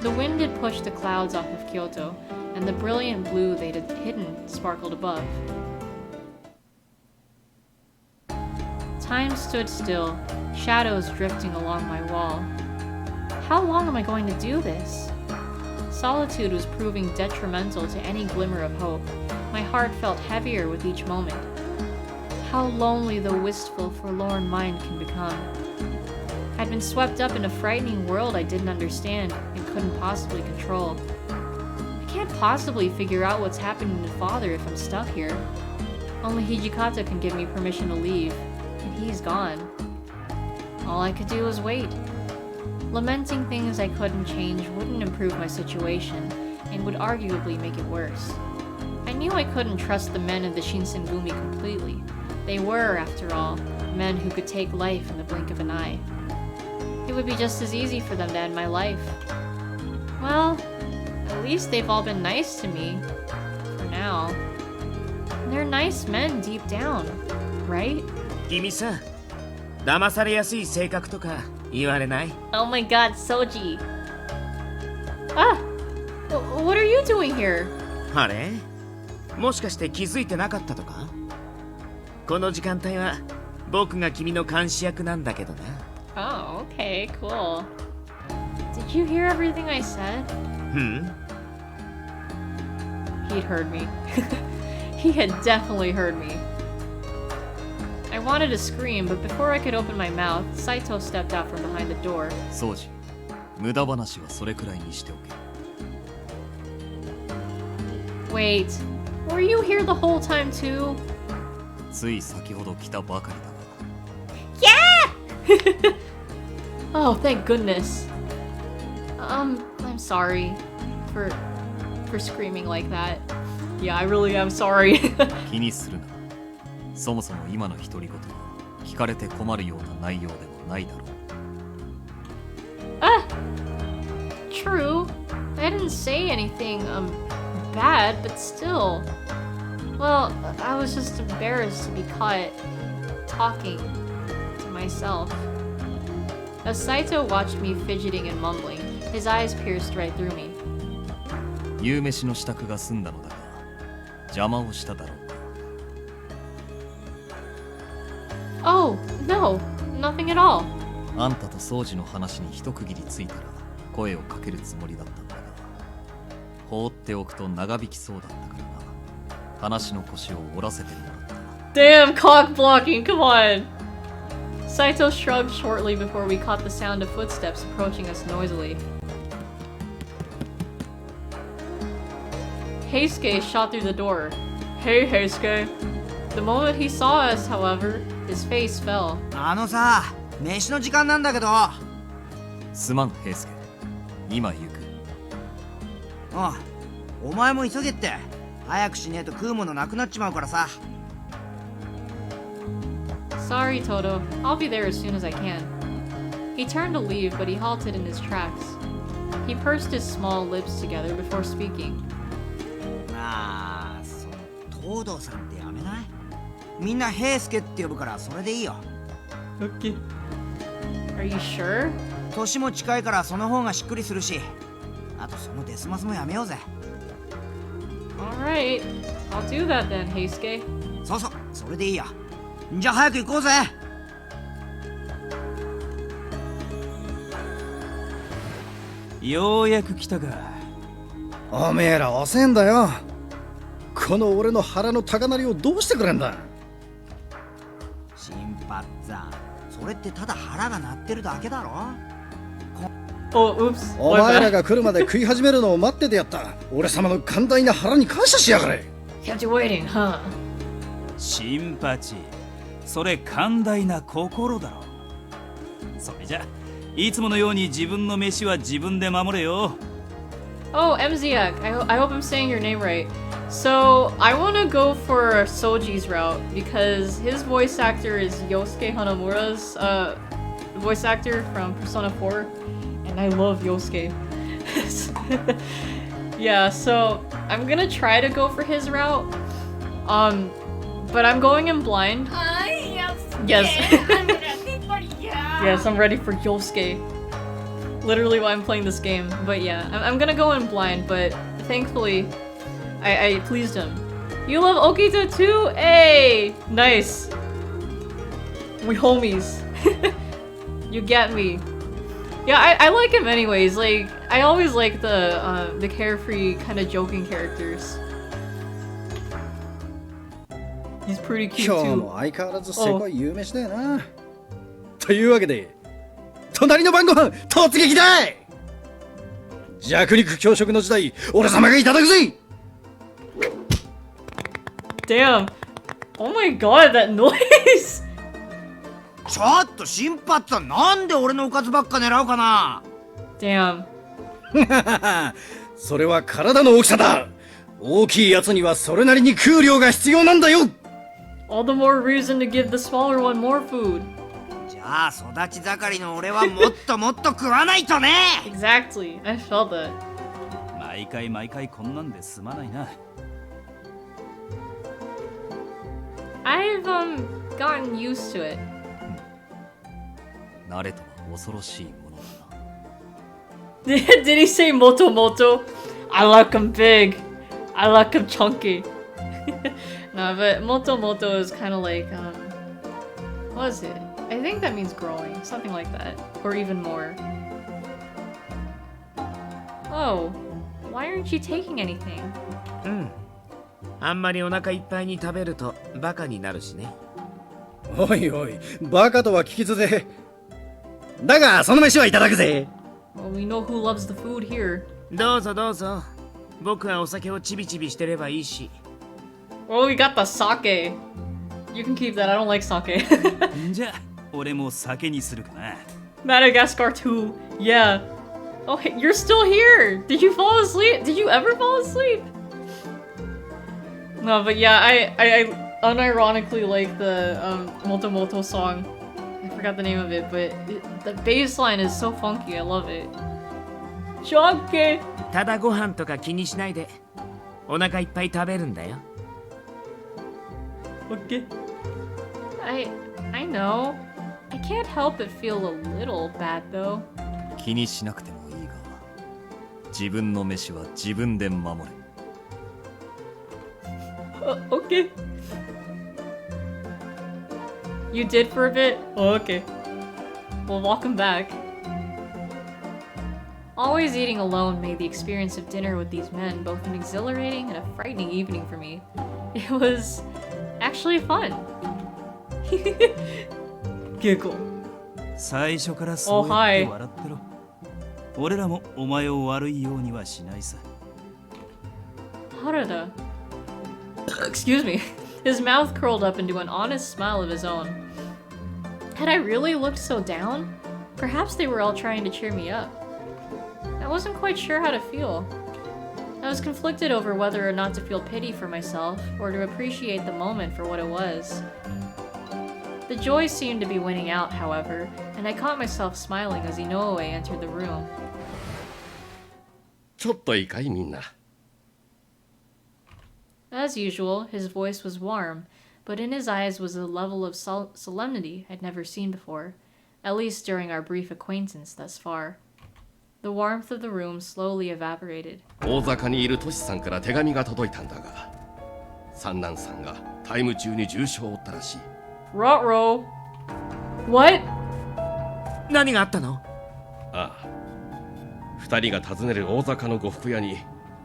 The wind had pushed the clouds off of Kyoto, and the brilliant blue they'd hidden sparkled above. Time stood still, shadows drifting along my wall. How long am I going to do this? Solitude was proving detrimental to any glimmer of hope. My heart felt heavier with each moment. How lonely the wistful, forlorn mind can become. I'd been swept up in a frightening world I didn't understand and couldn't possibly control. I can't possibly figure out what's happening to Father if I'm stuck here. Only Hijikata can give me permission to leave, and he's gone. All I could do was wait. Lamenting things I couldn't change wouldn't improve my situation, and would arguably make it worse. I knew I couldn't trust the men of the Shinsengumi completely. They were, after all, men who could take life in the blink of an eye. It would be just as easy for them to end my life. Well, at least they've all been nice to me. For now. They're nice men deep down, right? 君さ、騙されやすい性格とか言われない？ Oh my god, Soji. Ah! What are you doing here? あれ？もしかして気づいてなかったとか？この時間帯は僕が君の監視役なんだけどな。Oh, okay, cool. Did you hear everything I said? He'd heard me. He had definitely heard me. I wanted to scream, but before I could open my mouth, Saito stepped out from behind the door. 掃除、無駄話はそれくらいにしておけ。 Wait, were you here the whole time too? つい先ほど来たばかりだが。 Yeah! Oh, thank goodness. I'm sorry for screaming like that. Yeah, I really am sorry. 気にするな。そもそも今の独り言は聞かれて困るような内容でもないだろう。Ah! True. I didn't say anything, bad, but still. Well, I was just embarrassed to be caught talking to myself. As Saito watched me fidgeting and mumbling, his eyes pierced right through me. 夕飯の支度が済んだのだが、邪魔をしただろうか。 Oh, no, nothing at all. あんたと掃除の話に一区切りついたら声をかけるつもりだったんだが、放っておくと長引きそうだったからな。話の腰を折らせてもらった。 Damn, cock blocking, come on! Saito shrugged shortly before we caught the sound of footsteps approaching us noisily. Heisuke shot through the door. Hey, Heisuke. The moment he saw us, however, his face fell. あのさ、飯の時間なんだけど。すまん、平介。今行く。ああ、お前も急げって。早くしねえと食うものなくなっちまうからさ。Sorry, Toto. I'll be there as soon as I can. He turned to leave, but he halted in his tracks. He pursed his small lips together before speaking. ああ、その東堂さんってやめない？みんな平介って呼ぶからそれでいいよ。Okay. Are you sure? 年も近いからその方がしっくりするし。あとそのデスマスもやめようぜ。Alright. I'll do that then, Heisuke. そうそう、それでいいや。じゃあ早く行こうぜ。ようやく来たか。おめえら遅えんだよ。この俺の腹の高鳴りをどうしてくれんだ。新八山、それってただ腹が鳴ってるだけだろ。Oh, oops. お前らが来るまで食い始めるのを待っててやった。俺様の寛大な腹に感謝しやがれ。Kept you waiting, huh? 新八、それ寛大な心だろ。それじゃ、いつものように自分の飯は自分で守れよ。Oh, Mziak. I hope I'm saying your name right. So, I want to go for Soji's route because his voice actor is Yosuke Hanamura's voice actor from Persona 4, and I love Yosuke. Yeah, so I'm gonna try to go for his route. But I'm going in blind. Yes. Yes, I'm ready for Yosuke. Literally why I'm playing this game. But yeah, I'm gonna go in blind, but thankfully, I pleased him. You love Okita too? Hey! Nice. We homies. You get me. Yeah, I like him anyways. Like, I always like the carefree, kind of joking characters. He's pretty cute 今日 too. も相変わらずせこい夕飯だよな。というわけで、隣の晩ご飯突撃だい。弱肉強食の時代、俺様がいただくぜ。Damn. Oh my god, that noise! ちょっと新八さん、なんで俺のおかずばっか狙うかな。 Damn. それは体の大きさだ。大きいやつにはそれなりに食う量が必要なんだよ。All the more reason to give the smaller one more food. じゃあ育ち盛りの俺はもっともっと食わないとね。 Exactly. I felt that. 毎回こんなんで済まないな。I've gotten used to it. 慣れとは恐ろしいものだな。Did he say moto moto? I like him big. I like him chunky. No, but moto moto is kind of like what is it? I think that means growing, something like that, or even more. Oh, why aren't you taking anything? うん。あんまりお腹いっぱいに食べるとバカになるしね。おいおい、バカとは聞き捨て。だがその飯はいただくぜ。Well, we know who loves the food here. どうぞどうぞ。僕はお酒をちびちびしてればいいし。Oh, we got the sake. You can keep that. I don't like sake. じゃあ、俺も酒にするかな。Madagascar 2. Yeah. Oh, hey, you're still here. Did you fall asleep? Did you ever fall asleep? No, but yeah, I unironically like the Moto Moto song. I forgot the name of it, but the bass line is so funky. I love it. Shokke! ただご飯とか気にしないで。お腹いっぱい食べるんだよ。Okay. I know. I can't help but feel a little bad though. 気にしなくてもいいが、自分の飯は自分で守れ。Okay. You did for a bit? Oh, okay. Well, welcome back. Always eating alone made the experience of dinner with these men both an exhilarating and a frightening evening for me. It was actually fun. Giggle. 最初からそうやって笑ってろ。俺らもお前を悪いようにはしないさ。Harada. Excuse me. His mouth curled up into an honest smile of his own. Had I really looked so down? Perhaps they were all trying to cheer me up. I wasn't quite sure how to feel. I was conflicted over whether or not to feel pity for myself or to appreciate the moment for what it was. The joy seemed to be winning out, however, and I caught myself smiling as Inoue entered the room. ちょっといいかいみんな。As usual, his voice was warm, but in his eyes was a level of solemnity I'd never seen before, at least during our brief acquaintance thus far. The warmth of the room slowly evaporated. 大坂にいるトシさんから手紙が届いたんだが、三男さんがタイム中に重傷を負ったらしい。Ruh-roh. What? 何があったの？ああ。二人が訪ねる大坂の呉服屋に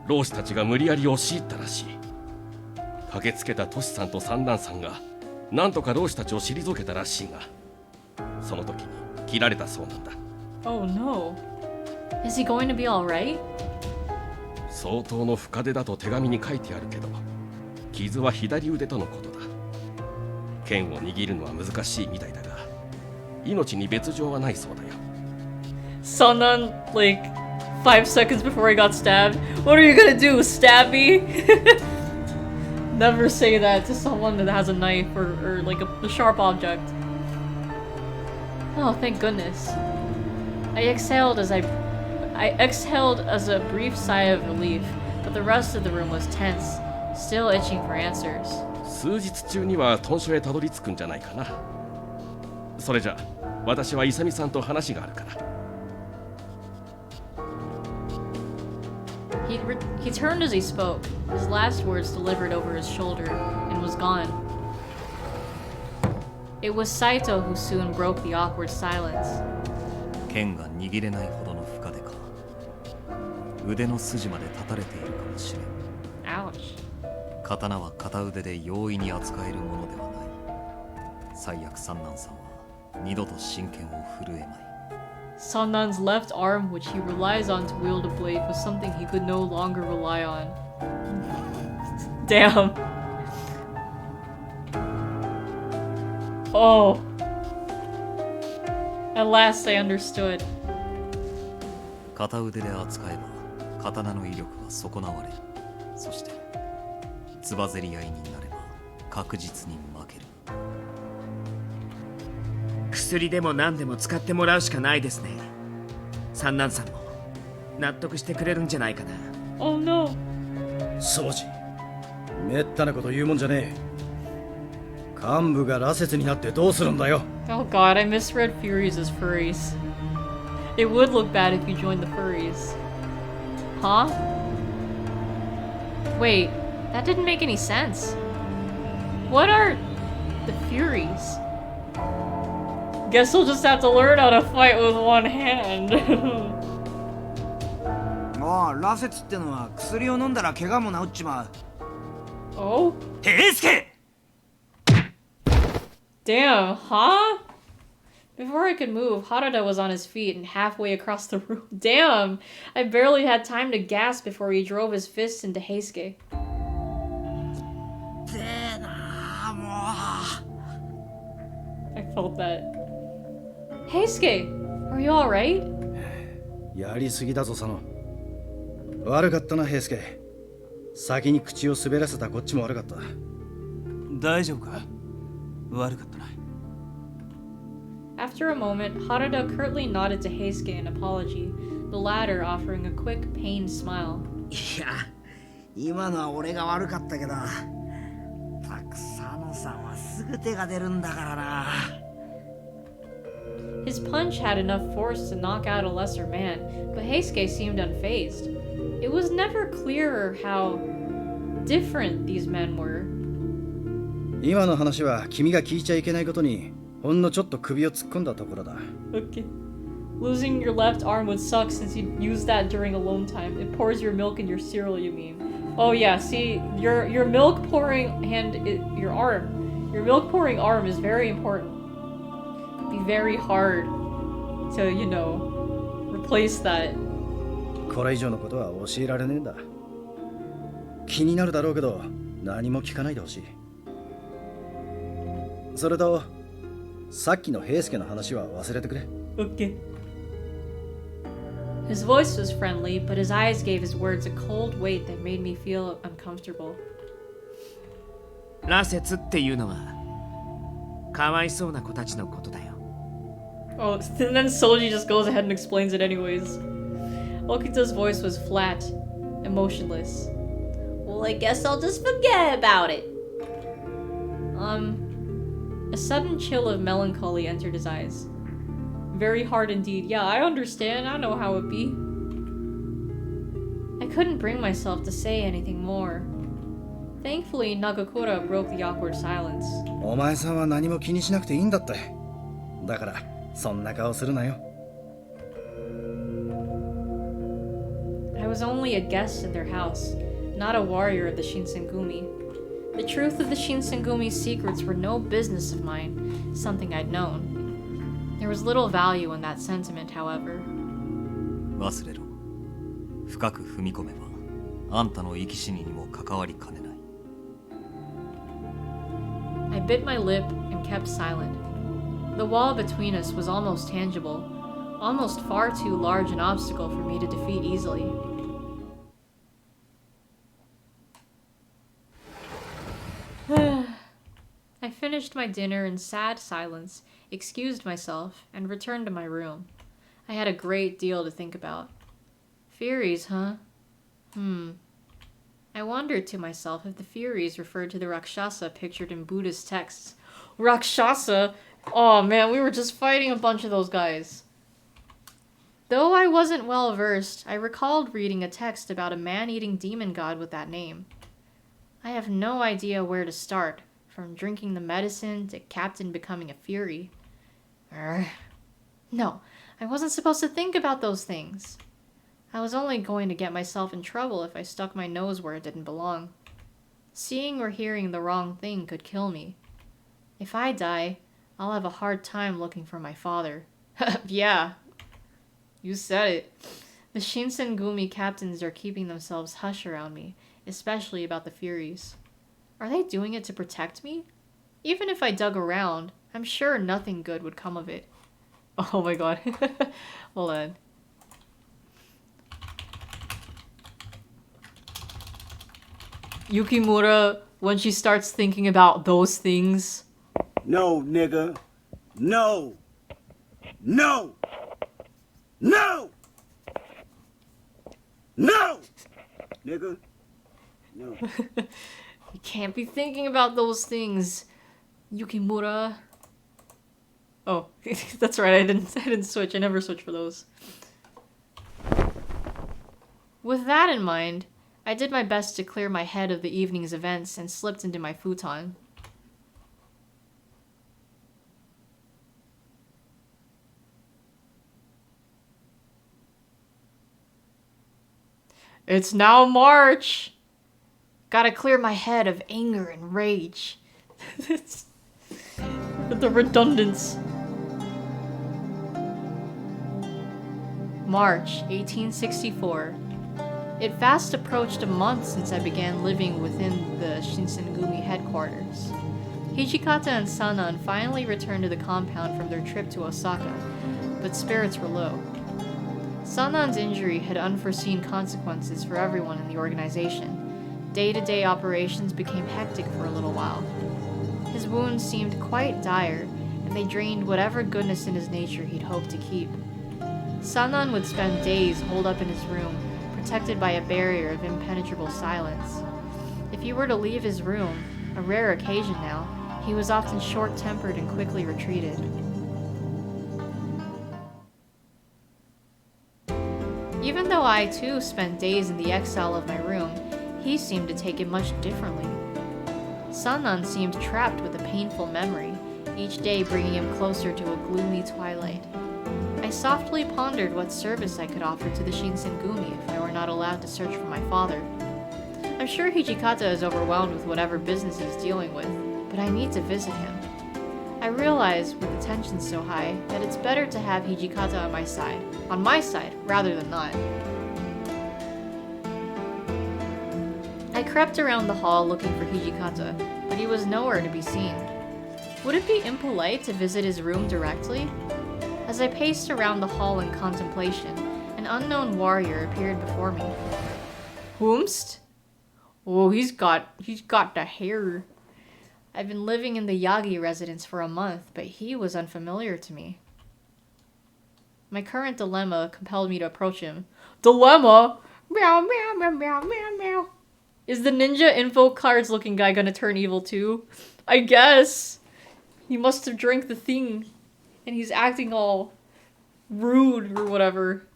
老師たちが無理やり押し入ったらしい。駆けつけたトシさんと三男さんがなんとか老師たちを退けたらしいが、その時に切られたそうなんだ。Oh no. Is he going to be alright? 相当の深手だと手紙に書いてあるけど、傷は左腕とのことだ。剣を握るのは難しいみたいだが、命に別状はないそうだよ。Sanan, like, 5 seconds before he got stabbed. What are you gonna do? Stab me? Never say that to someone that has a knife or like a sharp object. Oh, thank goodness. I exhaled as a brief sigh of relief, but the rest of the room was tense, still itching for answers. 数日中には豚所へたどり着くんじゃないかな。それじゃ私は勇さんと話があるから。He turned as he spoke, his last words delivered over his shoulder, and was gone. It was Saito who soon broke the awkward silence. 剣が握れないほどの深手か。腕の筋まで立たれているかもしれん。Ouch. 刀は片腕で容易に扱えるものではない。最悪三男さんは二度と真剣を震えまい。Sonnan's left arm, which he relies on to wield a blade, was something he could no longer rely on. Damn. Oh. At last I understood. 片腕で扱えば刀の威力は損なわれ、そしてつばぜり合いになれば確実に負ける。薬でも何でも使ってもらうしかないですね。三男さんも納得してくれるんじゃないかな。Oh no. 掃除。めったなこと言うもんじゃねえ。幹部が羅刹になってどうするんだよ。Oh god, I misread Furies as furries. It would look bad if you joined the furries. Huh? Wait, that didn't make any sense. What are the Furies? Guess we'll just have to learn how to fight with one hand. ああ、羅刹ってのは薬を飲んだら怪我も治っちまう。Oh? 平助! Damn, huh? Before I could move, Harada was on his feet and halfway across the room. Damn! I barely had time to gasp before he drove his fist into Heisuke. I felt that. Heisuke! Are you alright? やりすぎだぞ佐野。悪かったな平助。先に口を滑らせたこっちも悪かった。大丈夫か？悪かったな。After a moment, Harada curtly nodded to Heisuke in apology, the latter offering a quick, pained smile. いや、今のは俺が悪かったけど、たくさんさんはすぐ手が出るんだからな。His punch had enough force to knock out a lesser man, but Heisuke seemed unfazed. It was never clearer how different these men were. 今の話は君が聞いちゃいけないことにほんのちょっと首を突っ込んだところだ。Okay. Losing your left arm would suck since you used that during alone time. It pours your milk in your cereal, you mean? Oh yeah, see, your milk pouring your arm. Your milk pouring arm is very important. Be very hard to, you know, replace that. これ以上のことは教えられねえんだ。気になるだろうけど何も聞かないでほしい。それとさっきの平助の話は忘れてくれ。Okay. His voice was friendly, but his eyes gave his words a cold weight that made me feel uncomfortable. 羅刹っていうのはかわいそうな子たちのことだよ。Oh, and then Soji just goes ahead and explains it anyways. Okita's voice was flat, emotionless. Well, I guess I'll just forget about it. A sudden chill of melancholy entered his eyes. Very hard indeed. Yeah, I understand. I know how it be. I couldn't bring myself to say anything more. Thankfully, Nagakura broke the awkward silence. お前さんは何も気にしなくていいんだって。だからそんな顔するなよ。I was only a guest in their house, not a warrior of the Shinsengumi. The truth of the Shinsengumi's secrets were no business of mine, something I'd known. There was little value in that sentiment, however. 忘れろ。深く踏み込めば、あんたの生き死ににも関わりかねない。I bit my lip and kept silent. The wall between us was almost tangible, almost far too large an obstacle for me to defeat easily. I finished my dinner in sad silence, excused myself, and returned to my room. I had a great deal to think about. Furies, huh? I wondered to myself if the Furies referred to the Rakshasa pictured in Buddhist texts. Rakshasa? Oh man, we were just fighting a bunch of those guys. Though I wasn't well versed, I recalled reading a text about a man-eating demon god with that name. I have no idea where to start, from drinking the medicine to Captain becoming a Fury. No, I wasn't supposed to think about those things. I was only going to get myself in trouble if I stuck my nose where it didn't belong. Seeing or hearing the wrong thing could kill me. If I die, I'll have a hard time looking for my father. Yeah, you said it. The Shinsengumi captains are keeping themselves hush around me, especially about the Furies. Are they doing it to protect me? Even if I dug around, I'm sure nothing good would come of it. Oh my god. Hold on. Yukimura, when she starts thinking about those things. No, nigga. No. No. No. No. Nigga. No. You can't be thinking about those things, Yukimura. Oh, that's right. I didn't switch. I never switch for those. With that in mind, I did my best to clear my head of the evening's events and slipped into my futon. It's now March! Gotta clear my head of anger and rage. The redundance. March 1864. It fast approached a month since I began living within the Shinsengumi headquarters. Hijikata and Sanan finally returned to the compound from their trip to Osaka, but spirits were low. Sanan's injury had unforeseen consequences for everyone in the organization. Day-to-day operations became hectic for a little while. His wounds seemed quite dire, and they drained whatever goodness in his nature he'd hoped to keep. Sanan would spend days holed up in his room, protected by a barrier of impenetrable silence. If he were to leave his room, a rare occasion now, he was often short-tempered and quickly retreated. Even though I too spent days in the exile of my room, he seemed to take it much differently. Sanan seemed trapped with a painful memory, each day bringing him closer to a gloomy twilight. I softly pondered what service I could offer to the Shinsengumi if I were not allowed to search for my father. I'm sure Hijikata is overwhelmed with whatever business he's dealing with, but I need to visit him. I realize, with the tension so high, that it's better to have Hijikata on my side, rather than not. I crept around the hall looking for Hijikata, but he was nowhere to be seen. Would it be impolite to visit his room directly? As I paced around the hall in contemplation, an unknown warrior appeared before me. Whomst? Oh, he's got the hair. I've been living in the Yagi residence for a month, but he was unfamiliar to me. My current dilemma compelled me to approach him. Dilemma? Meow, meow, meow, meow, meow, meow. Is the ninja info cards looking guy gonna turn evil too? I guess. He must have drank the thing, and he's acting all rude or whatever.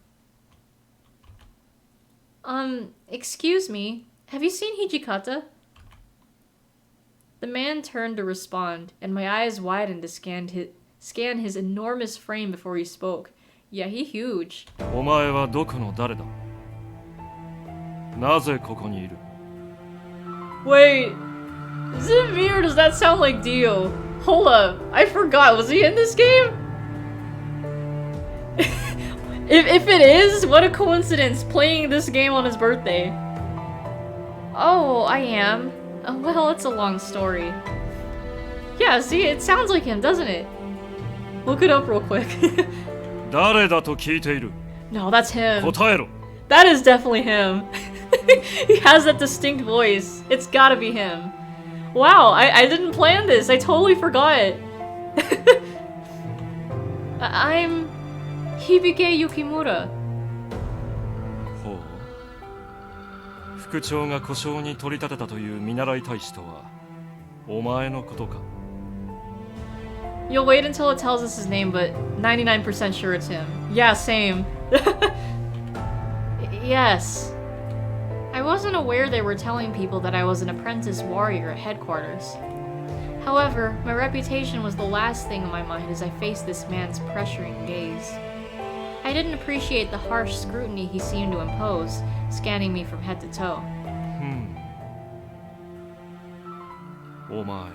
Excuse me. Have you seen Hijikata? The man turned to respond, and my eyes widened to scan his enormous frame before he spoke. Yeah, he's huge. お前はどこの誰だ? なぜここにいる? Wait, is it me or does that sound like Dio? Hold up, I forgot, was he in this game? if it is, what a coincidence, playing this game on his birthday. Oh, I am. Well, it's a long story. Yeah, see, it sounds like him, doesn't it? Look it up real quick. 誰だと聞いている? No, that's him. 答えろ. That is definitely him. He has that distinct voice. It's gotta be him. Wow, I didn't plan this. I totally forgot. I'm Hibike Yukimura. ほう。副長が故障に取り立てたという見習い大使とはお前のことか。 You'll wait until it tells us his name, but 99% sure it's him. Yeah, same. Yes. I wasn't aware they were telling people that I was an apprentice warrior at headquarters. However, my reputation was the last thing on my mind as I faced this man's pressuring gaze. I didn't appreciate the harsh scrutiny he seemed to impose, scanning me from head to toe. お前、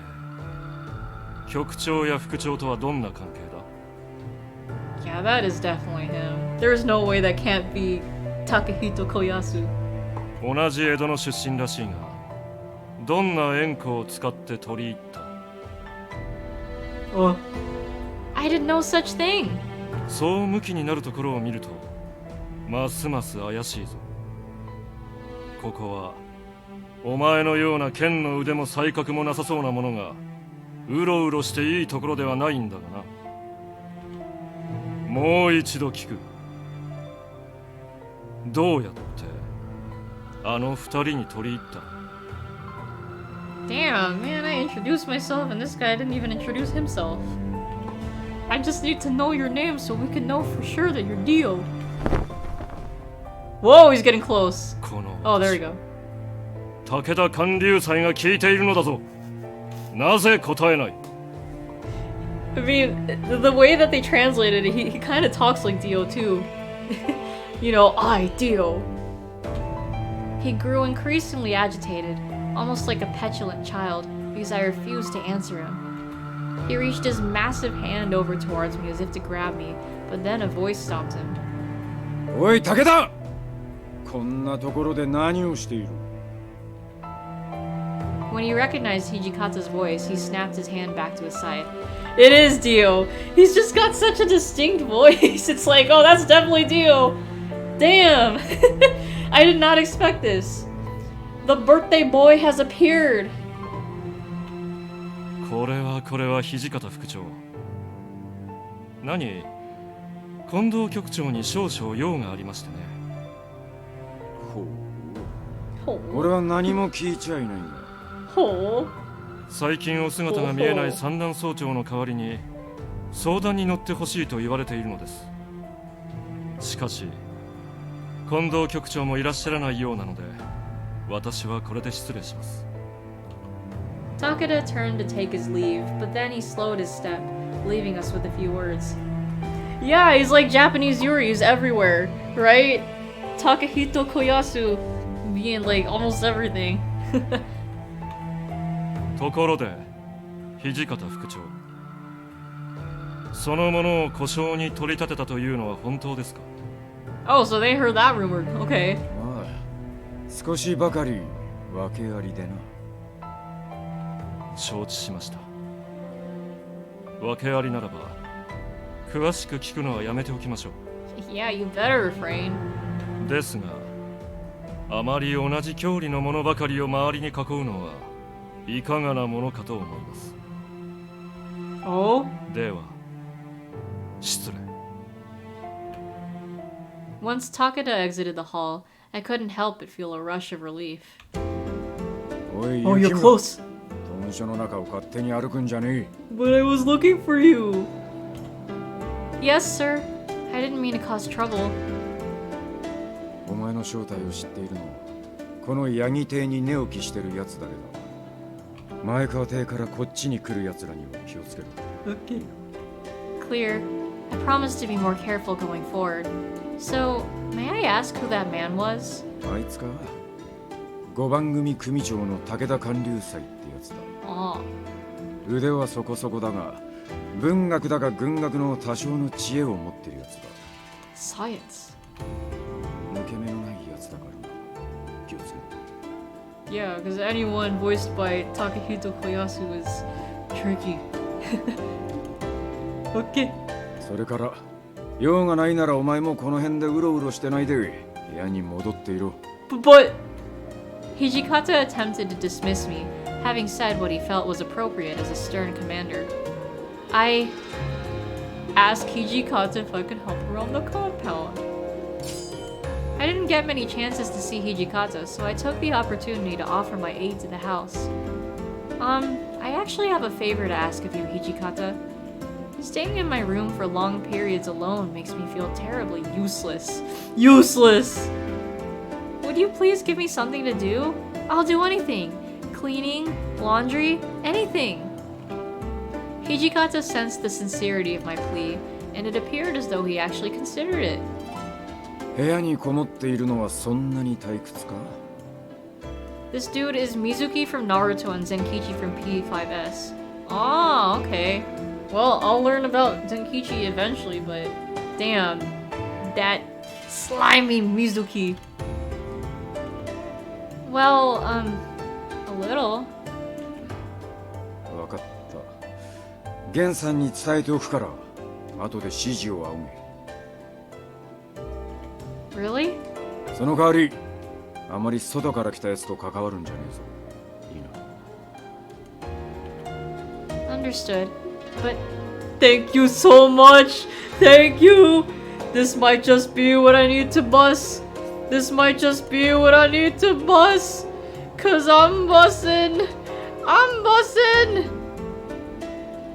局長や副長とはどんな関係だ？ Yeah, that is definitely him. There's no way that can't be Takehito Koyasu. 同じ江戸の出身らしいが、どんな縁故を使って取り入った？ Oh. I did no such thing. そう向きになるところを見ると、ますます怪しいぞ。ここはお前のような剣の腕も才覚もなさそうなものがうろうろしていいところではないんだがな。もう一度聞く。どうやってあの二人に取り入った？ Damn, man, I introduced myself and this guy didn't even introduce himself. I just need to know your name so we can know for sure that you're Dio. Whoa, he's getting close. Oh, there we go. 武田観柳斎が聞いているのだぞ。なぜ答えない？ I mean, the way that they translated it, he kind of talks like Dio too. You know, I, Dio. He grew increasingly agitated, almost like a petulant child, because I refused to answer him. He reached his massive hand over towards me as if to grab me, but then a voice stopped him. おい、武田！こんなところで何をしている？ When he recognized Hijikata's voice, he snapped his hand back to his side. It is Dio! He's just got such a distinct voice. It's like, oh, that's definitely Dio! Damn! I did not expect this. The birthday boy has appeared! これは土方副長。何？近藤局長に少々用がありましてね。ほう。俺は何も聞いちゃいないんだ。ほう。最近お姿が見えない三段総長の代わりに相談に乗ってほしいと言われているのです。しかし近藤局長もいらっしゃらないようなので、私はこれで失礼します。 Takeda turned to take his leave, but then he slowed his step, leaving us with a few words. Yeah, he's like Japanese Yuri's everywhere, right? Takehito Koyasu being like almost everything. ところで、土方副長。そのものを故障に取り立てたというのは本当ですか？ Oh, so they heard that rumor. Okay. まあ、少しばかり訳ありでな。承知しました。訳ありならば、詳しく聞くのはやめておきましょう。Yeah, you better refrain. ですが、あまり同じ郷里のものばかりを周りに囲うのはいかがなものかと思います。Oh? では、失礼。Once Takeda exited the hall, I couldn't help but feel a rush of relief. Oh, you're close. 本所の中を勝手に歩くんじゃねえ。 But I was looking for you. Yes, sir. I didn't mean to cause trouble. お前の正体を知っているのはこのヤギ邸に寝起きしてるやつだけだ。前川邸からこっちに来るやつらには気をつけろ。Okay. Clear. I promise to be more careful going forward. So, may I ask who that man was? あいつか。5番組組長の武田観柳斎ってやつだ。ああ。腕はそこそこだが、文学だか軍学の多少の知恵を持ってるやつだ。Science. 抜け目のないやつだからな。気をつけろ。Yeah, because anyone voiced by Takehito Koyasu is tricky. Okay. それから、用がないならお前もこの辺でうろうろしてないで部屋に戻っていろ。But Hijikata attempted to dismiss me, having said what he felt was appropriate as a stern commander. I asked Hijikata if I could help around the compound. I didn't get many chances to see Hijikata, so I took the opportunity to offer my aid to the house. I actually have a favor to ask of you, Hijikata. Staying in my room for long periods alone makes me feel terribly useless. Useless! Would you please give me something to do? I'll do anything. Cleaning, laundry, anything. Hijikata sensed the sincerity of my plea, and it appeared as though he actually considered it. 部屋にこもっているのはそんなに退屈か？ This dude is Mizuki from Naruto and Zenkichi from P5S. Oh, okay. Well, I'll learn about Zenkichi eventually, but damn, that slimy Mizuki. Well, a little. わかった。ゲンさんに伝えておくから、後で指示を仰げ。 Really? その代わり、あまり外から来たやつと関わるんじゃねえぞ。いいな。 Understood. But thank you so much. Thank you. This might just be what I need to bust. This might just be what I need to bust. Cause I'm bussin'. I'm bussin'.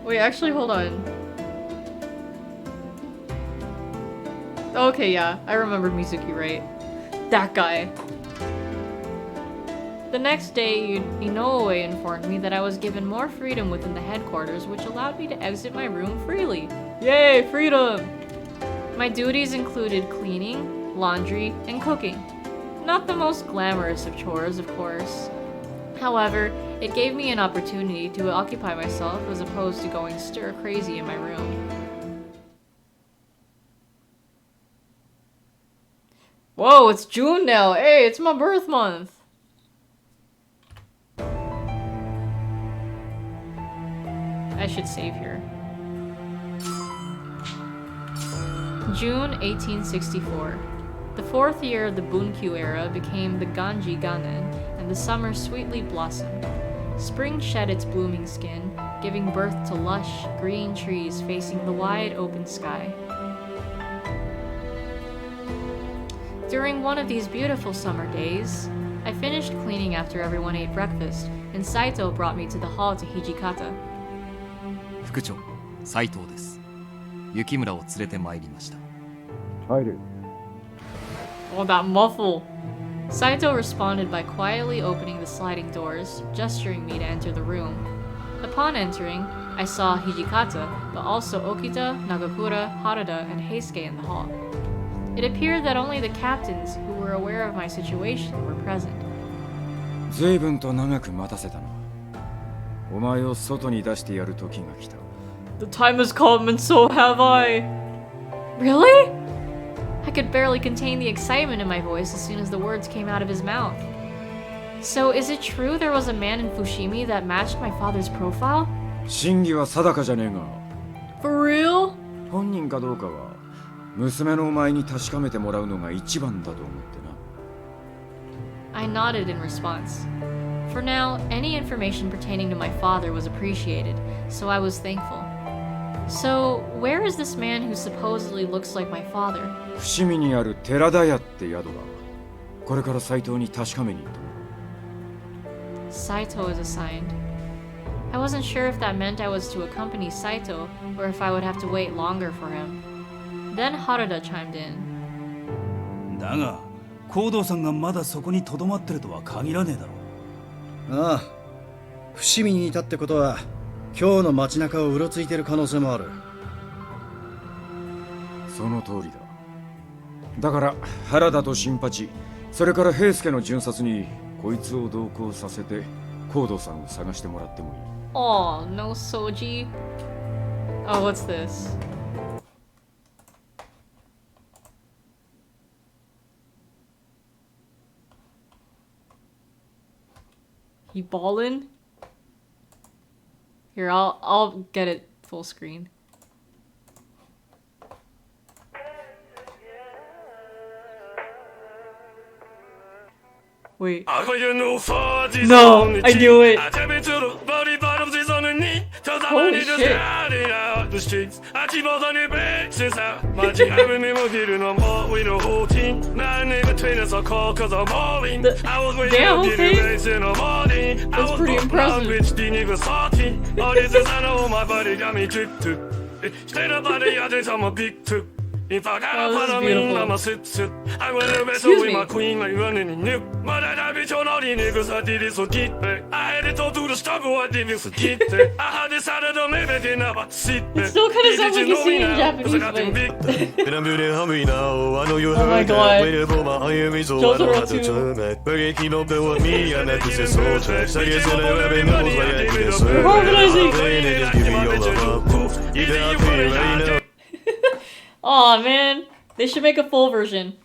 Wait, actually, hold on. Okay, yeah, I remember Mizuki, right? That guy. The next day, Inoue informed me that I was given more freedom within the headquarters, which allowed me to exit my room freely. Yay, freedom! My duties included cleaning, laundry, and cooking. Not the most glamorous of chores, of course. However, it gave me an opportunity to occupy myself as opposed to going stir-crazy in my room. Whoa, it's June now! Hey, it's my birth month! I should save here. June 1864. The fourth year of the Bunkyu era became the Ganji Ganen, and the summer sweetly blossomed. Spring shed its blooming skin, giving birth to lush, green trees facing the wide open sky. During one of these beautiful summer days, I finished cleaning after everyone ate breakfast, and Saito brought me to the hall to Hijikata. 副長、斉藤です。雪村を連れて参りました。入れ。 Oh, that muffle! Saito responded by quietly opening the sliding doors, gesturing me to enter the room. Upon entering, I saw Hijikata, but also Okita, Nagakura, Harada, and Heisuke in the hall. It appeared that only the captains who were aware of my situation were present. 随分と長く待たせたな。お前を外に出してやる時が来た。 The time has come, and so have I. Really? I could barely contain the excitement in my voice as soon as the words came out of his mouth. So, is it true there was a man in Fushimi that matched my father's profile? 真偽は定かじゃねえが。 For real? 本人かどうかは娘のお前に確かめてもらうのが一番だと思ってな。 I nodded in response. For now, any information pertaining to my father was appreciated, so I was thankful. So, where is this man who supposedly looks like my father? 伏見にある寺田屋って宿だ。これから斎藤に確かめに行った。 Saito is assigned. I wasn't sure if that meant I was to accompany Saito, or if I would have to wait longer for him. Then Harada chimed in. だが、行動さんがまだそこに留まってるとは限らねえだろ。ああ、伏見にいたってことは今日の街中をうろついてる可能性もある。その通りだ。だから原田と新八、それから平助の巡察にこいつを同行させて高堂さんを探してもらってもいい。Oh, no Soji. Oh, what's this? He ballin'? Here, I'll get it full screen. Wait. No, I knew it. Holy shit. out the streets. I keep all on your bitches out. My having me getting on more with a whole team. Nine in between us are called cause I'm balling. I was waiting to get it in the morning. I was pretty impressive. Bitch, didn't even salty. All this is I know my body got me drip to. Straight up on the others, I'm a big tip. If I got a pot of me, I'm a sip. I went to bed with my queen like running in new. But I bitch on all these niggas, I did it so deep. I had it all through the struggle, I did it so deep. I had decided to maybe they never sit. It still kind of sounds like you sing in Japanese, but... Oh my god. Jotaro 2. Aw, man. They should make a full version.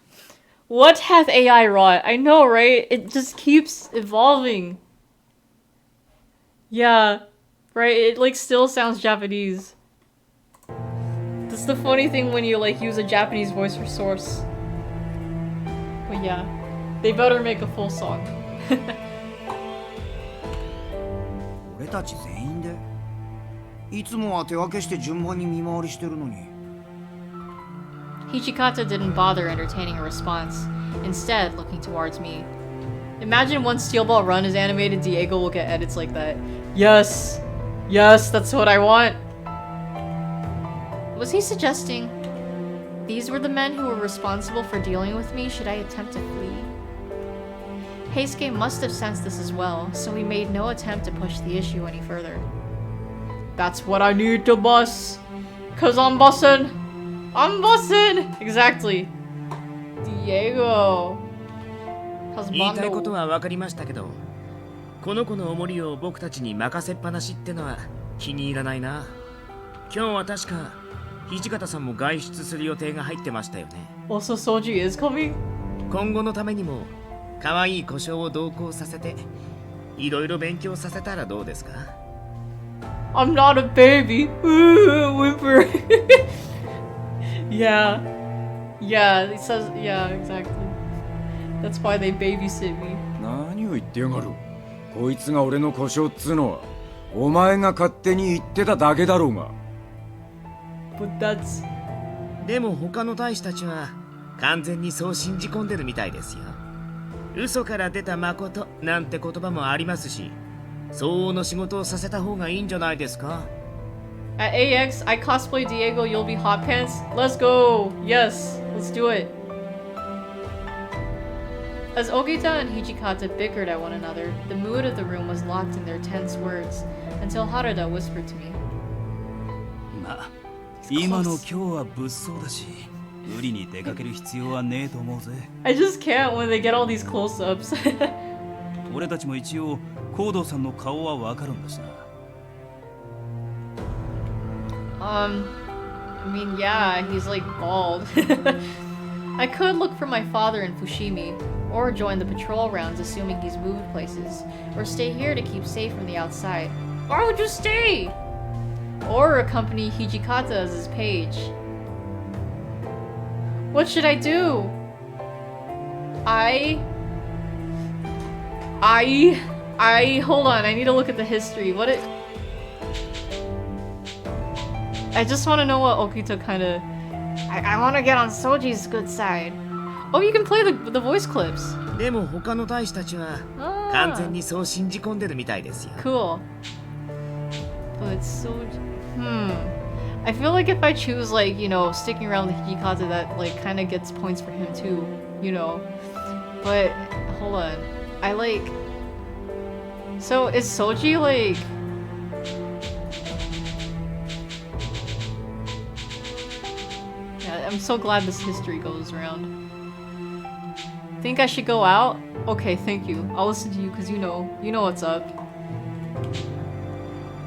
What hath AI wrought? I know, right? It just keeps evolving. Yeah. Right? It, like, still sounds Japanese. That's the funny thing when you, like, use a Japanese voice for source. But yeah. They better make a full song. 俺たち全員でいつもは手分けして順番に見回りしてるのに Hichikata didn't bother entertaining a response, instead looking towards me. Imagine once Steel Ball Run is animated, Diego will get edits like that. Yes! Yes, that's what I want! Was he suggesting these were the men who were responsible for dealing with me should I attempt to flee? Heisuke must have sensed this as well, so he made no attempt to push the issue any further. That's what I need to bust! 'Cause I'm bussin'! I'm bussin'! Exactly. Diego. 言いたいことは分かりましたけど、この子のおもりを僕たちに任せっぱなしってのは気に入らないな。今日は確か土方さんも外出する予定が入ってましたよね。Also, Soji is coming? 今後のためにも可愛い故障を同行させていろいろ勉強させたらどうですか？ I'm not a baby. Whimper. Yeah. Yeah, it says, yeah, exactly. That's why they babysit me. 何を言ってやがる。こいつが俺の故障っつうのは、お前が勝手に言ってただけだろうが。But that's... でも他の大使たちは完全にそう信じ込んでるみたいですよ。嘘から出た誠なんて言葉もありますし、相応の仕事をさせた方がいいんじゃないですか。At AX, I cosplay Diego, you'll be Hot Pants. Let's go! Yes, let's do it. As Ogita and Hijikata bickered at one another, the mood of the room was locked in their tense words, until Harada whispered to me. まあ、今の今日は物騒だし、無理に出かける必要はねえと思うぜ。I just can't when they get all these close-ups. 俺たちも一応、コードさんの顔はわかるんだしな。I mean, yeah, he's like bald. I could look for my father in Fushimi, or join the patrol rounds assuming he's moved places, or stay here to keep safe from the outside. Why would you stay? Or accompany Hijikata as his page. What should I do? Hold on, I need to look at the history. I just want to know what Okita kind of... I want to get on Soji's good side. Oh, you can play the voice clips. でも他の大使たちは完全にそう信じ込んでるみたいですよ。Cool. But Soji... I feel like if I choose, like, you know, sticking around with Hijikata, that, like, kind of gets points for him too, you know. But, hold on. I like... So, is Soji, like... I'm so glad this history goes around. Think I should go out? Okay, thank you. I'll listen to you because you know what's up.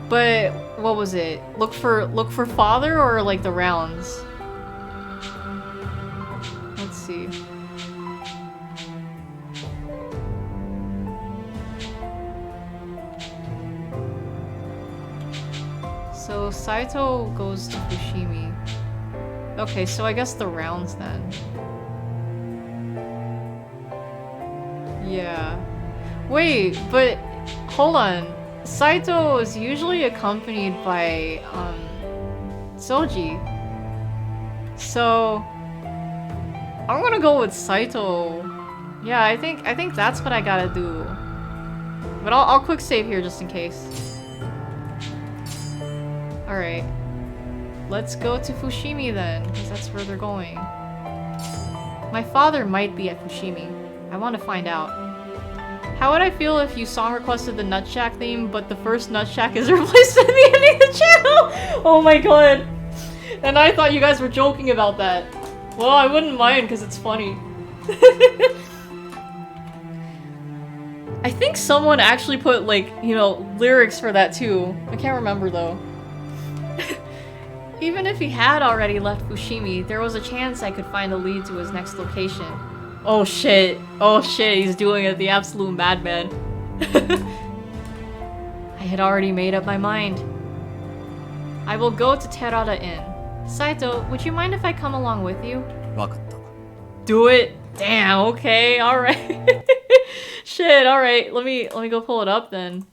But what was it? Look for father or like the rounds? Let's see. So Saito goes to Fushimi. Okay, so I guess the rounds then. Yeah. Wait, but hold on. Saito is usually accompanied by Soji. So I'm gonna go with Saito. Yeah, I think that's what I gotta do. But I'll quick save here just in case. Alright. Let's go to Fushimi then, because that's where they're going. My father might be at Fushimi. I want to find out. How would I feel if you song requested the Nutshack theme, but the first Nutshack is replaced with the ending of the channel? Oh my god. And I thought you guys were joking about that. Well, I wouldn't mind because it's funny. I think someone actually put, like, you know, lyrics for that too. I can't remember though. Even if he had already left Fushimi, there was a chance I could find a lead to his next location. Oh shit. Oh shit, he's doing it, the absolute madman. I had already made up my mind. I will go to Terada Inn. Saito, would you mind if I come along with you? Wakatta. Do it? Damn, okay, alright. Shit, alright, let me go pull it up then.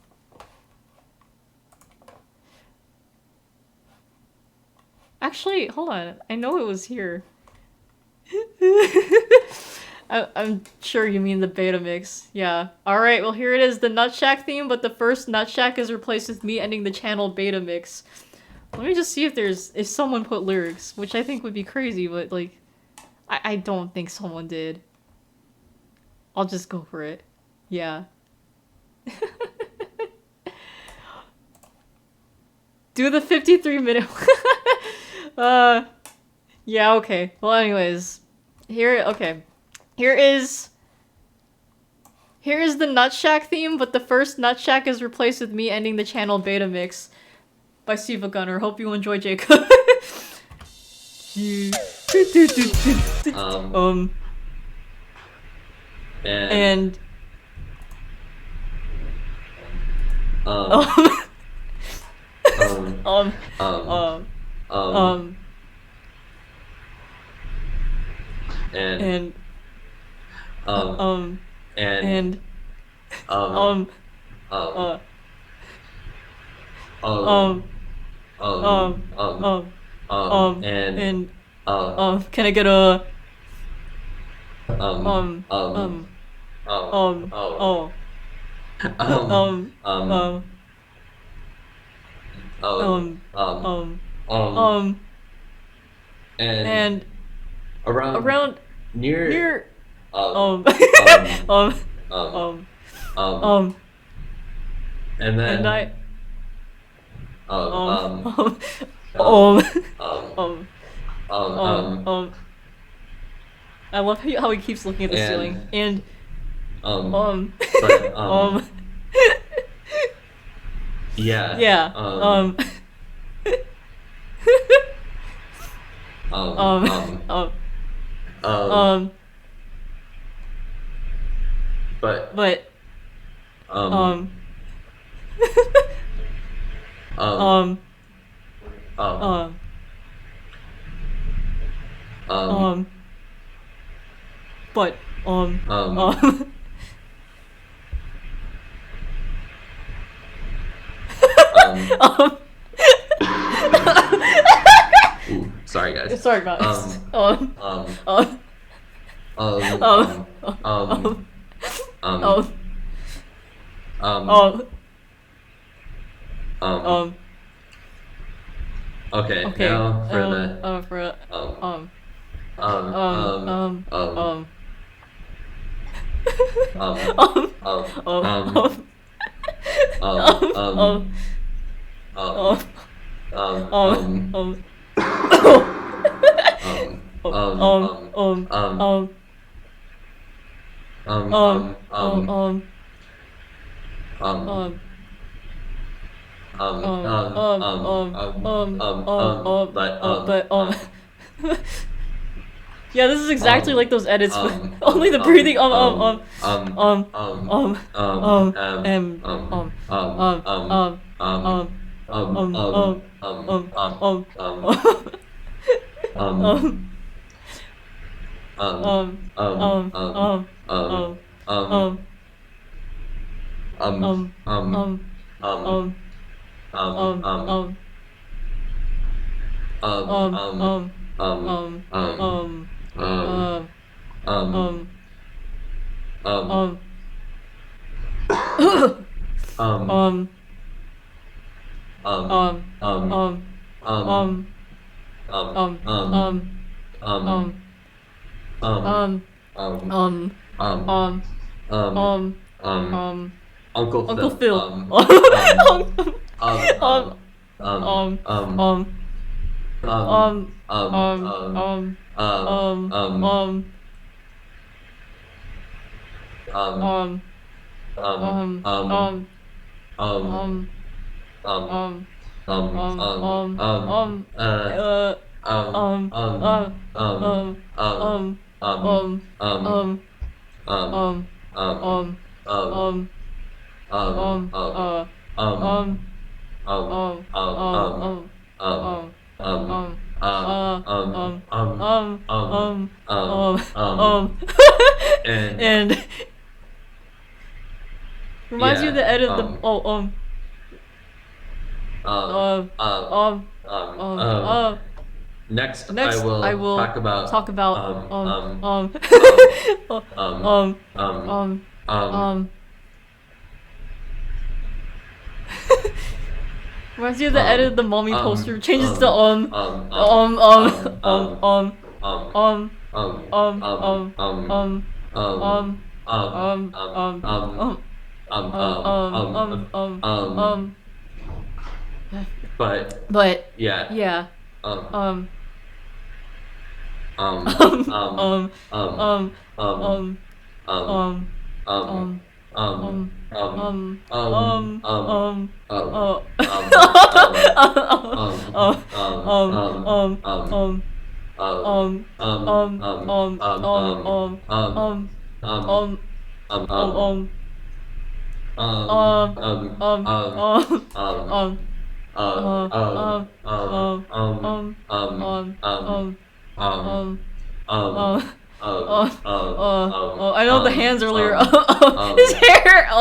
Actually, hold on. I know it was here. I'm sure you mean the beta mix. Yeah. Alright, well here it is, the Nutshack theme, but the first Nutshack is replaced with me ending the channel beta mix. Let me just see if someone put lyrics, which I think would be crazy, but like, I don't think someone did. I'll just go for it. Yeah. Do the 53-minute yeah, okay. Well, anyways. Okay. Here is the Nutshack theme, but the first Nutshack is replaced with me ending the channel beta mix by Siva Gunner. Hope you enjoy, Jacob. And can I get a and around near and I I love how he keeps looking at the ceiling and yeah but Ooh, sorry guys. Sorry guys. Okay, okay. Now for the yeah, this is exactly like those edits, but only the breathing Uncle Phil. And reminds you of the edit of the Next, Next, I will talk about reminds you of the edit of the mommy poster. Changes to but yeah I know the hands earlier. His hair.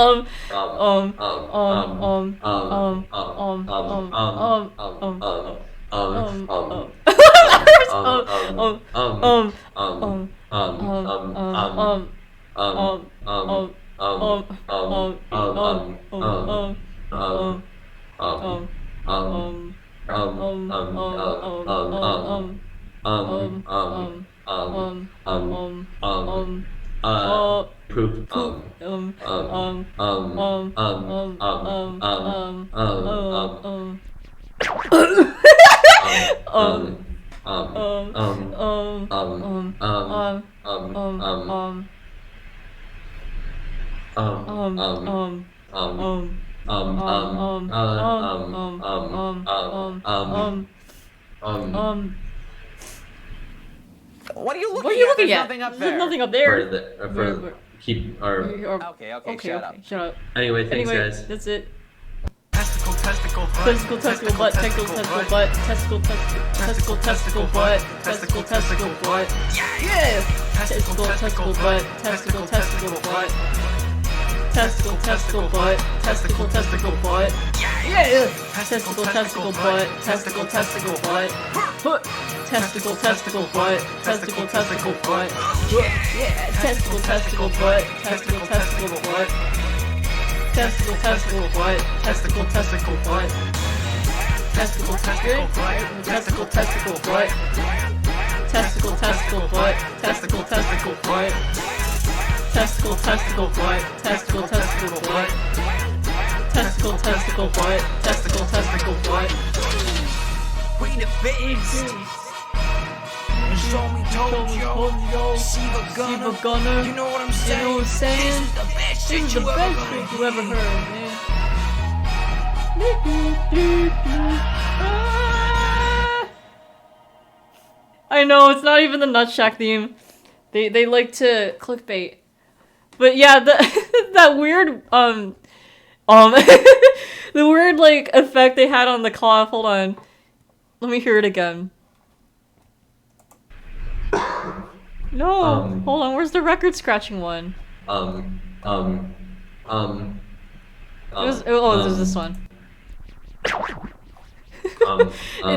What are you looking What are you at? looking There's at? nothing up There's there. nothing up there. keep our. Okay, shut up. Shut up. Anyway, thanks, guys. That's it. Testicle, testicle, butt. Testicle, testicle, butt. Testicle, testicle, butt. Testicle, testicle, testicle, butt. Testicle, testicle, butt. Yeah. Testicle, testicle, butt. Testicle, testicle, butt. Testicle, testicle, butt. Testicle, testicle, butt. Yeah. Testicle, testicle, butt. Testicle, testicle, butt. Testicle, testicle, butt. Testicle, testicle, butt. Yeah. Testicle, testicle, butt. Testicle, testicle, butt. Testicle, testicle, butt. Testicle, testicle, butt. Testicle, testicle, butt. Testicle, testicle, butt. Testicle, testicle, butt. Testicle, testicle, butt. Testicle, testicle, butt. Testicle, testicle, butt. Testicle, testicle, butt. Testicle, testicle, butt. Queen of Babes. Show me Tojo. Shiva Gunner. You know what I'm saying? You know what I'm saying? This is the best shit you ever heard, man. I know, it's not even the Nutshack theme. They like to clickbait. But yeah, that weird the weird like effect they had on the cloth. Hold on. Let me hear it again. No, hold on, where's the record scratching one? There's this one.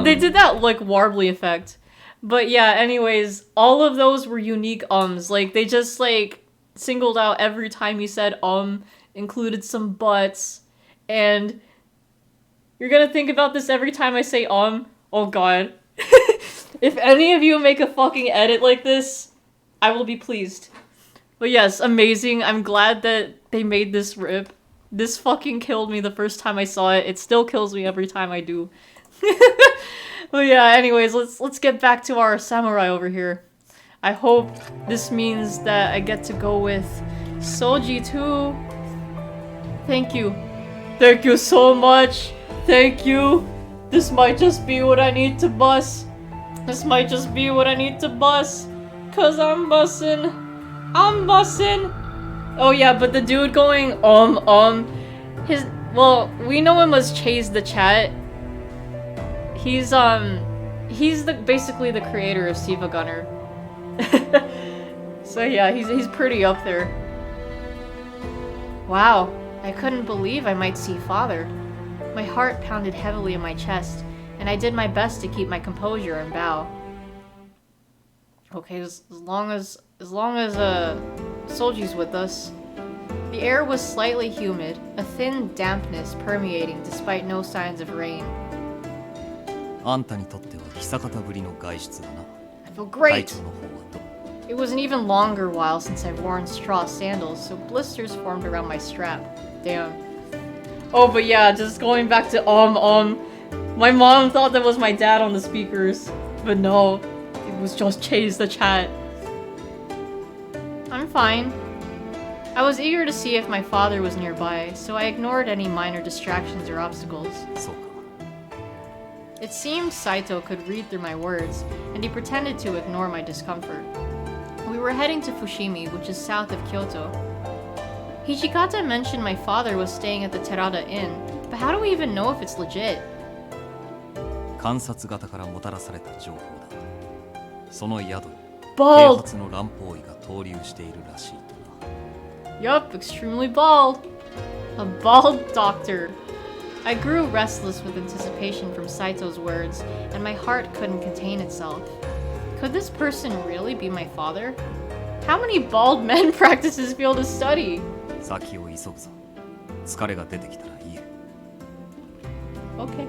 They did that like warbly effect. But yeah, anyways, all of those were unique ums. Like they just like singled out every time he said included some buts, and you're gonna think about this every time I say oh god. If any of you make a fucking edit like this, I will be pleased. But yes, amazing. I'm glad that they made this rip. This fucking killed me the first time I saw it. It still kills me every time I do. But yeah, anyways, let's get back to our samurai over here. I hope this means that I get to go with Soji too. Thank you. Thank you so much. Thank you. This might just be what I need to bust. This might just be what I need to bust. Cause I'm bussin'. I'm bussin'. Oh yeah, but the dude going well, we know him as Chase the Chat. He's basically the creator of Siva Gunner. So yeah, he's pretty up there. Wow, I couldn't believe I might see Father. My heart pounded heavily in my chest, and I did my best to keep my composure and bow. Okay, as long as Soji's with us. The air was slightly humid, a thin dampness permeating despite no signs of rain. あんたにとっては久方ぶりの外出だな。I feel great. It was an even longer while since I've worn straw sandals, so blisters formed around my strap. Damn. Oh, but yeah, just going back to my mom thought that was my dad on the speakers, but no, it was just Chase the Chat. I'm fine. I was eager to see if my father was nearby, so I ignored any minor distractions or obstacles. It seemed Saito could read through my words, and he pretended to ignore my discomfort. We were heading to Fushimi, which is south of Kyoto. Hijikata mentioned my father was staying at the Terada Inn, but how do we even know if it's legit? 観察型からもたらされた情報だ。その宿に啓発の乱暴医が投留しているらしいとな。 Yup, extremely bald. A bald doctor. I grew restless with anticipation from Saito's words, and my heart couldn't contain itself. Could this person really be my father? How many bald men practice this field of study? 先を急ぐぞ。疲れが出てきたら言え。 Okay.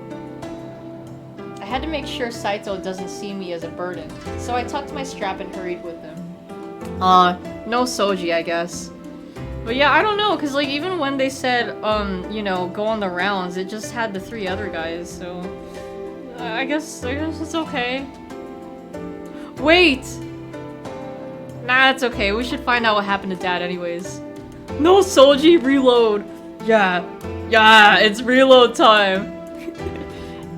I had to make sure Saito doesn't see me as a burden, so I tucked my strap and hurried with him. No Soji, I guess. But yeah, I don't know, cause like even when they said, you know, go on the rounds, it just had the 3 other guys, so I guess it's okay. Wait! Nah, it's okay. We should find out what happened to Dad anyways. No Soji, reload! Yeah, it's reload time!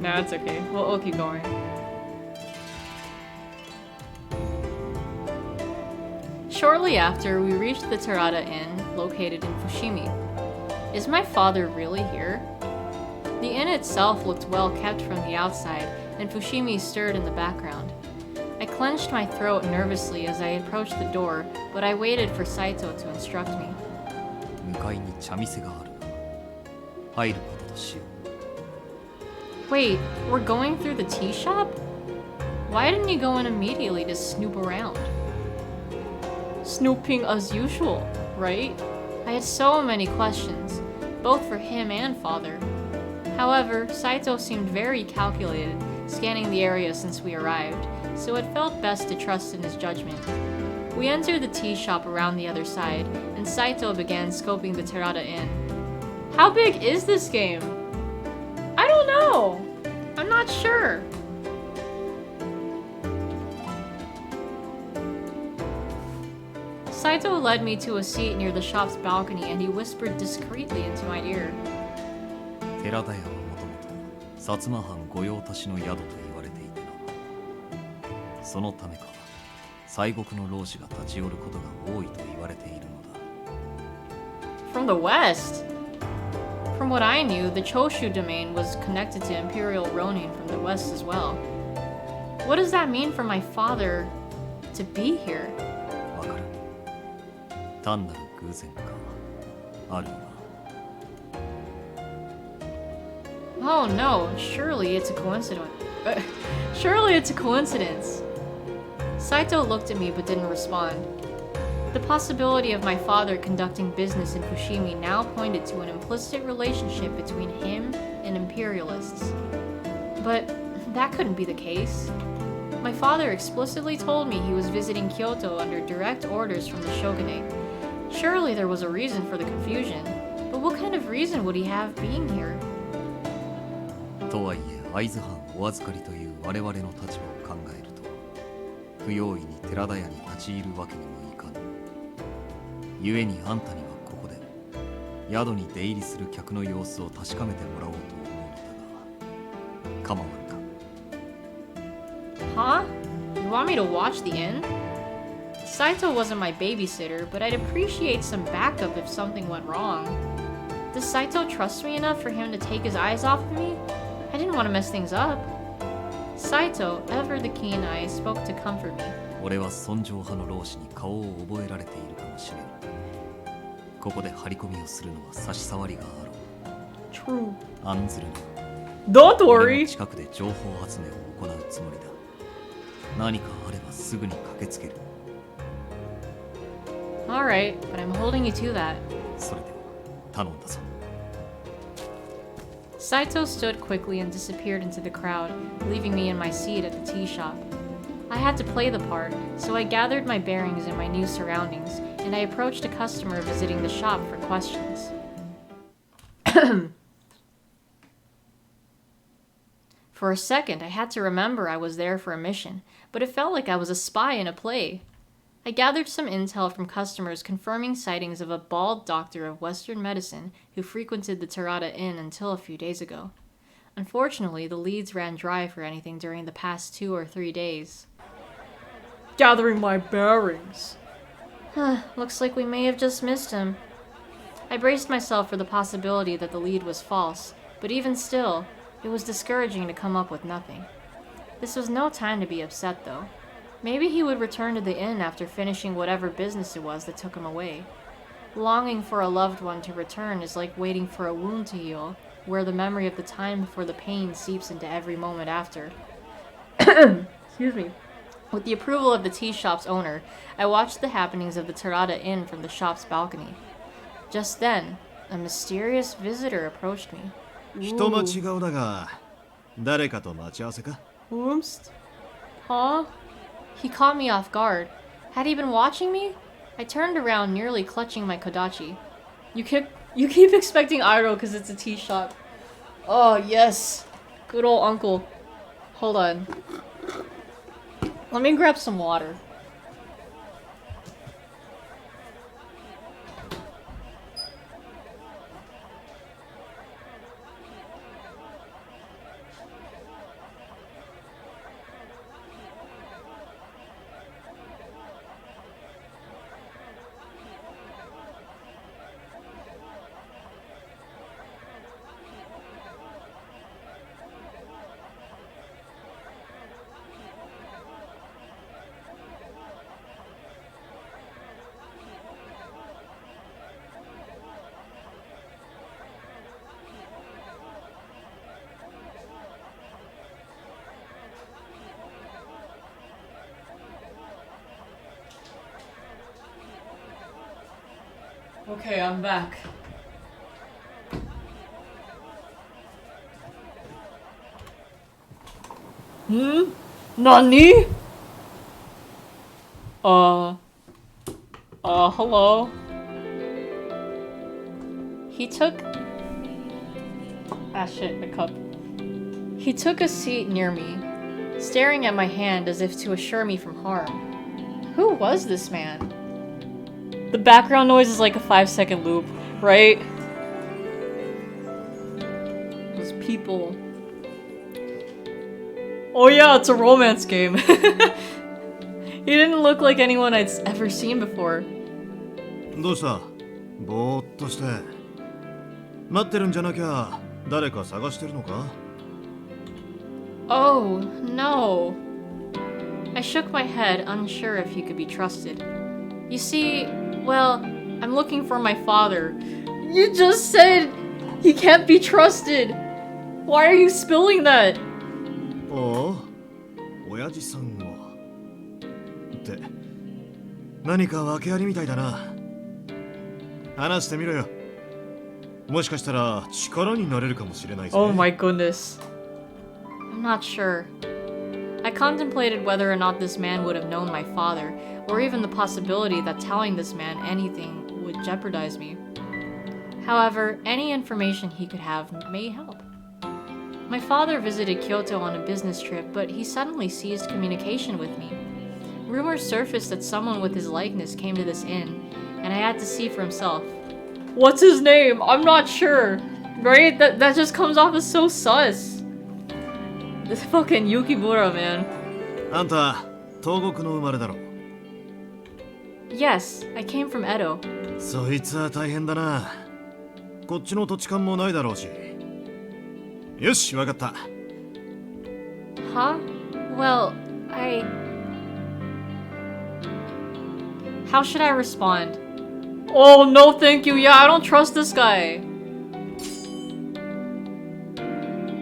Nah, it's okay. We'll keep going. Shortly after, we reached the Terada Inn, located in Fushimi. Is my father really here? The inn itself looked well kept from the outside, and Fushimi stirred in the background. I clenched my throat nervously as I approached the door, but I waited for Saito to instruct me. 向かいに茶店がある。入ることとしよう。 Wait, we're going through the tea shop? Why didn't he go in immediately to snoop around? Snooping as usual, right? I had so many questions, both for him and father. However, Saito seemed very calculated, scanning the area since we arrived, so it felt best to trust in his judgment. We entered the tea shop around the other side, and Saito began scoping the Terada Inn. How big is this game? I don't know! I'm not sure. Saito led me to a seat near the shop's balcony and he whispered discreetly into my ear. 寺田屋はもともと薩摩藩御用達の宿と言われていてな。そのためか西国の老師が立ち寄ることが多いと言われているのだ。 From the west? From what I knew, the Choshu domain was connected to Imperial Ronin from the west as well. What does that mean for my father to be here? わかる。単なる偶然か。あるな。Oh no, surely it's a coincidence. Surely it's a coincidence. Saito looked at me but didn't respond. The possibility of my father conducting business in Fushimi now pointed to an implicit relationship between him and imperialists. But that couldn't be the case. My father explicitly told me he was visiting Kyoto under direct orders from the shogunate. Surely there was a reason for the confusion, but what kind of reason would he have being here? とはいえ会津藩お預かりという我々の立場を考えると不用意に寺田屋に立ち入るわけにもいかぬ。故にあんたにはここで宿に出入りする客の様子を確かめてもらおうと思うのだが構わんか。Huh? You want me to watch the inn? Saito wasn't my babysitter, but I'd appreciate some backup if something went wrong. Does Saito trust me enough for him to take his eyes off of me? I didn't want to mess things up. Saito, ever the keen eye, spoke to comfort me. 俺は尊攘派の老師に顔を覚えられているかもしれん。ここで張り込みをするのは差し障りがあろう。True. 案ずるに。Don't worry. 近くで情報集めを行うつもりだ。何かあればすぐに駆けつける。Alright, but I'm holding you to that. それでは頼んだぞ。Saito stood quickly and disappeared into the crowd, leaving me in my seat at the tea shop. I had to play the part, so I gathered my bearings in my new surroundings, and I approached a customer visiting the shop for questions. For a second, I had to remember I was there for a mission, but it felt like I was a spy in a play. I gathered some intel from customers confirming sightings of a bald doctor of Western medicine who frequented the Terada Inn until a few days ago. Unfortunately, the leads ran dry for anything during the past 2 or 3 days. Gathering my bearings. Looks like we may have just missed him. I braced myself for the possibility that the lead was false, but even still, it was discouraging to come up with nothing. This was no time to be upset, though. Maybe he would return to the inn after finishing whatever business it was that took him away. Longing for a loved one to return is like waiting for a wound to heal, where the memory of the time before the pain seeps into every moment after. Excuse me. With the approval of the tea shop's owner, I watched the happenings of the Terada Inn from the shop's balcony. Just then, a mysterious visitor approached me. 人も違うだが、誰かと待ち合わせか? Oops. Huh? He caught me off guard. Had he been watching me? I turned around, nearly clutching my kodachi. You keep expecting Iroh because it's a tea shop. Oh, yes. Good old uncle. Hold on. Let me grab some water. Okay, I'm back. Nani? Hello? He took... Ah shit, the cup. He took a seat near me, staring at my hand as if to assure me from harm. Who was this man? The background noise is like a 5-second loop, right? Those people. Oh yeah, it's a romance game. He didn't look like anyone I'd ever seen before. どうした?ぼーっとして。待ってるんじゃなきゃ誰か探してるのか? Oh, no. I shook my head, unsure if he could be trusted. You see, well, I'm looking for my father. You just said he can't be trusted. Why are you spilling that? おお、親父さんはって何か訳ありみたいだな。話してみろよ。もしかしたら力になれるかもしれないぜ。 Oh my goodness. I'm not sure. I contemplated whether or not this man would have known my father, or even the possibility that telling this man anything would jeopardize me. However, any information he could have may help. My father visited Kyoto on a business trip, but he suddenly ceased communication with me. Rumors surfaced that someone with his likeness came to this inn, and I had to see for himself. What's his name? I'm not sure. Right? That just comes off as so sus. This fucking Yukimura, man. あんた、東国の生まれだろ。 Yes, I came from Edo. そいつは大変だな。こっちの土地勘もないだろうし。よし、わかった。Huh? Well, How should I respond? Oh, no thank you. Yeah, I don't trust this guy.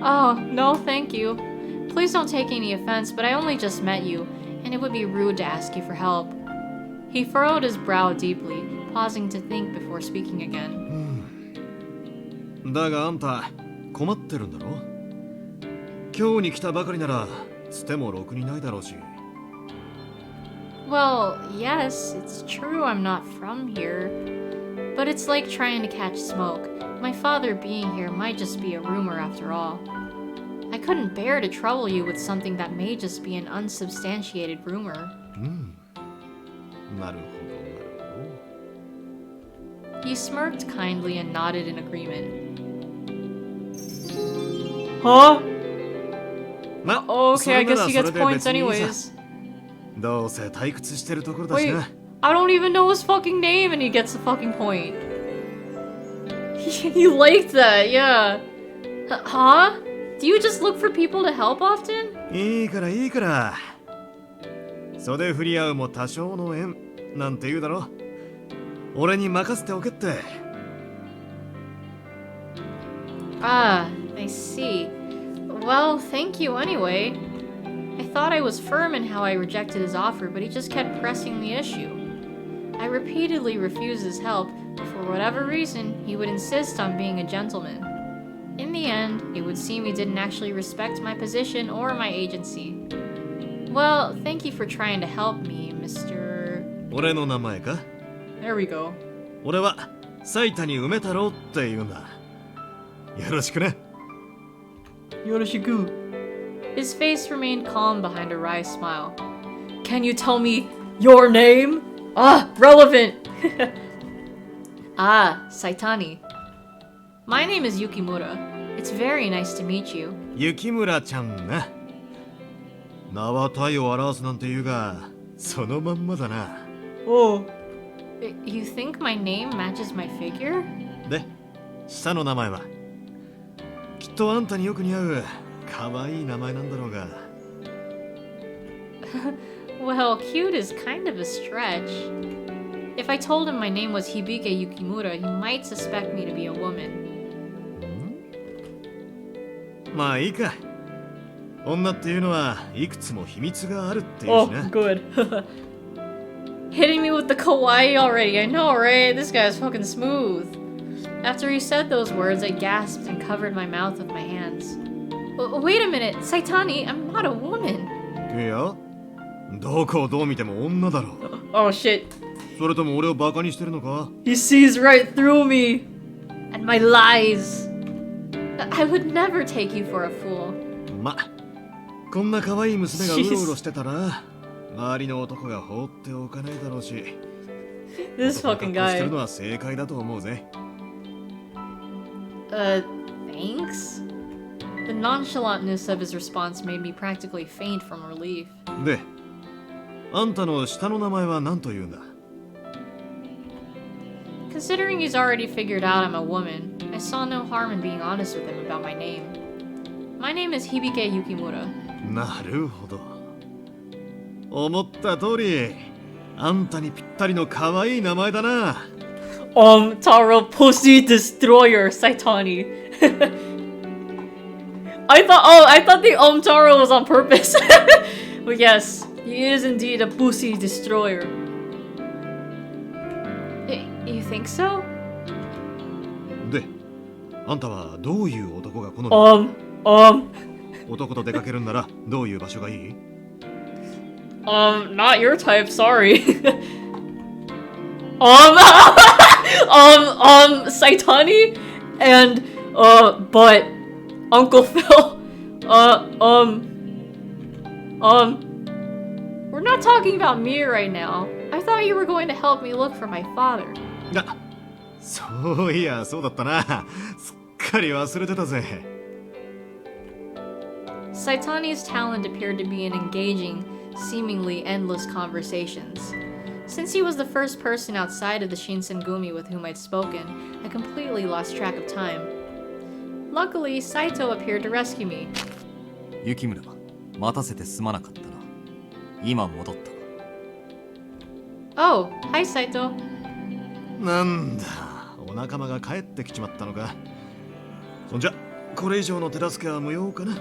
Oh, no thank you. Please don't take any offense, but I only just met you, and it would be rude to ask you for help. He furrowed his brow deeply, pausing to think before speaking again. だがあんた、困ってるんだろ。今日に来たばかりなら、つてもろくにないだろうし。Well, yes, it's true I'm not from here. But it's like trying to catch smoke. My father being here might just be a rumor after all. I couldn't bear to trouble you with something that may just be an unsubstantiated rumor. なるほど。 He smirked kindly and nodded in agreement. Huh? Oh, okay, I guess he gets points anyways. どうせ退屈してるところだし Wait, な。 I don't even know his fucking name and he gets a fucking point. He liked that, yeah. Huh? Do you just look for people to help often? いいからいいから。袖振り合うも多少の縁なんて言うだろ。俺に任せておけって。Ah, I see. Well, thank you anyway. I thought I was firm in how I rejected his offer, but he just kept pressing the issue. I repeatedly refused his help, but for whatever reason, he would insist on being a gentleman. In the end, it would seem he didn't actually respect my position or my agency. Well, thank you for trying to help me, Mr. 俺の名前か？ There we go. 俺は斉谷梅太郎って言うんだ。よろしくね。よろしく。His face remained calm behind a wry smile. Can you tell me your name? Ah, relevant! Ah, Saitani. My name is Yukimura. It's very nice to meet you. 雪村ちゃんな。名は体を表すなんて言うが、そのまんまだな。Oh. You think my name matches my figure? で、下の名前は？きっとあんたによく似合う。可愛い名前なんだろうが。Well, cute is kind of a stretch. If I told him my name was Hibike Yukimura, he might suspect me to be a woman. まあいいか。女っていうのはいくつも秘密があるっていうしな。Oh, good. Hitting me with the kawaii already. I know, right? This guy's fucking smooth. After he said those words, I gasped and covered my mouth with my hands. Wait a minute, Saitani, I'm not a woman. いや、どこをどう見ても女だろ。Oh shit. それとも俺をバカにしてるのか？ He sees right through me and my lies. I would never take you for a fool. ま、こんな可愛い娘がうろうろしてたら、周りの男が放っておかないだろうし。This fucking guy. してるのは正解だと思うぜ。Thanks? The nonchalantness of his response made me practically faint from relief. で、あんたの下の名前は何と言うんだ？ Considering he's already figured out I'm a woman, I saw no harm in being honest with him about my name. My name is Hibike Yukimura. なるほど。思った通り、あんたにぴったりの可愛い名前だな。Taro Pussy Destroyer, Saitani. I thought the Taro was on purpose. But yes, he is indeed a pussy destroyer. You think so? で、あんたはどういう男が好み？男と出かけるんならどういう場所がいい？ Not your type, sorry. Saitani and but Uncle Phil. We're not talking about me right now. I thought you were going to help me look for my father. そういや、そうだったな。すっかり忘れてたぜ。Saitani's talent appeared to be in engaging, seemingly endless conversations. Since he was the first person outside of the Shinsengumi with whom I'd spoken, I completely lost track of time. Luckily, Saito appeared to rescue me. 雪村、待たせてすまなかったな。今戻った。Oh, hi Saito. なんだ、お仲間が帰ってきちまったのか。そんじゃ、これ以上の手助けは無用かな。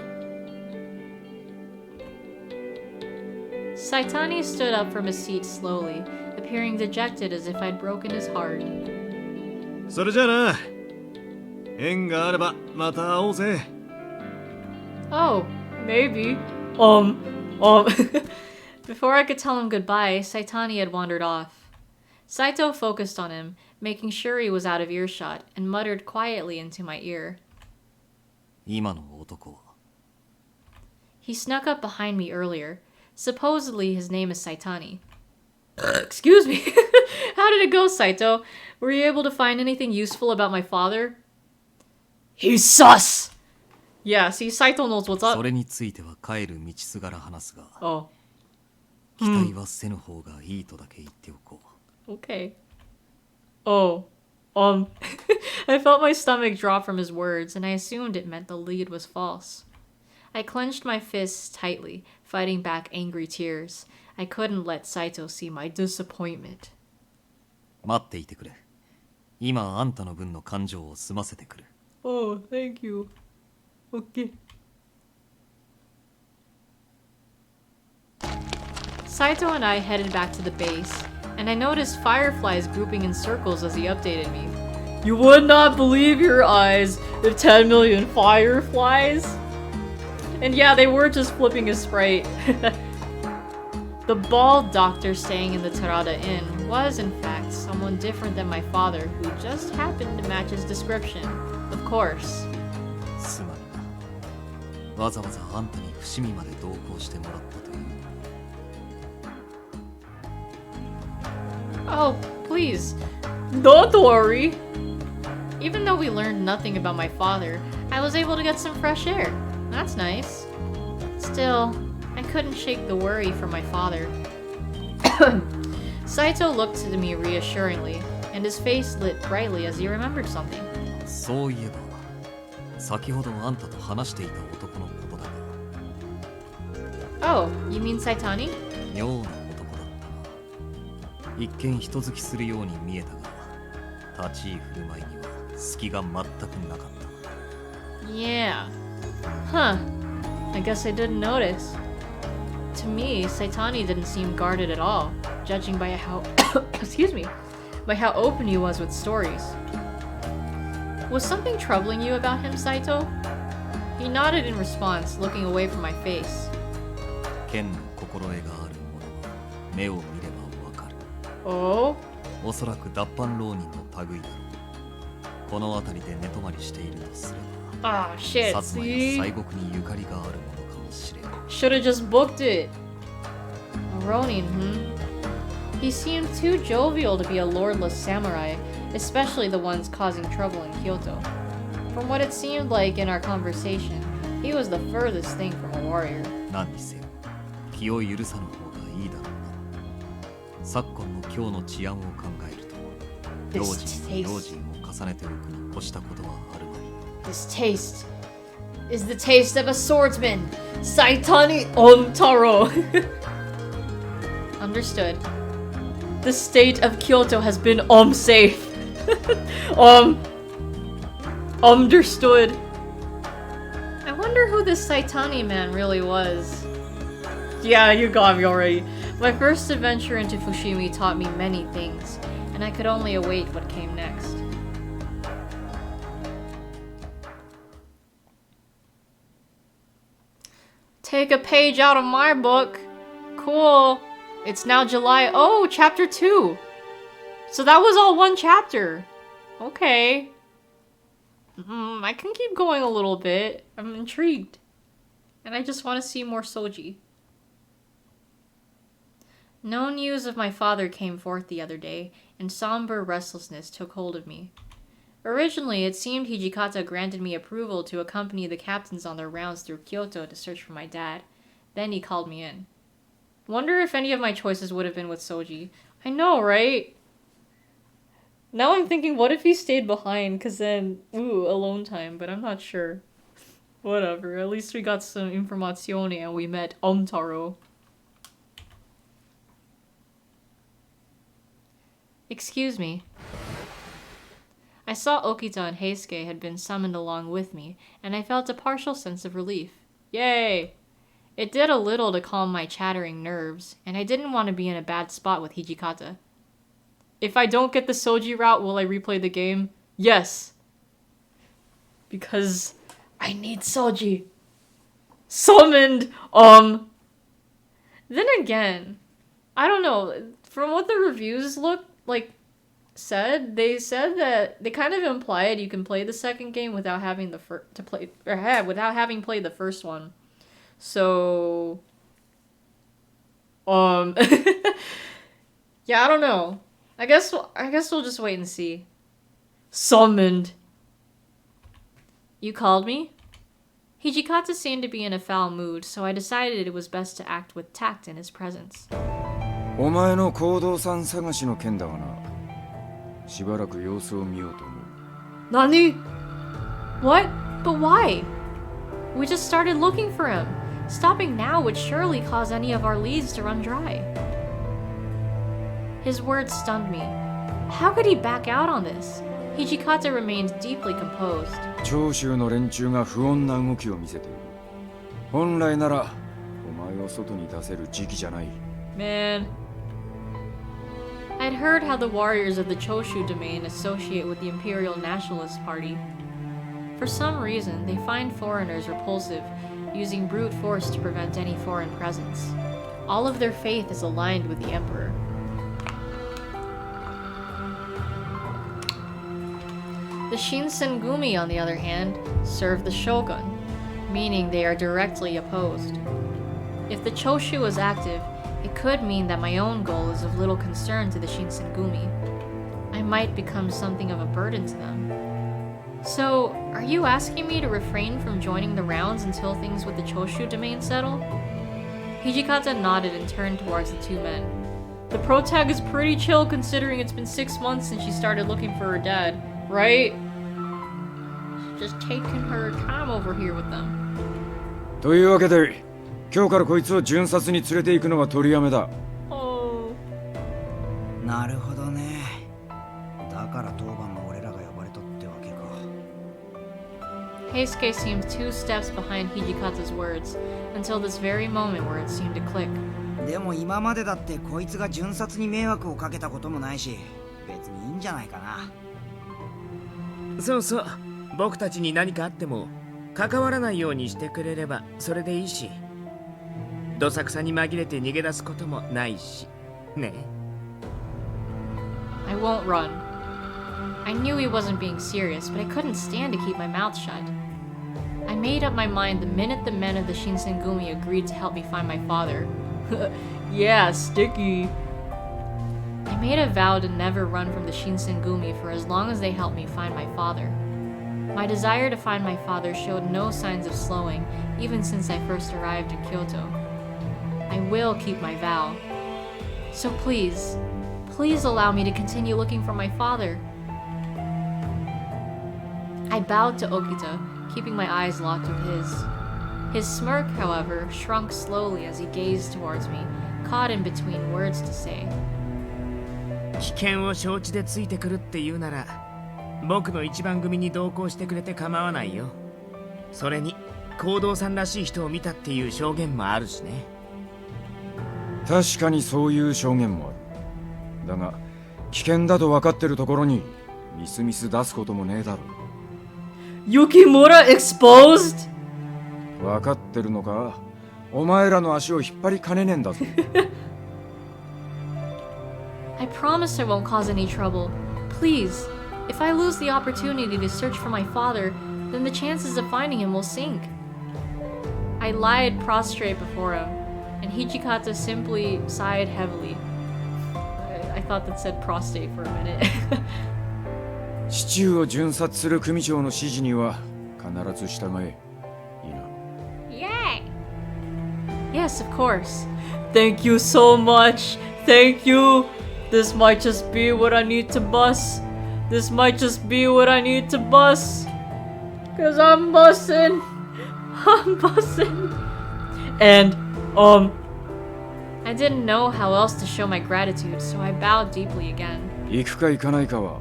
Saitani stood up from his seat slowly, appearing dejected as if I'd broken his heart. それじゃあな。縁があればまた会おうぜ。Oh, maybe. Before I could tell him goodbye, Saitani had wandered off. Saito focused on him, making sure he was out of earshot, and muttered quietly into my ear. 今の男は He snuck up behind me earlier. Supposedly his name is Saitani. Excuse me. How did it go, Saito? Were you able to find anything useful about my father? He's sus! Yeah, see, Saito knows what's up. それについては帰る道すがら話すが、 Oh. 期待はせぬ方がいいとだけ言っておこう。Okay. Oh. I felt my stomach drop from his words, and I assumed it meant the lead was false. I clenched my fists tightly, fighting back angry tears. I couldn't let Saito see my disappointment. 待っていてくれ。今あんたの分の感情を済ませてくる。Oh, thank you. Okay. Saito and I headed back to the base, and I noticed fireflies grouping in circles as he updated me. You would not believe your eyes, the 10 million fireflies. And yeah, they were just flipping a sprite. The bald doctor staying in the Tarada Inn was, in fact, someone different than my father who just happened to match his description. Of course. すまんな。わざわざあんたに伏見まで同行してもらったという。Oh, please. Don't worry. Even though we learned nothing about my father, I was able to get some fresh air. That's nice. Still, I couldn't shake the worry for my father. Saito looked to me reassuringly, and his face lit brightly as he remembered something. そういえば、先ほどあんたと話していた男のことだが。 Oh, you mean Saitani? 妙な男だったな。一見人好きするように見えたが、立ち居振る舞いには隙が全くなかった。Yeah. Huh. I guess I didn't notice. To me, Saitani didn't seem guarded at all, judging by how excuse me, by how open he was with stories. Was something troubling you about him, Saito? He nodded in response, looking away from my face. 剣の心得がある者は目を見ればわかる。Oh? おそらく脱藩浪人の類だろう。この辺りで寝泊まりしているとすれば。 Ah, shit, 薩摩 see? や西国にゆかりがあるものかもしれん。 Should've just booked it. A Ronin, He seemed too jovial to be a lordless samurai, especially the ones causing trouble in Kyoto. From what it seemed like in our conversation, he was the furthest thing from a warrior. 何にせよ、気を許さぬ方がいいだろうな。昨今の今日の治安を考えると、用心に用心を重ねておくに越したことはあるまい。 This taste is the taste of a swordsman, Saitani Taro. Understood. The state of Kyoto has been safe. Understood. I wonder wonder who this Saitani man really was. Yeah, you got me already. My first adventure into Fushimi taught me many things, and I could only await what came next. Take a page out of my book. Cool. It's now July. Oh, chapter 2. So that was all one chapter. Okay. I can keep going a little bit. I'm intrigued. And I just want to see more Soji. No news of my father came forth the other day, and somber restlessness took hold of me. Originally, it seemed Hijikata granted me approval to accompany the captains on their rounds through Kyoto to search for my dad. Then he called me in. Wonder if any of my choices would have been with Soji. I know, right? Now I'm thinking, what if he stayed behind? Because then, ooh, alone time, but I'm not sure. Whatever, at least we got some informazione and we met Omtaro. Excuse me. I saw Okita and Heisuke had been summoned along with me, and I felt a partial sense of relief. Yay! It did a little to calm my chattering nerves, and I didn't want to be in a bad spot with Hijikata. If I don't get the Soji route, will I replay the game? Yes! Because I need Soji. Summoned! Then again, I don't know, from what the reviews they said that they kind of implied you can play the second game without having without having played the first one. So yeah, I don't know. I guess we'll just wait and see. Summoned. You called me? Hijikata seemed to be in a foul mood, so I decided it was best to act with tact in his presence. お前の行動さん探しの件だがな。しばらく様子を見ようと思う。Nani? What? But why? We just started looking for him. Stopping now would surely cause any of our leads to run dry. His words stunned me. How could he back out on this? Hijikata remained deeply composed. 長州の連中が不穏な動きを見せている。本来ならお前を外に出せる時期じゃない。Man. I'd heard how the warriors of the Choshu domain associate with the Imperial Nationalist Party. For some reason, they find foreigners repulsive, using brute force to prevent any foreign presence. All of their faith is aligned with the Emperor. The Shinsengumi, on the other hand, serve the Shogun, meaning they are directly opposed. If the Choshu is active, it could mean that my own goal is of little concern to the Shinsengumi. I might become something of a burden to them. So, are you asking me to refrain from joining the rounds until things with the Choshu domain settle? Hijikata nodded and turned towards the two men. The protag is pretty chill considering it's been 6 months since she started looking for her dad, right? She's just taking her time over here with them. というわけで、今日からこいつを巡察に連れて行くのが取りやめだ。なるほどね。だから当番の俺らが呼ばれたってわけか。Heisuke seemed 2 steps behind Hijikata's words, until this very moment where it seemed to click. でも今までだってこいつが巡察に迷惑をかけたこともないし、別にいいんじゃないかな。そうそう。僕たちに何かあっても関わらないようにしてくれればそれでいいし。どさくさに紛れて逃げ出すこともないし。ね。I won't run. I knew he wasn't being serious, but I couldn't stand to keep my mouth shut. I made up my mind the minute the men of the Shinsengumi agreed to help me find my father. Yeah, sticky. I made a vow to never run from the Shinsengumi for as long as they helped me find my father. My desire to find my father showed no signs of slowing, even since I first arrived in Kyoto. I will keep my vow. So please allow me to continue looking for my father. I bowed to Okita, keeping my eyes locked with his. His smirk, however, shrunk slowly as he gazed towards me, caught in between words to say. 危険を承知でついてくるって言うなら、僕の一番組に同行してくれて構わないよ。それに、行動さんらしい人を見たっていう証言もあるしね。確かにそういう証言もある。だが危険だと分かってるところにみすみす出すこともねえだろう。Yukimura exposed? 分かってるのか。お前らの足を引っ張りかねねえんだぞ。I promise I won't cause any trouble. Please, if I lose the opportunity to search for my father, then the chances of finding him will sink. I lied prostrate before him, and Hijikata simply sighed heavily. I thought that said prostate for a minute. 市中を巡察する組長の指示には必ず従え。いいな。Yay! Yes, of course. Thank you so much. Thank you. This might just be what I need to bust. This might just be what I need to bust. Cause I'm busting. I'm busting. And, I didn't know how else to show my gratitude, so I bowed deeply again. 行くか行かないかは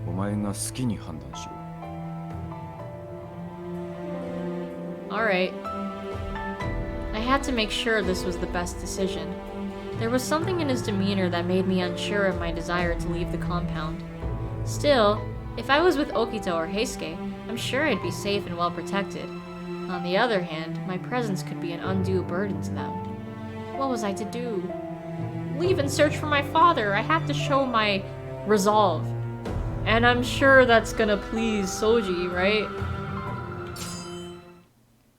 お前が好きに判断しろ。Alright. I had to make sure this was the best decision. There was something in his demeanor that made me unsure of my desire to leave the compound. Still, if I was with Okita or Heisuke, I'm sure I'd be safe and well protected. On the other hand, my presence could be an undue burden to them. What was I to do? Leave and search for my father. I have to show my resolve. And I'm sure that's gonna please Soji, right?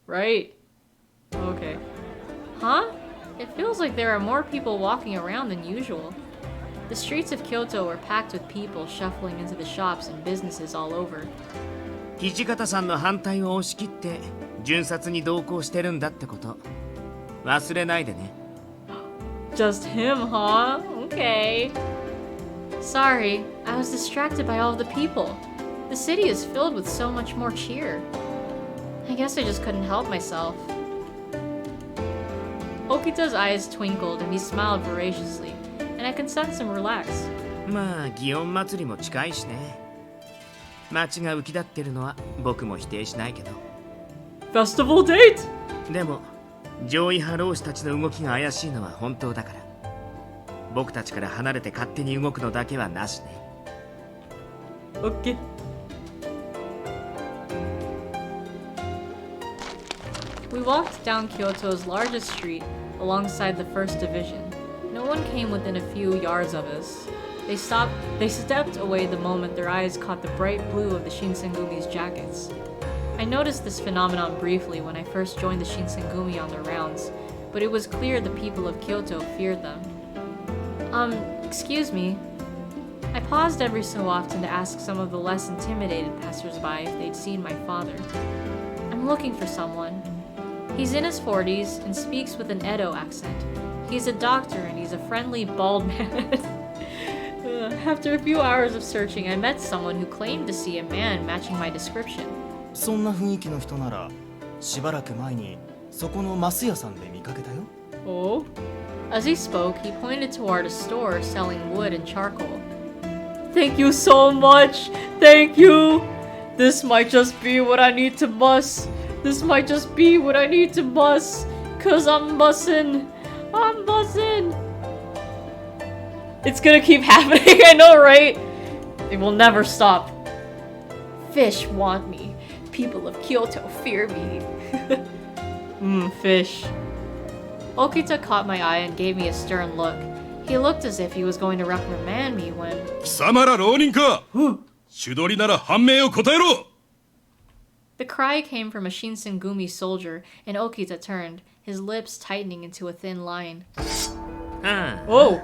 Right? Okay. Huh? It feels like there are more people walking around than usual. The streets of Kyoto were packed with people shuffling into the shops and businesses all over. 土方さんの反対を押し切って巡察に同行してるんだってこと忘れないでね。Just him, huh? Okay. Sorry, I was distracted by all of the people. The city is filled with so much more cheer. I guess I just couldn't help myself. Okita's eyes twinkled and he smiled voraciously, and I could sense him relax. まあ祇園祭りも近いしね。街が浮き立ってるのは僕も否定しないけど。Festival date? でも上位派浪士たちの動きが怪しいのは本当だから。僕たちから離れて勝手に動くのだけはなしね。Okay. We walked down Kyoto's largest street alongside the First Division. No one came within a few yards of us. They stepped away the moment their eyes caught the bright blue of the Shinsengumi's jackets. I noticed this phenomenon briefly when I first joined the Shinsengumi on their rounds, but it was clear the people of Kyoto feared them. Excuse me. I paused every so often to ask some of the less intimidated passersby if they'd seen my father. I'm looking for someone. He's in his 40s and speaks with an Edo accent. He's a doctor and he's a friendly, bald man. After a few hours of searching, I met someone who claimed to see a man matching my description. そんな雰囲気の人なら、しばらく前にそこのマス屋さんで見かけたよ。Oh? As he spoke, he pointed toward a store selling wood and charcoal. Thank you so much! Thank you! This might just be what I need to bust. This might just be what I need to bust. Cause I'm bussin'. I'm bussin'. It's gonna keep happening, I know, right? It will never stop. Fish want me. People of Kyoto fear me. Fish. Okita caught my eye and gave me a stern look. He looked as if he was going to reprimand me when... 貴様ら浪人か手取りなら判明を答えろ The cry came from a Shinsengumi soldier, and Okita turned, his lips tightening into a thin line. Oh!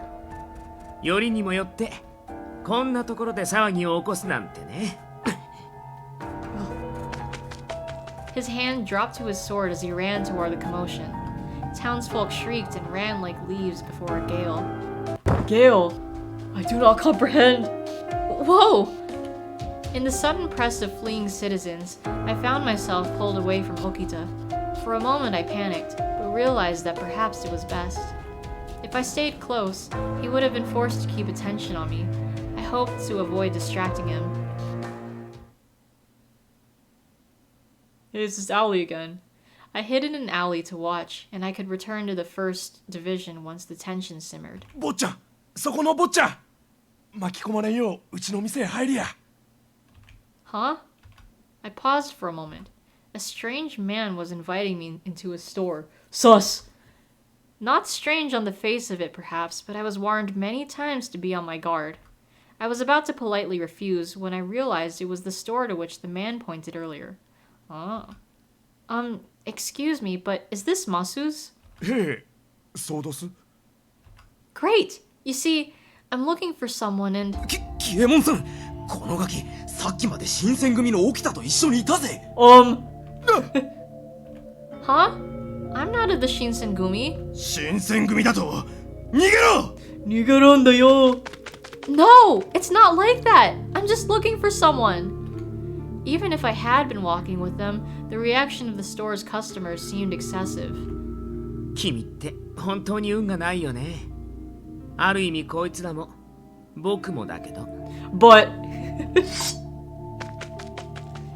よりにもよってこんなところで騒ぎを起こすなんてね。His hand dropped to his sword as he ran toward the commotion. Townsfolk shrieked and ran like leaves before a gale. Gale? I do not comprehend. Whoa! In the sudden press of fleeing citizens, I found myself pulled away from Okita. For a moment I panicked, but realized that perhaps it was best. If I stayed close, he would have been forced to keep attention on me. I hoped to avoid distracting him. It's just Owly again. I hid in an alley to watch, and I could return to the first division once the tension simmered. 坊ちゃん、そこの坊ちゃん、巻き込まれんよううちの店へ入りや。Huh? I paused for a moment. A strange man was inviting me into his store. Sus! Not strange on the face of it, perhaps, but I was warned many times to be on my guard. I was about to politely refuse when I realized it was the store to which the man pointed earlier. Oh. Excuse me, but is this Masu's? へえ、そうどす。Great! You see, I'm looking for someone and... キエモンさん、このガキ、さっきまで新選組の沖田と一緒にいたぜ。Huh? I'm not of the Shinsengumi. 新選組だと逃げろ。逃げるんだよ。No, it's not like that. I'm just looking for someone. Even if I had been walking with them, the reaction of the store's customers seemed excessive. 君って本当に運がないよね。ある意味こいつらも僕もだけど。But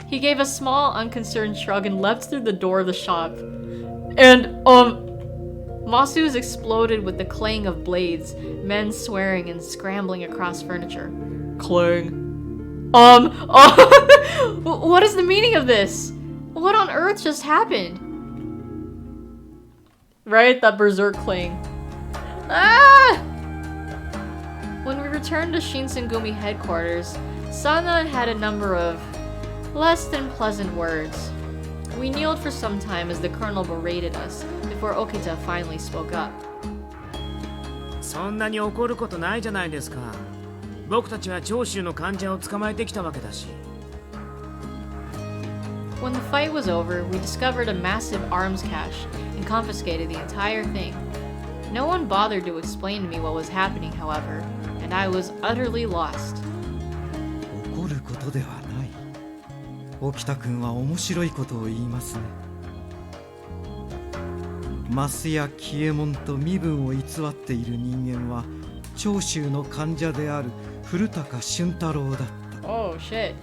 he gave a small, unconcerned shrug and leapt through the door of the shop. And, Masu's exploded with the clang of blades, men swearing and scrambling across furniture. Clang. What is the meaning of this? What on earth just happened? Right? That berserk clang. Ah! When we returned to Shinsengumi headquarters, Sana had a number of less than pleasant words. We kneeled for some time as the colonel berated us before Okita finally spoke up. そんなに怒ることないじゃないですか。僕たちは長州の患者を捕まえてきたわけだし。When the fight was over, we discovered a massive arms cache and confiscated the entire thing. No one bothered to explain to me what was happening, however, and I was utterly lost. 怒ることではない。沖田君は面白いことを言いますね。増や紀右衛門と身分を偽っている人間は長州の患者である古高俊太郎だった。Oh shit.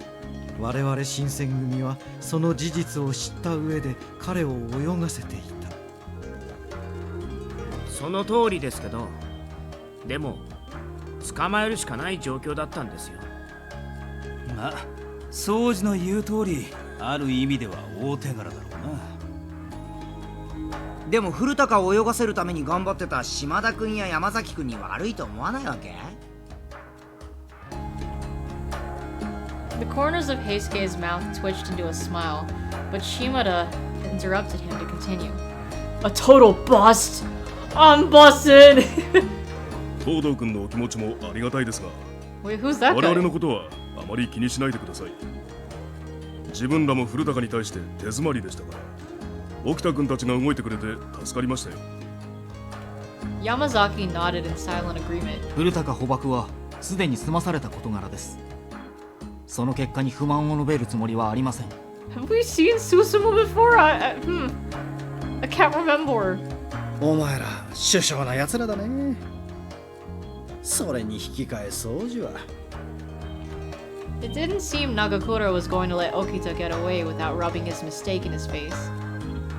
我々新選組はその事実を知った上で彼を泳がせていた。その通りですけど、でも捕まえるしかない状況だったんですよ。まあ、宗司の言う通り、ある意味では大手柄だろうな。でも古高を泳がせるために頑張ってた島田君や山崎君に悪いと思わないわけ？ The corners of Heisuke's mouth twitched into a smile, but Shimada interrupted him to continue. A total bust! I'm busted! 東堂君のお気持ちもありがたいですが、 Wait, who's that 我 guy? 々のことはあまり気にしないでください。自分らも古高に対して手詰まりでしたから、沖田君たちが動いてくれて助かりましたよ。 Yamazaki nodded in silent agreement. 古高捕獲はすでに済まされた事柄です。その結果に不満を述べるつもりはありません。 Have we seen Susumu before? I can't remember. お前ら殊勝な奴らだね。それに引き換え掃除は。 It didn't seem Nagakura was going to let Okita get away without rubbing his mistake in his face.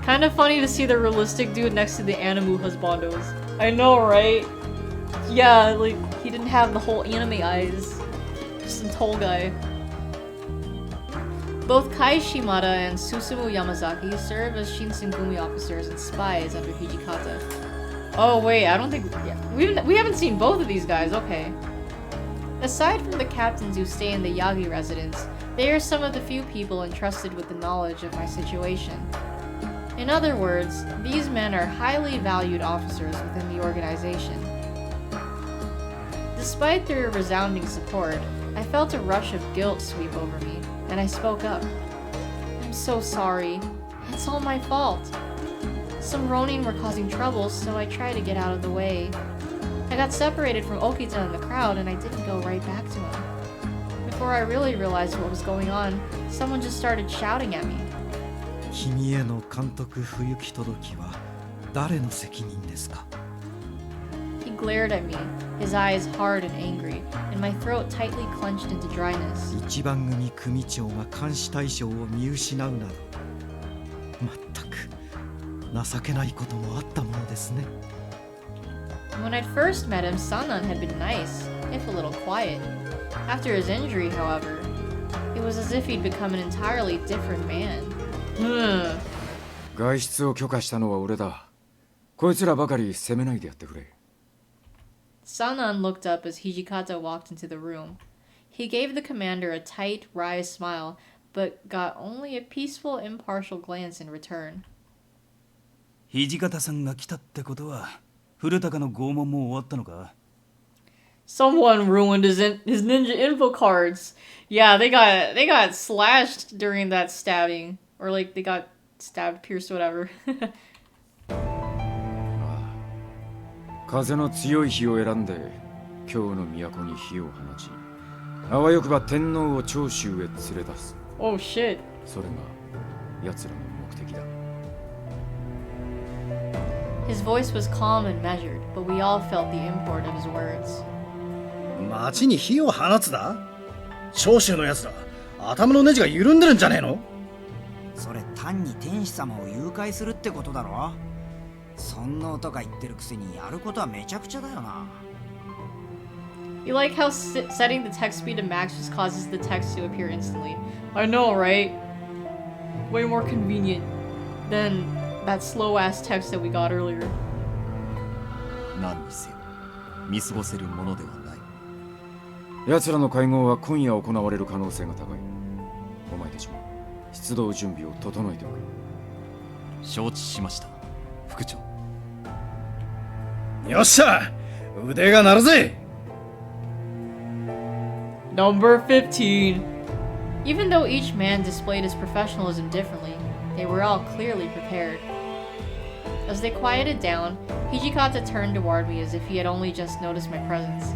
Kind of funny to see the realistic dude next to the Animu husbandos. I know, right? Yeah, like, he didn't have the whole anime eyes. Just a tall guy. Both Kai Shimada and Susumu Yamazaki serve as Shinsengumi officers and spies under Hijikata. Oh wait, I don't think... Yeah, we haven't seen both of these guys, okay. Aside from the captains who stay in the Yagi residence, they are some of the few people entrusted with the knowledge of my situation. In other words, these men are highly valued officers within the organization. Despite their resounding support, I felt a rush of guilt sweep over me, and I spoke up. I'm so sorry. It's all my fault. Some Ronin were causing trouble, so I tried to get out of the way. I got separated from Okita in the crowd, and I didn't go right back to him. Before I really realized what was going on, someone just started shouting at me. 君への監督不行き届きは誰の責任ですか? He glared at me, his eyes hard and angry, and my throat tightly clenched into dryness. 一番組組長が監視対象を見失うなど、まったく情けないこともあったものですね。 When I'd first met him, Sanan had been nice, if a little quiet. After his injury, however, it was as if he'd become an entirely different man. 外出を許可したのは俺だ。こいつらばかり責めないでやってくれ。 Sanan looked up as Hijikata walked into the room. He gave the commander a tight, wry smile, but got only a peaceful, impartial glance in return. 土方さんが来たってことは古高の拷問も終わったのか? Someone ruined his ninja info cards. Yeah, they got slashed during that stabbing, or like they got stabbed, pierced, whatever. 風の強い日を選んで京の都に火を放ち、あわよくば天皇を長州へ連れ出す。 Oh shit. それが奴らの目的だ。 His voice was calm and measured, but we all felt the import of his words. 町に火を放つだ？長州の奴ら、頭のネジが緩んでるんじゃねえの？それ単に天使様を誘拐するってことだろ。そんなとか言ってるくせにやることはめちゃくちゃだよな。 You like how setting the text speed to max just causes the text to appear instantly. I know, right? Way more convenient than that slow-ass text that we got earlier. 何にせよ見過ごせるものではない。奴らの会合は今夜行われる可能性が高い。お前たちも出動準備を整えておく。承知しました、副長。よっしゃ、腕が鳴るぜ。 Number 15. Even though each man displayed his professionalism differently, they were all clearly prepared. As they quieted down, Hijikata turned toward me as if he had only just noticed my presence.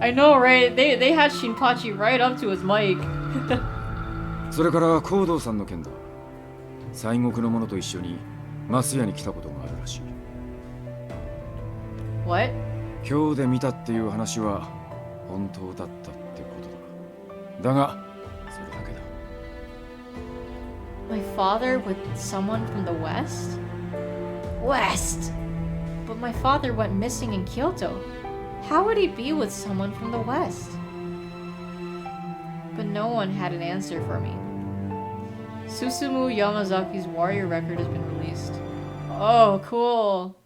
I know, right? They had Shinpachi right up to his mic. それから行動さんの件だ。西国の者と一緒に増屋に来たことがあるらしい。 What? 今日で見たっていう話は本当だったってことだ。だがそれだけだ。 My father with someone from the West? West! But my father went missing in Kyoto. How would he be with someone from the West? But no one had an answer for me. Susumu Yamazaki's warrior record has been released. Oh, cool.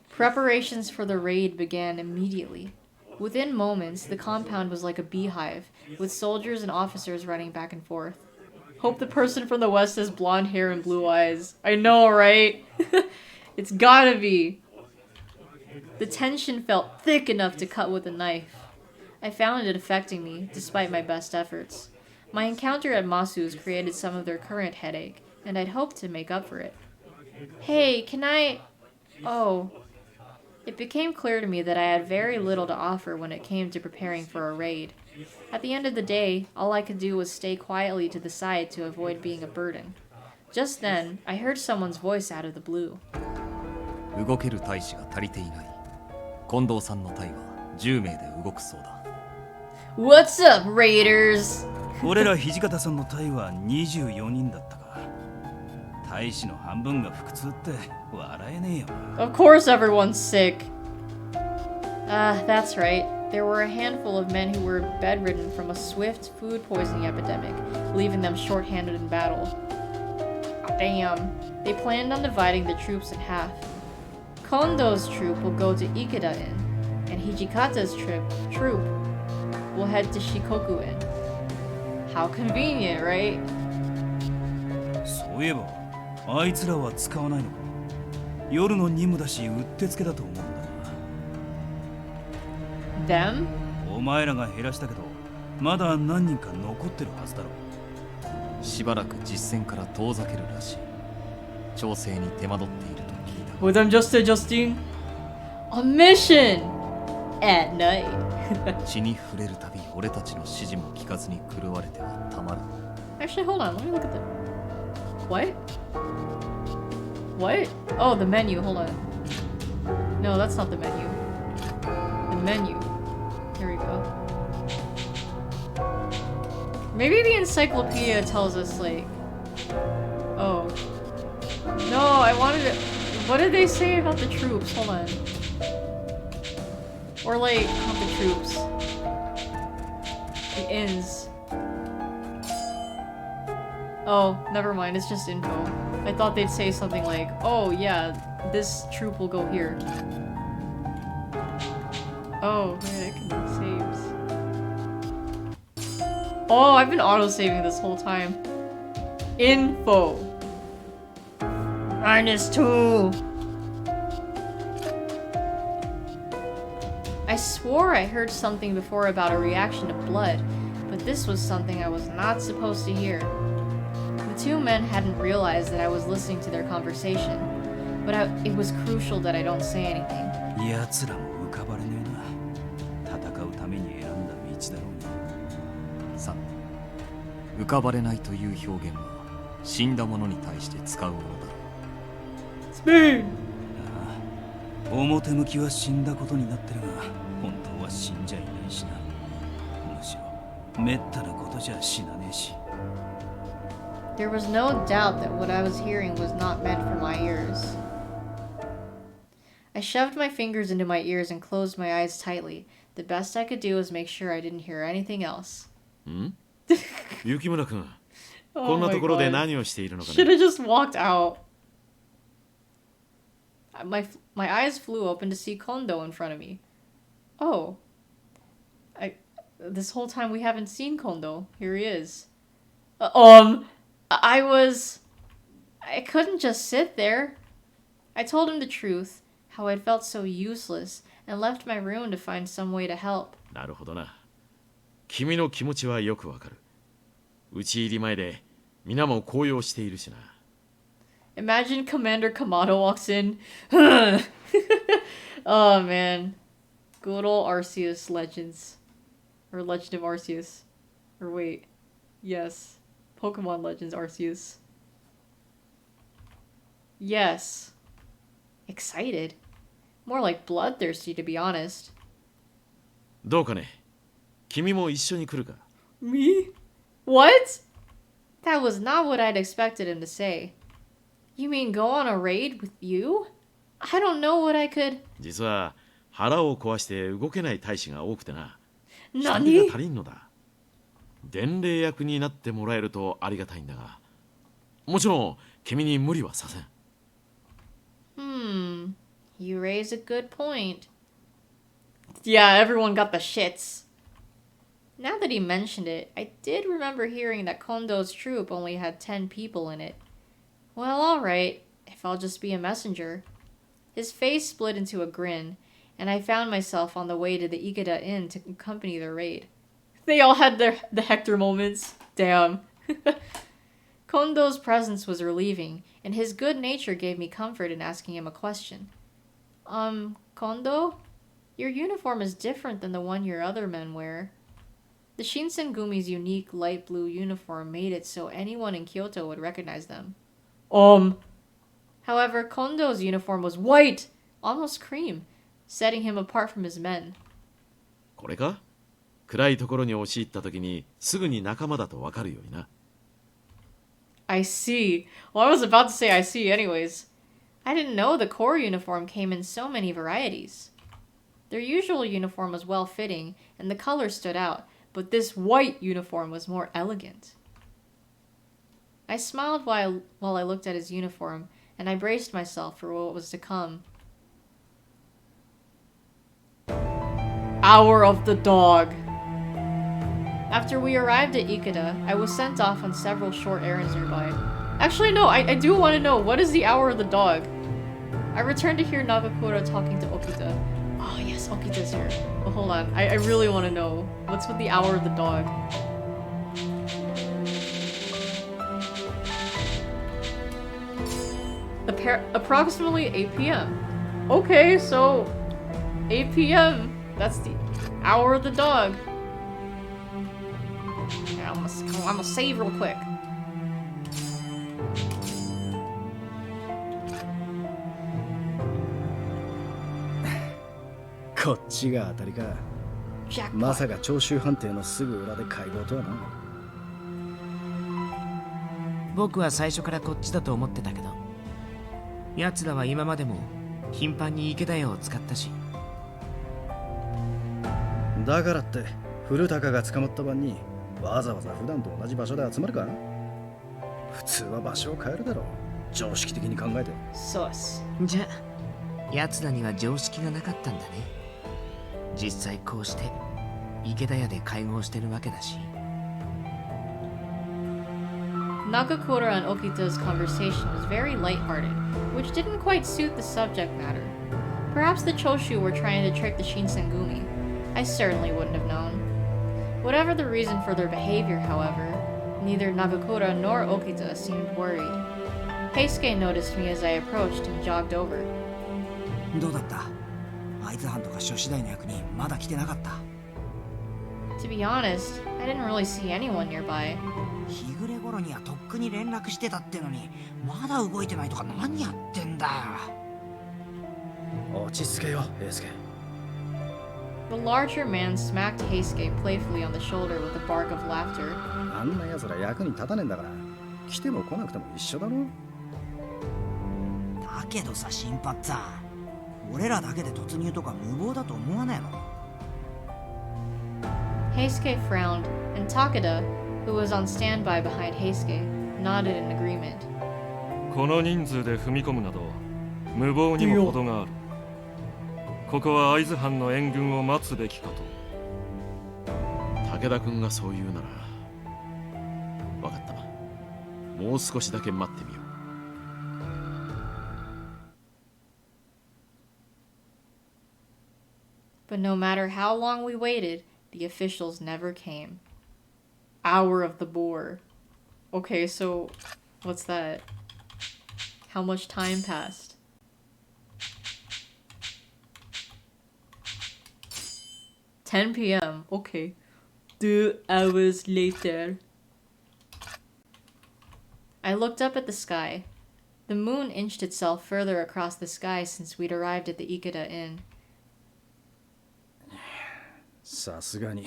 Preparations for the raid began immediately. Within moments, the compound was like a beehive, with soldiers and officers running back and forth. Hope the person from the West has blonde hair and blue eyes. I know, right? It's gotta be. The tension felt thick enough to cut with a knife. I found it affecting me, despite my best efforts. My encounter at Masu's created some of their current headache, and I'd hoped to make up for it. Hey, can I... Oh. It became clear to me that I had very little to offer when it came to preparing for a raid. At the end of the day, all I could do was stay quietly to the side to avoid being a burden. Just then, I heard someone's voice out of the blue. 動ける隊士が足りていない。近藤さんの隊は10名で動くそうだ。What's up, Raiders? 俺ら土方さんの隊は24人だったか。隊士の半分が腹痛って笑えねえよ。Of course everyone's sick. That's right. There were a handful of men who were bedridden from a swift food poisoning epidemic, leaving them short-handed in battle. Damn. They planned on dividing the troops in half. Kondo's troop will go to Ikeda Inn, and Hijikata's troop will head to Shikoku Inn. How convenient, right? そういえば、あいつらは使わないのか。夜の任務だし、うってつけだと思うんだな。Them? お前らが減らしたけど、まだ何人か残ってるはずだろう。しばらく実戦から遠ざけるらしい。調整に手間取っていると聞いた。With them just adjusting a mission at night. 血に触れるたび俺たちの指示も聞かずに狂われてはたまらん。Actually, hold on. Let me look at the... What? What? Oh, the menu. Hold on. No, that's not the menu. The menu. Here we go. Maybe the encyclopedia tells us, like... Oh. I wanted to... What did they say about the troops? Hold on. Or like, not the troops. The inns. Oh, never mind, it's just info. I thought they'd say something like, oh yeah, this troop will go here. Oh, wait, I can saves. Oh, I've been auto-saving this whole time. Info. -2. I swore I heard something before about a reaction to blood, but this was something I was not supposed to hear. The two men hadn't realized that I was listening to their conversation, but it was crucial that I don't say anything. 奴らも浮かばれねえな。戦うために選んだ道だろうに。3. 浮かばれないという表現は死んだ者に対して使うものだ。スペイン。表向きは死んだことになってるが、本当は死んじゃいないしな。むしろめったなことじゃ死なねえし。There was no doubt that what I was hearing was not meant for my ears. I shoved my fingers into my ears and closed my eyes tightly. The best I could do was make sure I didn't hear anything else. ん？雪村君、こんなところで何をしているのかね。Should have just walked out. My eyes flew open to see Kondo in front of me. Oh. This whole time we haven't seen Kondo. Here he is. I couldn't just sit there. I told him the truth, how I'd felt so useless, and left my room to find some way to help. なるほどな。君の気持ちはよくわかる。打ち入り前で皆も高揚しているしな。Imagine Commander Kamado walks in. Oh man. Good old Arceus Legends. Or Legend of Arceus. Or wait. Yes. Pokemon Legends Arceus. Yes. Excited. More like bloodthirsty, to be honest. どうかね。君も一緒に来るか。Me? What? That was not what I'd expected him to say. You mean go on a raid with you? I don't know what I could... 実は腹を壊して動けない大使が多くてな。何？下着が足りんのだ。伝令役になってもらえるとありがたいんだが。もちろん君に無理はさせん。You raise a good point. Yeah, everyone got the shits. Now that he mentioned it, I did remember hearing that Kondo's troop only had 10 people in it. Well, alright, if I'll just be a messenger. His face split into a grin, and I found myself on the way to the Ikeda Inn to accompany the raid. They all had the Hector moments. Damn. Kondo's presence was relieving, and his good nature gave me comfort in asking him a question. Kondo? Your uniform is different than the one your other men wear. The Shinsengumi's unique light blue uniform made it so anyone in Kyoto would recognize them. However, Kondo's uniform was white, almost cream, setting him apart from his men. これか？暗いところに押し入った時にすぐに仲間だとわかるようにな。I see. Well, I was about to say I see anyways. I didn't know the core uniform came in so many varieties. Their usual uniform was well-fitting, and the color stood out, but this white uniform was more elegant. I smiled while I looked at his uniform, and I braced myself for what was to come. Hour of the Dog. After we arrived at Ikeda, I was sent off on several short errands nearby. Actually, no, I do want to know, what is the Hour of the Dog? I returned to hear Nagakura talking to Okita. Oh yes, Okita's here. But hold on, I really want to know, what's with the Hour of the Dog? Approximately 8 p.m. Okay, so 8 p.m. That's the Hour of the Dog. I'm gonna save real quick. Jackpot. こっちが当たりか。まさか長州藩邸のすぐ裏で会合とはな。僕は最初からこっちだと思ってたけど、奴らは今までも頻繁に池田屋を使ったし。だからって古高が捕まった晩にわざわざ普段と同じ場所で集まるか？普通は場所を変えるだろう。常識的に考えて。そうっす。じゃあ奴らには常識がなかったんだね。実際こうして池田屋で会合してるわけだし。Nakakura and Okita's conversation was very lighthearted, which didn't quite suit the subject matter. Perhaps the Choshu were trying to trick the Shinsengumi. I certainly wouldn't have known. Whatever the reason for their behavior, however, neither Nakakura nor Okita seemed worried. Heisuke noticed me as I approached and jogged over. どうだった？会津藩とか諸次第の役にまだ来てなかった。To be honest, I didn't really see anyone nearby. 日暮れ頃にはとっくに連絡してたってのに、まだ動いてないとか何やってんだよ。落ち着けよ、平助。The larger man smacked Heisuke playfully on the shoulder with a bark of laughter. あんな奴ら役に立たねえんだから、来ても来なくても一緒だろ。だけどさ、新八さん、俺らだけで突入とか無謀だと思わねえの？Heisuke frowned, and Takeda, who was on standby behind Heisuke, nodded in agreement. この人数で踏み込むなど無謀にも程がある。ここは会津藩の援軍を待つべきかと。武田君がそう言うなら分かった。もう少しだけ待ってみよう。But no matter how long we waited, the officials never came. Hour of the boar. Okay, so what's that? How much time passed? $10 p.m. Okay. 2 hours later. I looked up at the sky. The moon inched itself further across the sky since we'd arrived at the Ikeda Inn. さすがに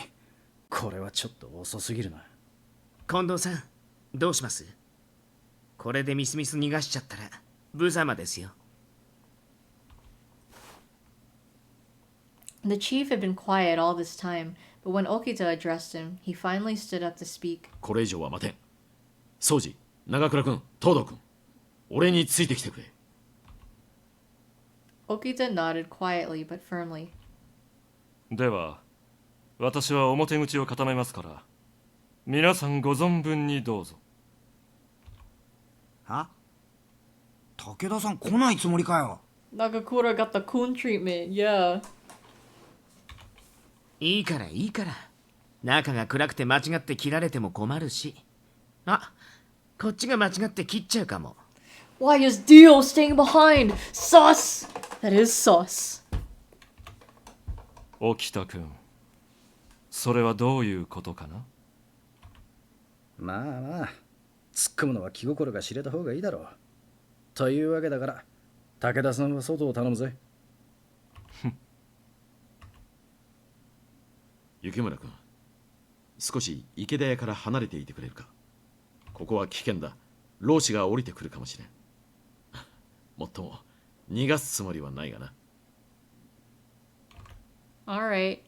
これはちょっと遅すぎるな。近藤さん、どうします？これでミスミス逃がしちゃったら無様ですよ。The chief had been quiet all this time, but when Okita addressed him, he finally stood up to speak. これ以上は待てん。宗司、長倉君、東堂君、俺についてきてくれ。Okita nodded quietly but firmly. では、私は表口を固めますから、皆さんご存分にどうぞ。は？武田さん来ないつもりかよ。Nakakura got the coon treatment, yeah. いいからいいから。中が暗くて間違って切られても困るし。あ、こっちが間違って切っちゃうかも。Why is Dio staying behind? Sus! That is sus. 沖田君、それはどういうことかな？まあまあ、突っ込むのは気心が知れた方がいいだろう。というわけだから、武田さんは外を頼むぜ。雪村君、少し池田屋から離れていてくれるか。ここは危険だ。老子が降りてくるかもしれん。もっとも逃がすつもりはないがな。Alright.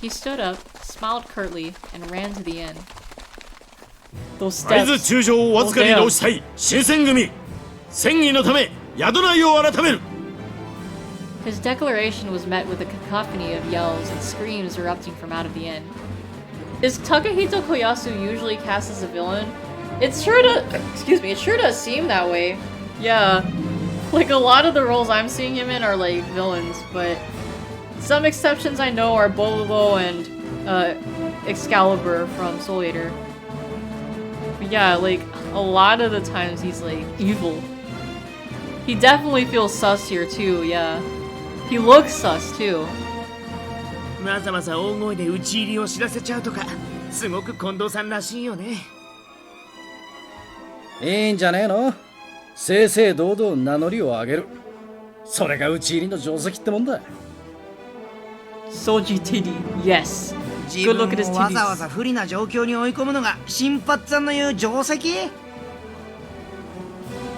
He stood up, smiled curtly, and ran to the inn. Those 会津 steps. 中将をわずかに直したい新選組、戦意のため宿内を改める。His declaration was met with a cacophony of yells and screams erupting from out of the inn. Is Takahito Koyasu usually cast as a villain? It sure does seem that way. Yeah. Like, a lot of the roles I'm seeing him in are, like, villains, but some exceptions I know are Bolo and, Excalibur from Soul Eater. But yeah, like, a lot of the times he's, like, evil. He definitely feels sus here, too, yeah. He looks sus, too. わざわざ大声で討ち入りを知らせちゃうとか、すごく近藤さんらしいよね。いいんじゃねえの？正々堂々名乗りを上げる。それが討ち入りの定石ってもんだ。Soji titty, yes. 自分をわざわざ不利な状況に追い込むのが新八さんの言う定石？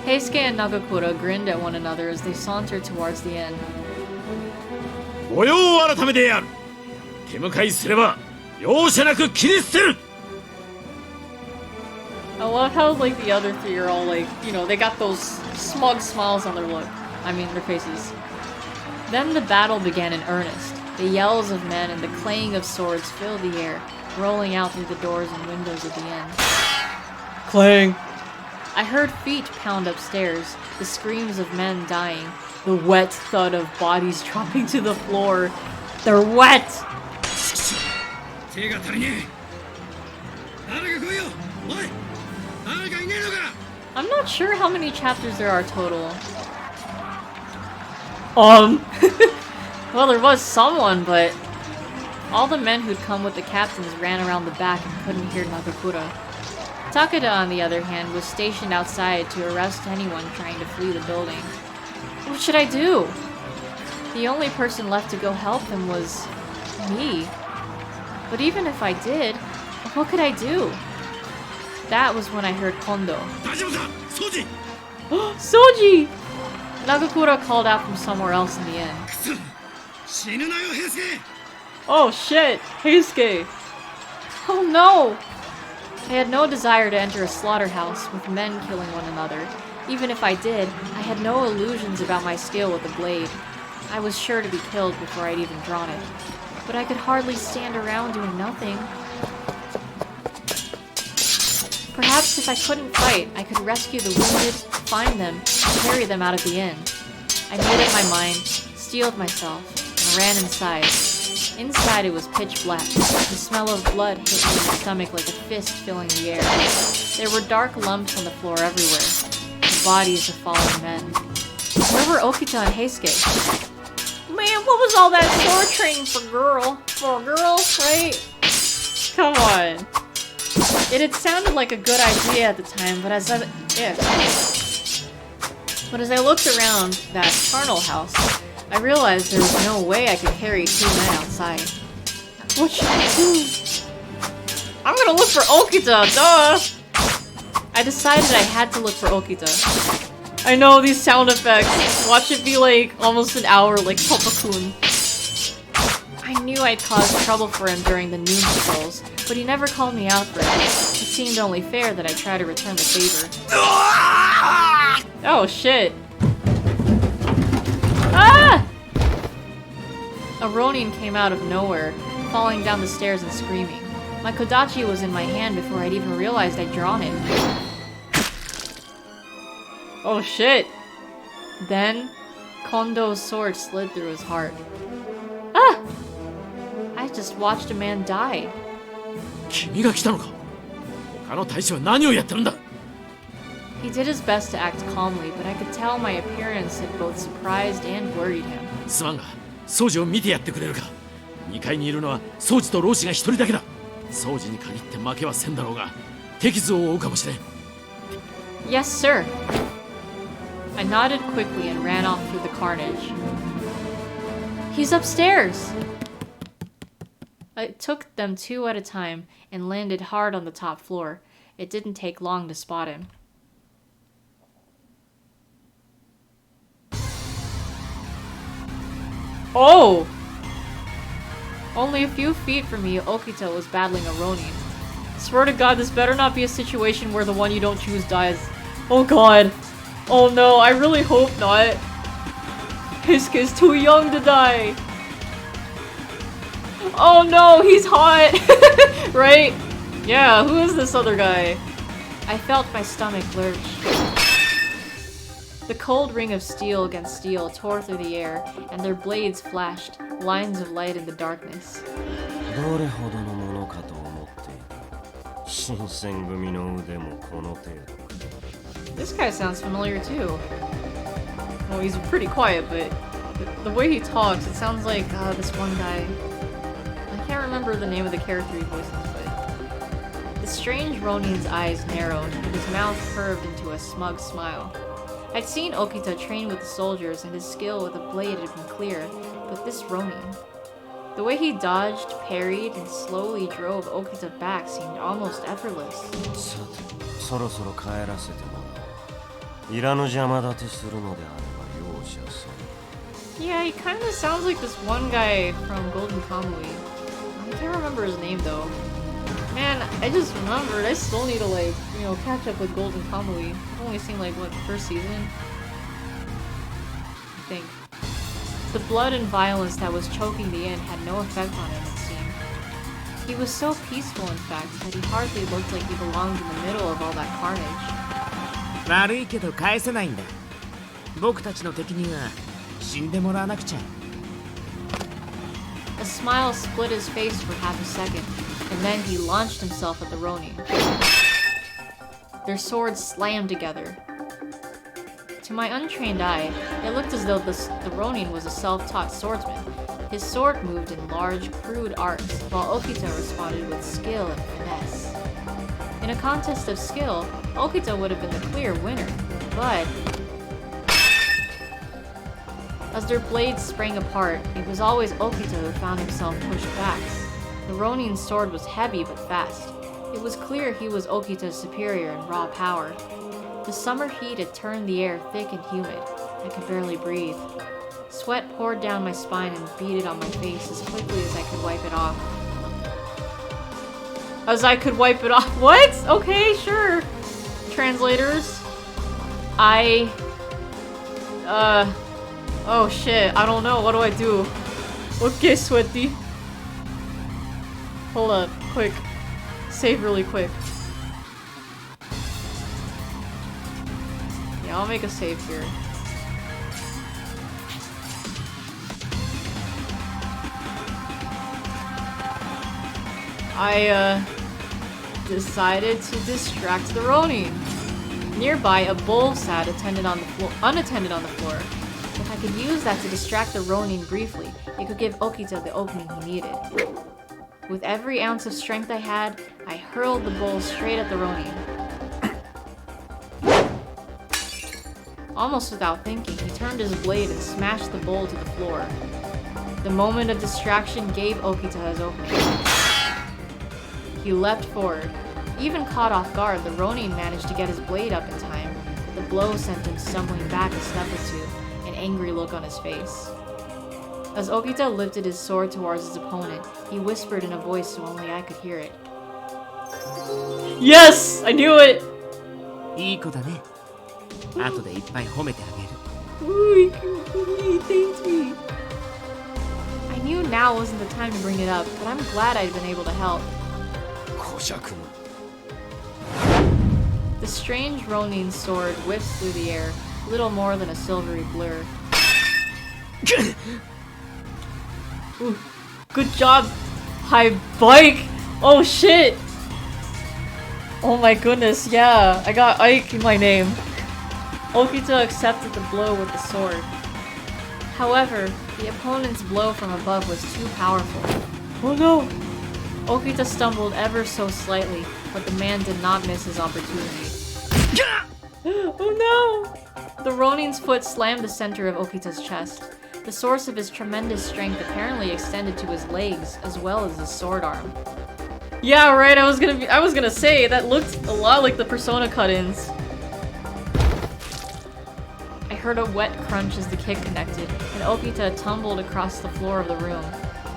Heisuke and Nagakura grinned at one another as they sauntered towards the inn. 御用改めでやる。手向かいすれば容赦なく切り捨てる。 I love how like the other three are all like, you know, they got those smug smiles on their their faces. Then the battle began in earnest. The yells of men and the clang of swords filled the air, rolling out through the doors and windows of the inn. Clang! I heard feet pound upstairs, the screams of men dying, the wet thud of bodies dropping to the floor. They're wet! I'm not sure how many chapters there are total. Well, there was someone, but all the men who'd come with the captains ran around the back and couldn't hear Nagakura. Takeda, on the other hand, was stationed outside to arrest anyone trying to flee the building. What should I do? The only person left to go help them was me. But even if I did, what could I do? That was when I heard Kondo. Soji! Nagakura called out from somewhere else in the inn. Oh shit! Heisuke! Oh no! I had no desire to enter a slaughterhouse with men killing one another. Even if I did, I had no illusions about my skill with the blade. I was sure to be killed before I'd even drawn it. But I could hardly stand around doing nothing. Perhaps if I couldn't fight, I could rescue the wounded, find them, and carry them out of the inn. I made up my mind, steeled myself, and ran inside. Inside it was pitch black. The smell of blood hit me in the stomach like a fist filling the air. There were dark lumps on the floor everywhere. The bodies of fallen men. Where were Okita and Heisuke? Man, what was all that sword training for girls, right? Come on. It had sounded like a good idea at the time, but as I looked around that charnel house, I realized there was no way I could carry two men outside. What should I do? I'm gonna look for Okita, duh! I decided I had to look for Okita. I know these sound effects. Watch it be like almost an hour like Toppa-kun. I knew I'd caused trouble for him during the noon patrols, but he never called me out for it. It seemed only fair that I try to return the favor. Oh shit. Ah! A Ronin came out of nowhere, falling down the stairs and screaming. My Kodachi was in my hand before I'd even realized I'd drawn it. Oh shit. Then, Kondo's sword slid through his heart. Ah! I just watched a man die. 君が来たのか。他の大使は何をやってるんだ。 He did his best to act calmly, but I could tell my appearance had both surprised and worried him. すまんが、掃除を見てやってくれるか。2階にいるのは掃除と老子が1人だけだ。掃除に限って負けはせんだろうが、手傷を負うかもしれん。Yes, sir. I nodded quickly and ran off through the carnage. He's upstairs! I took them two at a time and landed hard on the top floor. It didn't take long to spot him. Oh! Only a few feet from me, Okita was battling a Ronin. Swear to God, this better not be a situation where the one you don't choose dies. Oh god. Oh no, I really hope not. Heisuke's too young to die. Oh no, he's hot! Right? Yeah, who is this other guy? I felt my stomach lurch. The cold ring of steel against steel tore through the air, and their blades flashed, lines of light in the darkness. This guy sounds familiar too. Well, he's pretty quiet, but the way he talks, it sounds like this one guy. I can't remember the name of the character he voices, but... The strange Ronin's eyes narrowed, and his mouth curved into a smug smile. I'd seen Okita train with the soldiers, and his skill with a blade had been clear, but this Ronin... The way he dodged, parried, and slowly drove Okita back seemed almost effortless. いらぬ邪魔立てするのであれば容赦する。 Yeah, he kind of sounds like this one guy from Golden Kamuy. I can't remember his name though. Man, I just remembered. I still need to like, you know, catch up with Golden Kamuy. I've only seen like what, the first season? I think. The blood and violence that was choking the inn had no effect on him, it seemed. He was so peaceful, in fact, that he hardly looked like he belonged in the middle of all that carnage. 悪いけど返せないんだ。僕たちの敵には死んでもらわなくちゃ。A smile split his face for half a second, and then he launched himself at the Ronin. Their swords slammed together. To my untrained eye, it looked as though the Ronin was a self-taught swordsman. His sword moved in large, crude arcs, while Okita responded with skill and finesse. In a contest of skill, Okita would have been the clear winner, but as their blades sprang apart, it was always Okita who found himself pushed back. The Ronin's sword was heavy but fast. It was clear he was Okita's superior in raw power. The summer heat had turned the air thick and humid. I could barely breathe. Sweat poured down my spine and beaded on my face as quickly as I could wipe it off. What? Okay, sure. Translators. Oh shit, I don't know. What do I do? Okay, sweaty. Hold up, quick. Save really quick. Yeah, I'll make a save here. I decided to distract the Ronin. Nearby, a bowl sat unattended on the floor. If I could use that to distract the Ronin briefly, it could give Okita the opening he needed. With every ounce of strength I had, I hurled the bowl straight at the Ronin. Almost without thinking, he turned his blade and smashed the bowl to the floor. The moment of distraction gave Okita his opening. He leapt forward. Even caught off guard, the Ronin managed to get his blade up in time. The blow sent him stumbling back a step or two, an angry look on his face. As Okita lifted his sword towards his opponent, he whispered in a voice so only I could hear it. Yes! I knew it! いい子だね。後でいっぱい褒めてあげる。 Ooh, he thanked me. I knew now wasn't the time to bring it up, but I'm glad I'd been able to help. The strange Ronin's sword whiffed through the air, little more than a silvery blur. Ooh, good job, high bike! Oh shit! Oh my goodness, yeah, I got Ike in my name. Okita accepted the blow with the sword. However, the opponent's blow from above was too powerful. Oh no! Okita stumbled ever so slightly, but the man did not miss his opportunity. Oh no! The Ronin's foot slammed the center of Okita's chest. The source of his tremendous strength apparently extended to his legs as well as his sword arm. Yeah, right, I was gonna say, that looked a lot like the Persona cut-ins. I heard a wet crunch as the kick connected, and Okita tumbled across the floor of the room.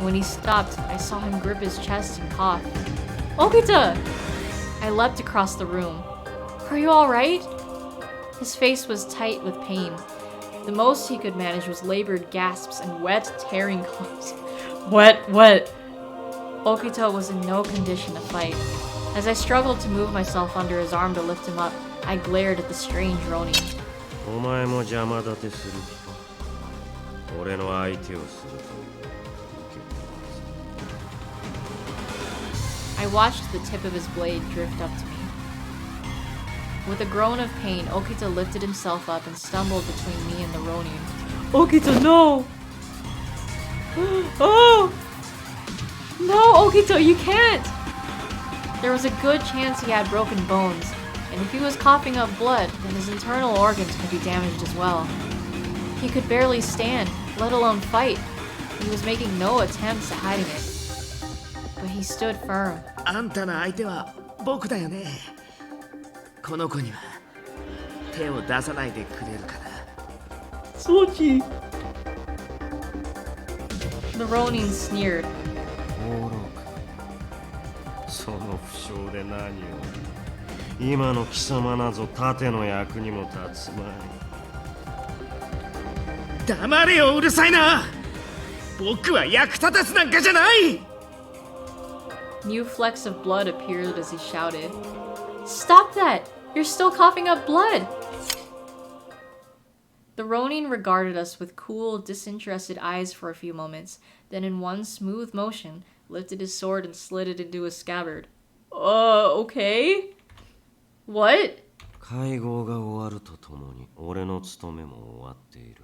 When he stopped, I saw him grip his chest and cough. Okita! I leapt across the room. Are you alright? His face was tight with pain. The most he could manage was labored gasps and wet, tearing coughs. Wet. Okita was in no condition to fight. As I struggled to move myself under his arm to lift him up, I glared at the strange Ronin. お前も邪魔立てする気か。俺の相手をするという。 I watched the tip of his blade drift up to me. With a groan of pain, Okita lifted himself up and stumbled between me and the Ronin. Okita, no! Oh! No, Okita, you can't! There was a good chance he had broken bones, and if he was coughing up blood, then his internal organs could be damaged as well. He could barely stand, let alone fight. He was making no attempts at hiding it. But he stood firm. あんたの相手は僕だよね。この子には手を出さないでくれるかな。Sochi. The Ronin sneered. 放浪か。その不詳で何を。今の貴様なぞ盾の役にも立つまい。黙れよ、うるさいな。僕は役立たずなんかじゃない。 New flecks of blood appeared as he shouted. Stop that! You're still coughing up blood! The Ronin regarded us with cool, disinterested eyes for a few moments, then in one smooth motion, lifted his sword and slid it into his scabbard. Okay? What? 会合が終わるとともに俺の務めも終わっている。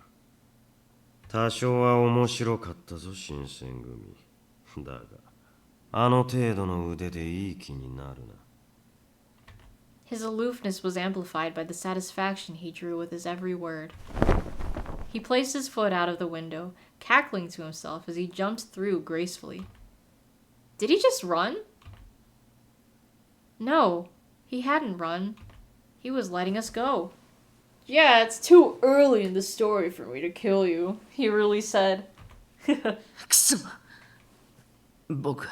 多少は面白かったぞ、新選組。だが、あの程度の腕でいい気になるな。His aloofness was amplified by the satisfaction he drew with his every word. He placed his foot out of the window, cackling to himself as he jumped through gracefully. Did he just run? No, he hadn't run. He was letting us go. Yeah, it's too early in the story for me to kill you, he really said. くそ。僕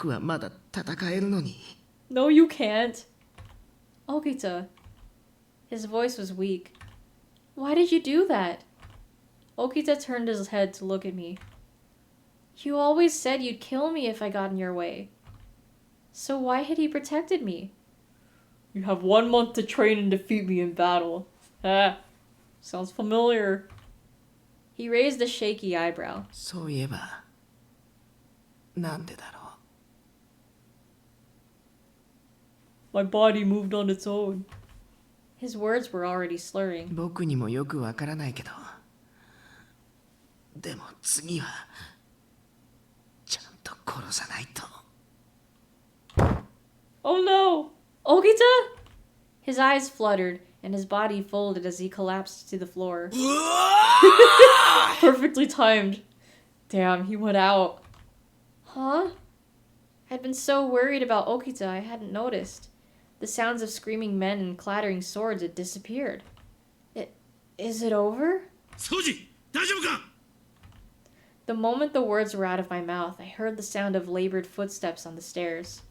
はまだ戦えるのに。 No, you can't. Okita. His voice was weak. Why did you do that? Okita turned his head to look at me. You always said you'd kill me if I got in your way. So why had he protected me? You have 1 month to train and defeat me in battle. Ah, sounds familiar. He raised a shaky eyebrow. そういえば、なんでだろう。 My body moved on its own. His words were already slurring. 僕にもよくわからないけど、でも次はちゃんと殺さないと。 Oh no! Okita? His eyes fluttered, and his body folded as he collapsed to the floor. Perfectly timed. Damn, he went out. Huh? I'd been so worried about Okita I hadn't noticed. The sounds of screaming men and clattering swords had disappeared. Is it over? Soji, 大丈夫か? The moment the words were out of my mouth, I heard the sound of labored footsteps on the stairs.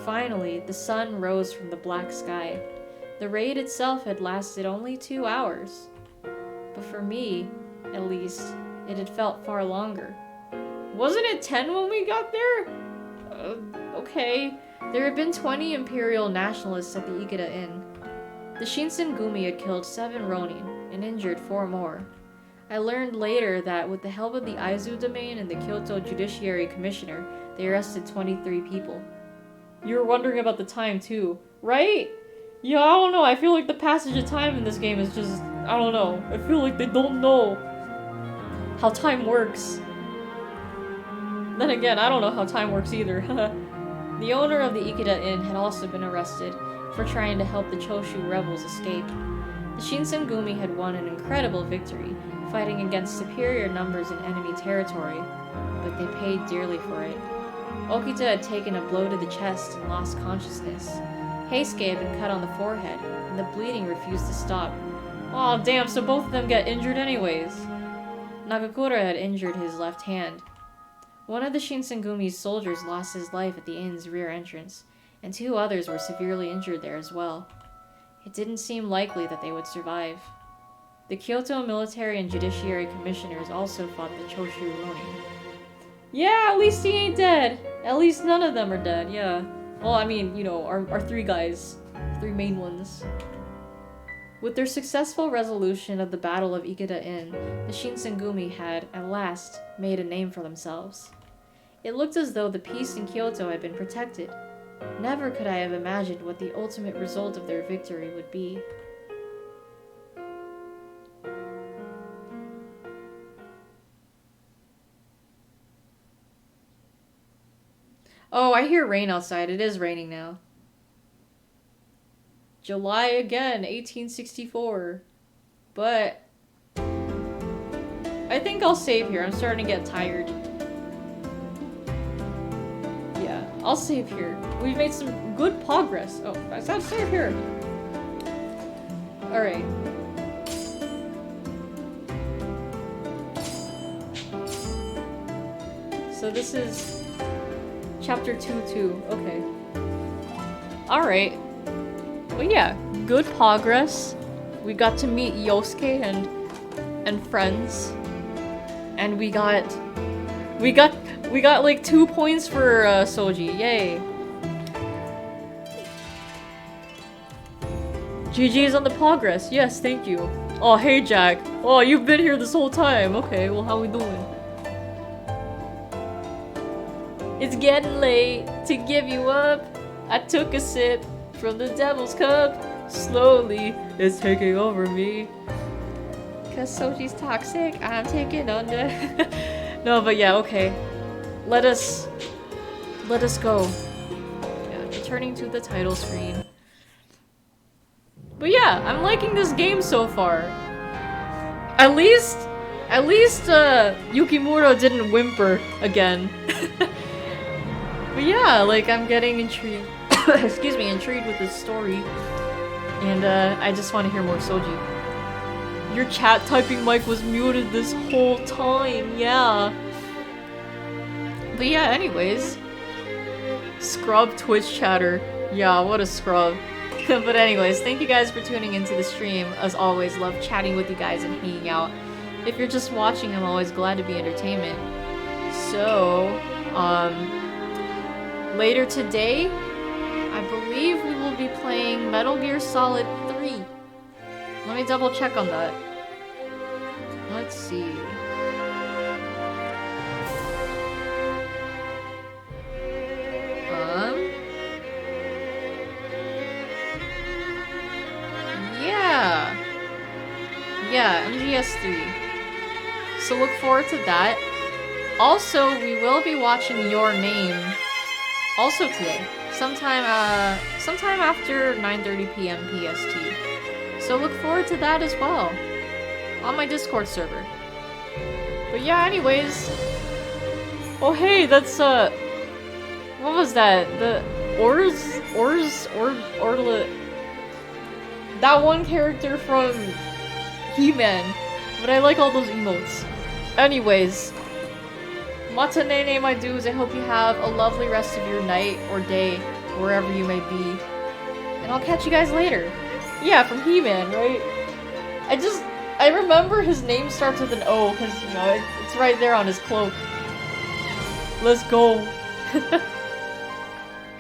Finally, the sun rose from the black sky. The raid itself had lasted only 2 hours. But for me, at least, it had felt far longer. Wasn't it 10 when we got there? Okay. There had been 20 Imperial nationalists at the Ikeda Inn. The Shinsengumi had killed 7 Ronin and injured 4 more. I learned later that with the help of the Aizu domain and the Kyoto Judiciary Commissioner, they arrested 23 people. You were wondering about the time too, right? Yeah, I don't know. I feel like the passage of time in this game is just, I don't know. I feel like they don't know how time works. Then again, I don't know how time works either. The owner of the Ikeda Inn had also been arrested for trying to help the Choshu rebels escape. The Shinsengumi had won an incredible victory, fighting against superior numbers in enemy territory, but they paid dearly for it. Okita had taken a blow to the chest and lost consciousness. Heisuke had been cut on the forehead, and the bleeding refused to stop. Aw, damn, so both of them get injured anyways. Nagakura had injured his left hand. One of the Shinsengumi's soldiers lost his life at the inn's rear entrance, and 2 others were severely injured there as well. It didn't seem likely that they would survive. The Kyoto Military and Judiciary Commissioners also fought the Choshu Ronin. Yeah, at least he ain't dead! At least none of them are dead, yeah. Well, I mean, you know, our 3 guys. 3 main ones. With their successful resolution of the Battle of Ikeda Inn, the Shinsengumi had, at last, made a name for themselves. It looked as though the peace in Kyoto had been protected. Never could I have imagined what the ultimate result of their victory would be. Oh, I hear rain outside. It is raining now. July again, 1864. But I think I'll save here. I'm starting to get tired. Yeah, I'll save here. We've made some good progress. Oh, I said save here. Alright. So this is chapter 2-2. Okay. Alright. Well, yeah, good progress. We got to meet Yosuke and friends. And we got like 2 points for Soji. Yay. GG's on the progress. Yes, thank you. Oh, hey Jack. Oh, you've been here this whole time. Okay, well, how we doing? It's getting late to give you up. I took a sip from the devil's cup. Slowly, it's taking over me. Cause Soji's toxic, I'm taking under. No, but yeah, okay. Let us go. Yeah, returning to the title screen. But yeah, I'm liking this game so far. At least Yukimura didn't whimper again. But yeah, like I'm getting intrigued. Excuse me, intrigued with this story. And I just want to hear more Soji. Your chat typing mic was muted this whole time, yeah. But yeah, anyways. Scrub Twitch chatter. Yeah, what a scrub. But anyways, thank you guys for tuning into the stream. As always, love chatting with you guys and hanging out. If you're just watching, I'm always glad to be entertainment. So, later today, I believe we will be playing Metal Gear Solid 3. Let me double check on that. Let's see. Yeah, MGS3. So look forward to that. Also, we will be watching Your Name also today. Sometime after 9:30 p.m. PST. So look forward to that as well. On my Discord server. But yeah, anyways. Oh hey, that's what was that? The that one character from He-Man. But I like all those emotes. Anyways. Matanene, my dudes, I hope you have a lovely rest of your night or day, wherever you may be. And I'll catch you guys later. Yeah, from He-Man, right? I remember his name starts with an O, because, you know, it's right there on his cloak. Let's go.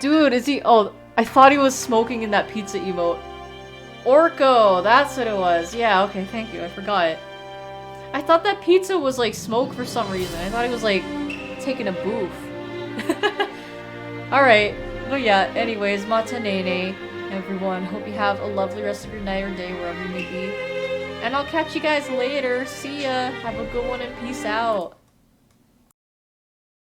Dude, is he- oh, I thought he was smoking in that pizza emote. Orko, that's what it was. Yeah, okay, thank you, I forgot. I thought that pizza was like smoke for some reason. I thought he was like taking a boof. Alright, but yeah, anyways, Matanene, everyone. Hope you have a lovely rest of your night or day, wherever you may be. And I'll catch you guys later. See ya. Have a good one and peace out.